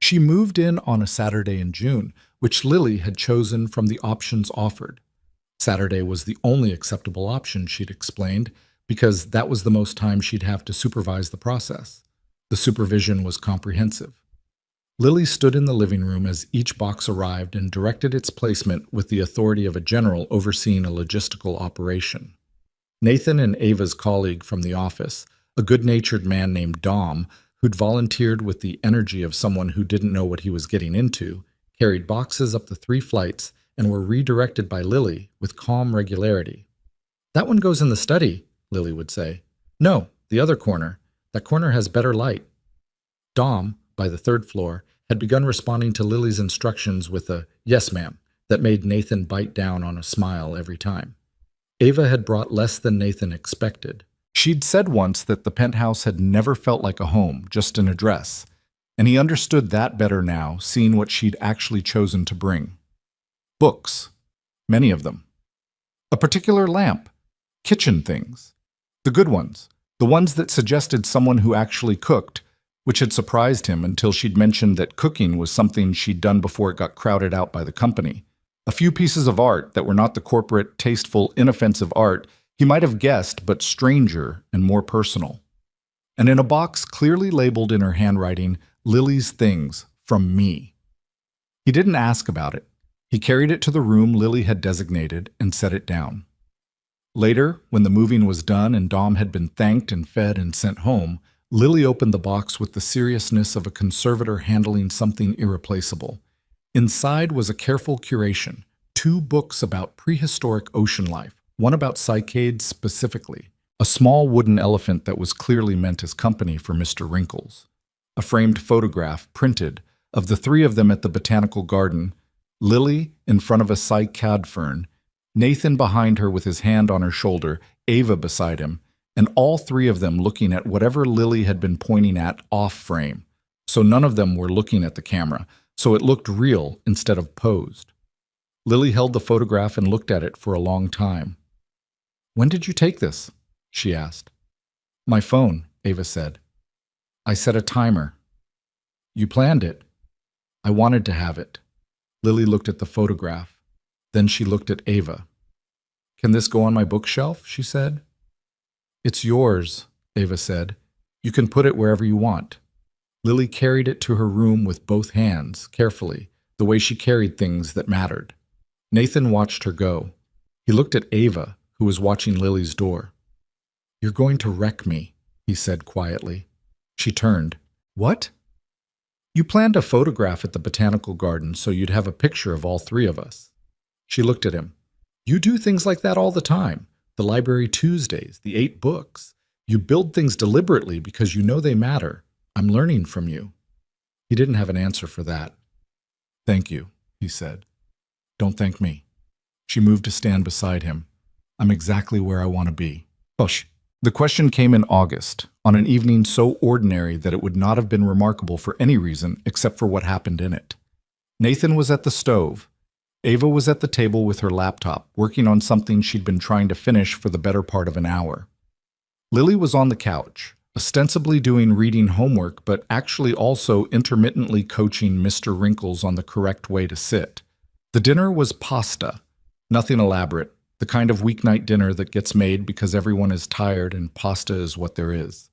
She moved in on a Saturday in June, which Lily had chosen from the options offered. Saturday was the only acceptable option, she'd explained, because that was the most time she'd have to supervise the process. The supervision was comprehensive. Lily stood in the living room as each box arrived and directed its placement with the authority of a general overseeing a logistical operation. Nathan and Ava's colleague from the office, a good-natured man named Dom, who'd volunteered with the energy of someone who didn't know what he was getting into, carried boxes up the 3 flights and were redirected by Lily with calm regularity. That one goes in the study, Lily would say. No, the other corner. That corner has better light. Dom, by the 3rd floor, had begun responding to Lily's instructions with a yes, ma'am, that made Nathan bite down on a smile every time. Ava had brought less than Nathan expected. She'd said once that the penthouse had never felt like a home, just an address, and he understood that better now, seeing what she'd actually chosen to bring. Books. Many of them. A particular lamp. Kitchen things. The good ones. The ones that suggested someone who actually cooked, which had surprised him until she'd mentioned that cooking was something she'd done before it got crowded out by the company. A few pieces of art that were not the corporate, tasteful, inoffensive art he might have guessed, but stranger and more personal. And in a box clearly labeled in her handwriting, Lily's things, from me. He didn't ask about it. He carried it to the room Lily had designated and set it down. Later, when the moving was done and Dom had been thanked and fed and sent home, Lily opened the box with the seriousness of a conservator handling something irreplaceable. Inside was a careful curation, 2 books about prehistoric ocean life, one about cycades specifically, a small wooden elephant that was clearly meant as company for Mr. Wrinkles, a framed photograph, printed, of the 3 of them at the botanical garden, Lily in front of a cycad fern, Nathan behind her with his hand on her shoulder, Ava beside him, and all 3 of them looking at whatever Lily had been pointing at off frame. So none of them were looking at the camera, so it looked real instead of posed. Lily held the photograph and looked at it for a long time. When did you take this? She asked. My phone, Ava said. I set a timer. You planned it. I wanted to have it. Lily looked at the photograph. Then she looked at Ava. Can this go on my bookshelf? She said. It's yours, Ava said. You can put it wherever you want. Lily carried it to her room with both hands, carefully, the way she carried things that mattered. Nathan watched her go. He looked at Ava, who was watching Lily's door. You're going to wreck me, he said quietly. She turned. What? You planned a photograph at the botanical garden so you'd have a picture of all 3 of us. She looked at him. You do things like that all the time. The library Tuesdays, the 8 books. You build things deliberately because you know they matter. I'm learning from you. He didn't have an answer for that. Thank you, he said. Don't thank me. She moved to stand beside him. I'm exactly where I want to be. Hush. The question came in August, on an evening so ordinary that it would not have been remarkable for any reason except for what happened in it. Nathan was at the stove. Ava was at the table with her laptop, working on something she'd been trying to finish for the better part of an hour. Lily was on the couch, ostensibly doing reading homework, but actually also intermittently coaching Mr. Wrinkles on the correct way to sit. The dinner was pasta, nothing elaborate, the kind of weeknight dinner that gets made because everyone is tired and pasta is what there is.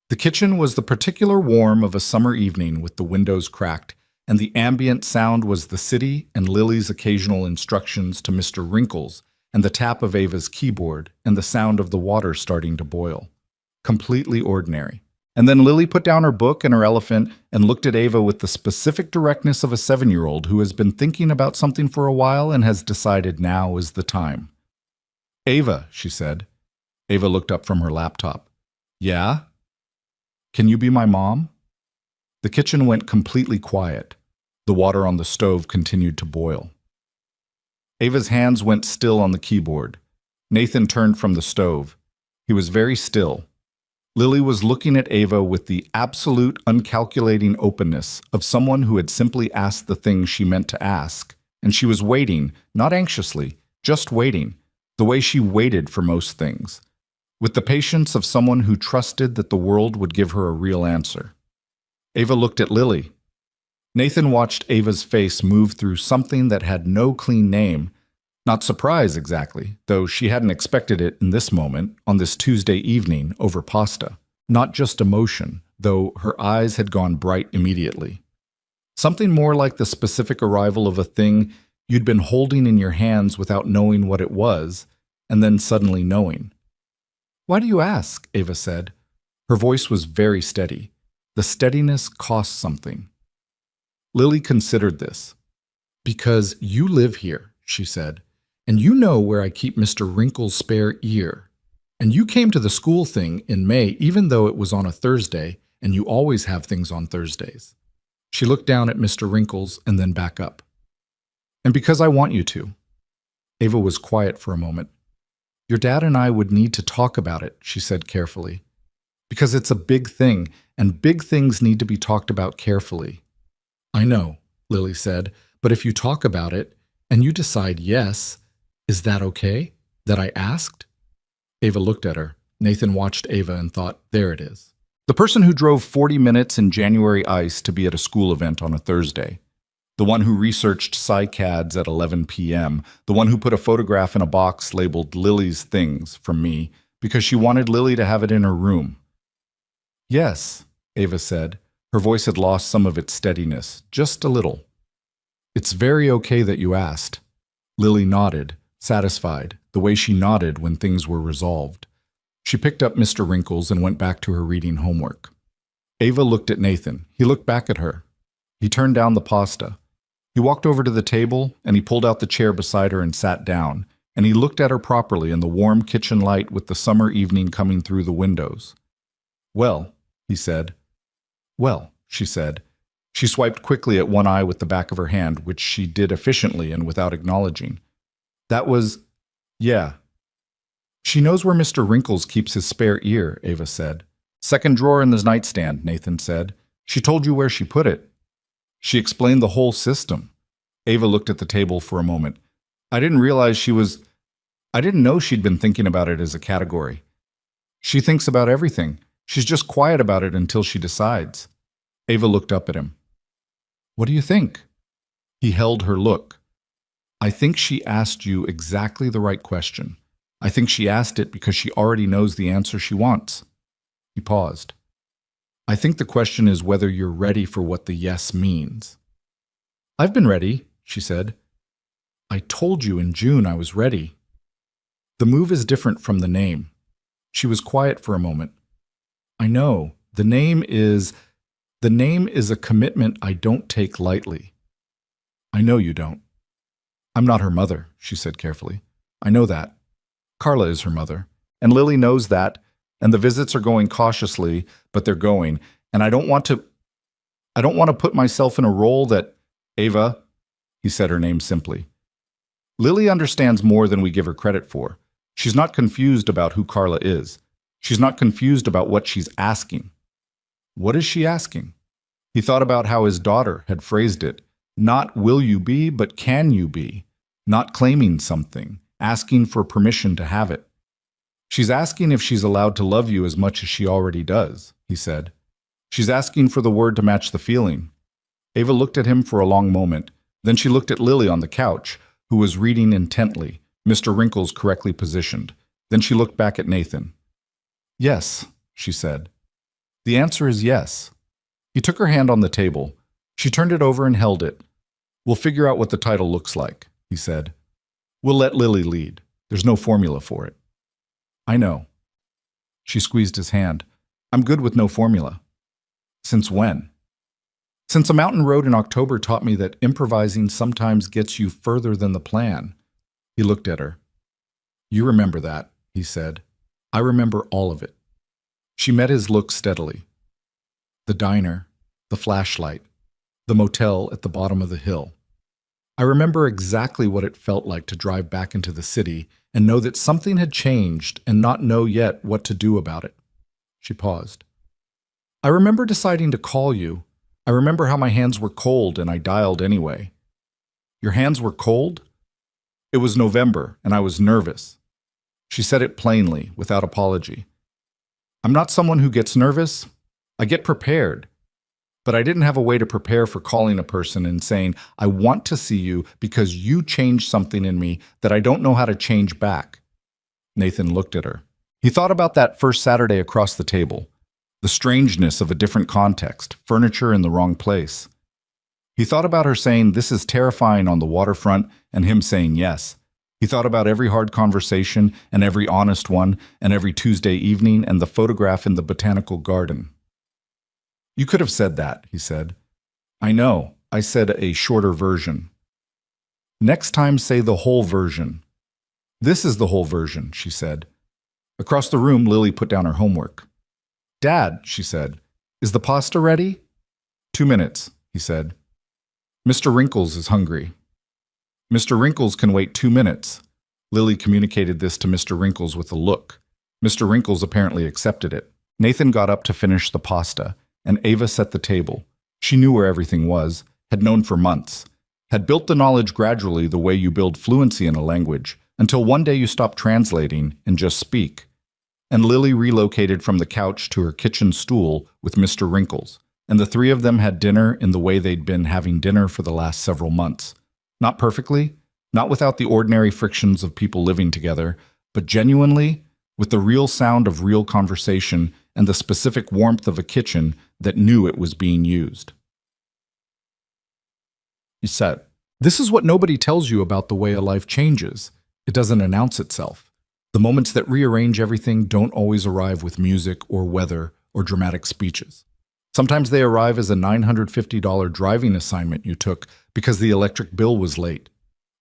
The kitchen was the particular warm of a summer evening with the windows cracked, and the ambient sound was the city and Lily's occasional instructions to Mr. Wrinkles and the tap of Ava's keyboard and the sound of the water starting to boil. Completely ordinary. And then Lily put down her book and her elephant and looked at Ava with the specific directness of a 7-year-old who has been thinking about something for a while and has decided now is the time. "Ava," she said. Ava looked up from her laptop. "Yeah? Can you be my mom?" The kitchen went completely quiet. The water on the stove continued to boil. Ava's hands went still on the keyboard. Nathan turned from the stove. He was very still. Lily was looking at Ava with the absolute, uncalculating openness of someone who had simply asked the thing she meant to ask, and she was waiting, not anxiously, just waiting, the way she waited for most things, with the patience of someone who trusted that the world would give her a real answer. Ava looked at Lily. Nathan watched Ava's face move through something that had no clean name. Not surprise exactly, though she hadn't expected it in this moment, on this Tuesday evening, over pasta. Not just emotion, though her eyes had gone bright immediately. Something more like the specific arrival of a thing you'd been holding in your hands without knowing what it was, and then suddenly knowing. "Why do you ask?" Ava said. Her voice was very steady. The steadiness cost something. Lily considered this. "Because you live here," she said. "And you know where I keep Mr. Wrinkle's spare ear. And you came to the school thing in May even though it was on a Thursday, and you always have things on Thursdays." She looked down at Mr. Wrinkles and then back up. "And because I want you to." Ava was quiet for a moment. "Your dad and I would need to talk about it," she said carefully. "Because it's a big thing, and big things need to be talked about carefully." "I know," Lily said, "but if you talk about it, and you decide yes, is that okay? That I asked?" Ava looked at her. Nathan watched Ava and thought, there it is. The person who drove 40 minutes in January ice to be at a school event on a Thursday. The one who researched cycads at 11 p.m. The one who put a photograph in a box labeled Lily's Things from me because she wanted Lily to have it in her room. "Yes," Ava said. Her voice had lost some of its steadiness, just a little. "It's very okay that you asked." Lily nodded, satisfied, the way she nodded when things were resolved. She picked up Mr. Wrinkles and went back to her reading homework. Ava looked at Nathan. He looked back at her. He turned down the pasta. He walked over to the table, and he pulled out the chair beside her and sat down, and he looked at her properly in the warm kitchen light with the summer evening coming through the windows. "Well," he said. "Well," she said. She swiped quickly at one eye with the back of her hand, which she did efficiently and without acknowledging. "That was... yeah." "She knows where Mr. Wrinkles keeps his spare ear," Ava said. "Second drawer in the nightstand," Nathan said. "She told you where she put it." She explained the whole system. Ava looked at the table for a moment. I didn't know she'd been thinking about it as a category. She thinks about everything. She's just quiet about it until she decides." Ava looked up at him. "What do you think?" He held her look. "I think she asked you exactly the right question. I think she asked it because she already knows the answer she wants." He paused. "I think the question is whether you're ready for what the yes means." "I've been ready," she said. "I told you in June I was ready." "The move is different from the name." She was quiet for a moment. "I know. The name is a commitment I don't take lightly." "I know you don't." "I'm not her mother," she said carefully. "I know that. Carla is her mother, and Lily knows that, and the visits are going cautiously, but they're going, and I don't want to put myself in a role that..." "Ava," he said her name simply. "Lily understands more than we give her credit for. She's not confused about who Carla is. She's not confused about what she's asking." "What is she asking?" He thought about how his daughter had phrased it. Not will you be, but can you be? Not claiming something, asking for permission to have it. "She's asking if she's allowed to love you as much as she already does," he said. "She's asking for the word to match the feeling." Ava looked at him for a long moment. Then she looked at Lily on the couch, who was reading intently, Mr. Wrinkles correctly positioned. Then she looked back at Nathan. "Yes," she said. "The answer is yes." He took her hand on the table. She turned it over and held it. "We'll figure out what the title looks like," he said. "We'll let Lily lead. There's no formula for it." "I know." She squeezed his hand. I'm good with no formula. Since when? Since a mountain road in October taught me that improvising sometimes gets you further than the plan. He looked at her. You remember that, he said. I remember all of it. She met his look steadily. The diner, the flashlight, the motel at the bottom of the hill. I remember exactly what it felt like to drive back into the city and know that something had changed and not know yet what to do about it. She paused. I remember deciding to call you. I remember how my hands were cold and I dialed anyway. Your hands were cold? It was November and I was nervous. She said it plainly, without apology. I'm not someone who gets nervous. I get prepared. But I didn't have a way to prepare for calling a person and saying, I want to see you because you changed something in me that I don't know how to change back. Nathan looked at her. He thought about that first Saturday across the table, the strangeness of a different context, furniture in the wrong place. He thought about her saying, this is terrifying on the waterfront, and him saying yes. He thought about every hard conversation and every honest one and every Tuesday evening and the photograph in the botanical garden. You could have said that, he said. I know. I said a shorter version. Next time say the whole version. This is the whole version, she said. Across the room, Lily put down her homework. Dad, she said, is the pasta ready? 2 minutes, he said. Mr. Wrinkles is hungry. Mr. Wrinkles can wait 2 minutes. Lily communicated this to Mr. Wrinkles with a look. Mr. Wrinkles apparently accepted it. Nathan got up to finish the pasta, and Ava set the table. She knew where everything was, had known for months, had built the knowledge gradually the way you build fluency in a language, until one day you stop translating and just speak. And Lily relocated from the couch to her kitchen stool with Mr. Wrinkles, and the three of them had dinner in the way they'd been having dinner for the last several months. Not perfectly, not without the ordinary frictions of people living together, but genuinely, with the real sound of real conversation and the specific warmth of a kitchen that knew it was being used. He said, this is what nobody tells you about the way a life changes. It doesn't announce itself. The moments that rearrange everything don't always arrive with music or weather or dramatic speeches. Sometimes they arrive as a $950 driving assignment you took because the electric bill was late.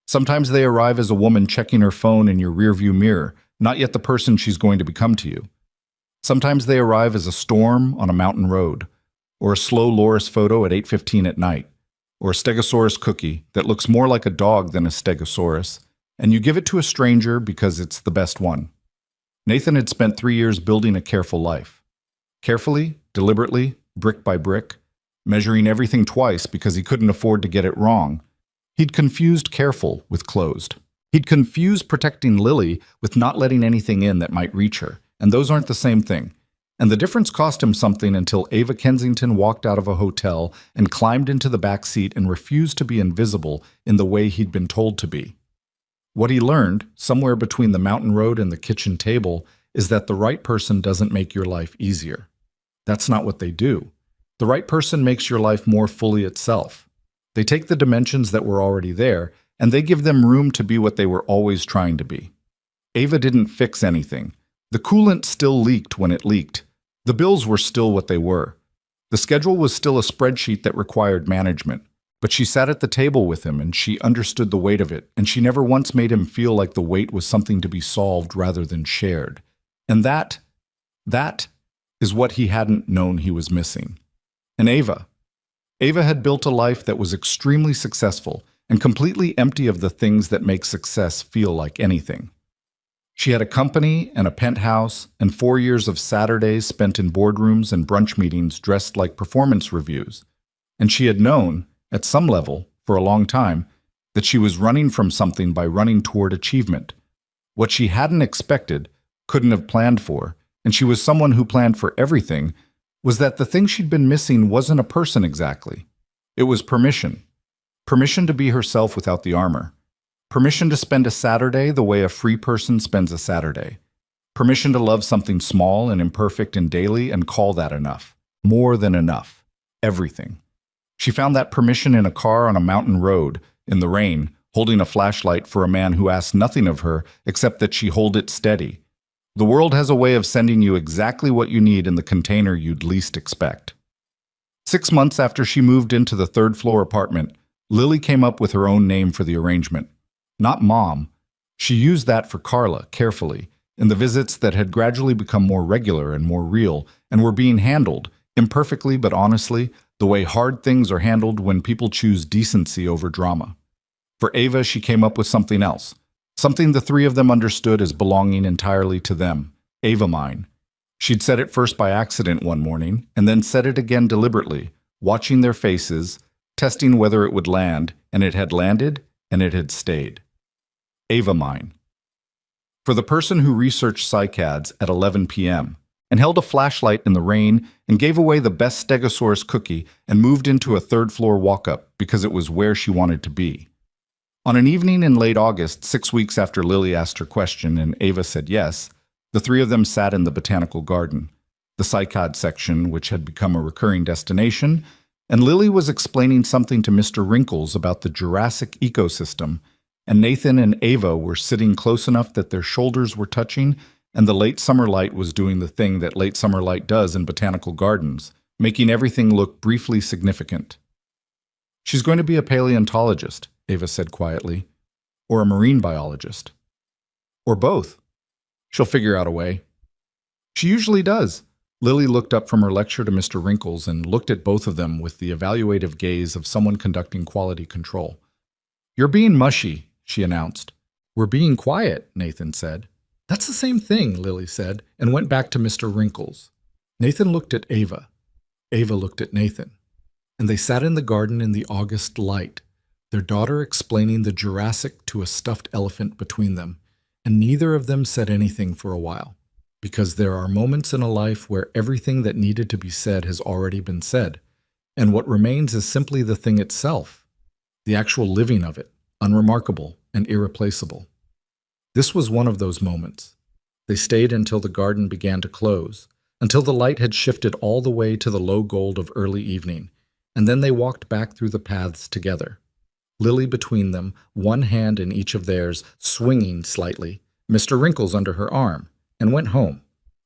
Sometimes they arrive as a woman checking her phone in your rearview mirror, not yet the person she's going to become to you. Sometimes they arrive as a storm on a mountain road, or a slow loris photo at 8:15 at night, or a stegosaurus cookie that looks more like a dog than a stegosaurus, and you give it to a stranger because it's the best one. Nathan had spent 3 years building a careful life. Carefully, deliberately, brick by brick, measuring everything twice because he couldn't afford to get it wrong. He'd confused careful with closed. He'd confused protecting Lily with not letting anything in that might reach her, and those aren't the same thing. And the difference cost him something until Ava Kensington walked out of a hotel and climbed into the back seat and refused to be invisible in the way he'd been told to be. What he learned, somewhere between the mountain road and the kitchen table, is that the right person doesn't make your life easier. That's not what they do. The right person makes your life more fully itself. They take the dimensions that were already there, and they give them room to be what they were always trying to be. Ava didn't fix anything. The coolant still leaked when it leaked. The bills were still what they were. The schedule was still a spreadsheet that required management. But she sat at the table with him, and she understood the weight of it, and she never once made him feel like the weight was something to be solved rather than shared. And that is what he hadn't known he was missing. And Ava had built a life that was extremely successful and completely empty of the things that make success feel like anything. She had a company and a penthouse and 4 years of Saturdays spent in boardrooms and brunch meetings dressed like performance reviews. And she had known, at some level, for a long time, that she was running from something by running toward achievement. What she hadn't expected, couldn't have planned for, and she was someone who planned for everything, was that the thing she'd been missing wasn't a person exactly. It was permission. Permission to be herself without the armor. Permission to spend a Saturday the way a free person spends a Saturday. Permission to love something small and imperfect and daily and call that enough. More than enough. Everything. She found that permission in a car on a mountain road, in the rain, holding a flashlight for a man who asked nothing of her except that she hold it steady. The world has a way of sending you exactly what you need in the container you'd least expect. 6 months after she moved into the third-floor apartment, Lily came up with her own name for the arrangement. Not Mom. She used that for Carla, carefully, in the visits that had gradually become more regular and more real, and were being handled, imperfectly but honestly, the way hard things are handled when people choose decency over drama. For Ava, she came up with something else. Something the three of them understood as belonging entirely to them. Ava mine. She'd said it first by accident one morning, and then said it again deliberately, watching their faces, testing whether it would land, and it had landed, and it had stayed. Ava mine. For the person who researched cycads at 11 p.m., and held a flashlight in the rain, and gave away the best Stegosaurus cookie, and moved into a third-floor walk-up because it was where she wanted to be. On an evening in late August, 6 weeks after Lily asked her question and Ava said yes, the three of them sat in the botanical garden, the cycad section, which had become a recurring destination, and Lily was explaining something to Mr. Wrinkles about the Jurassic ecosystem, and Nathan and Ava were sitting close enough that their shoulders were touching, and the late summer light was doing the thing that late summer light does in botanical gardens, making everything look briefly significant. "She's going to be a paleontologist," Ava said quietly, "or a marine biologist. Or both. She'll figure out a way." "She usually does." Lily looked up from her lecture to Mr. Wrinkles and looked at both of them with the evaluative gaze of someone conducting quality control. "You're being mushy," she announced. "We're being quiet," Nathan said. "That's the same thing," Lily said, and went back to Mr. Wrinkles. Nathan looked at Ava. Ava looked at Nathan. And they sat in the garden in the August light, their daughter explaining the Jurassic to a stuffed elephant between them, and neither of them said anything for a while, because there are moments in a life where everything that needed to be said has already been said, and what remains is simply the thing itself, the actual living of it, unremarkable and irreplaceable. This was one of those moments. They stayed until the garden began to close, until the light had shifted all the way to the low gold of early evening, and then they walked back through the paths together. Lily between them, one hand in each of theirs, swinging slightly, Mr. Wrinkles under her arm, and went home,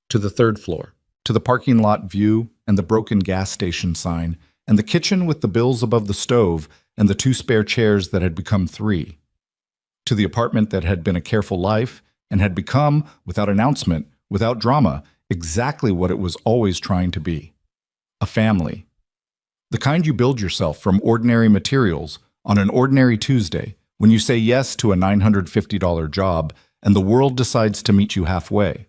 to the third floor, to the parking lot view and the broken gas station sign, and the kitchen with the bills above the stove and the 2 spare chairs that had become 3, to the apartment that had been a careful life and had become, without announcement, without drama, exactly what it was always trying to be. A family. The kind you build yourself from ordinary materials on an ordinary Tuesday when you say yes to a $950 job and the world decides to meet you halfway.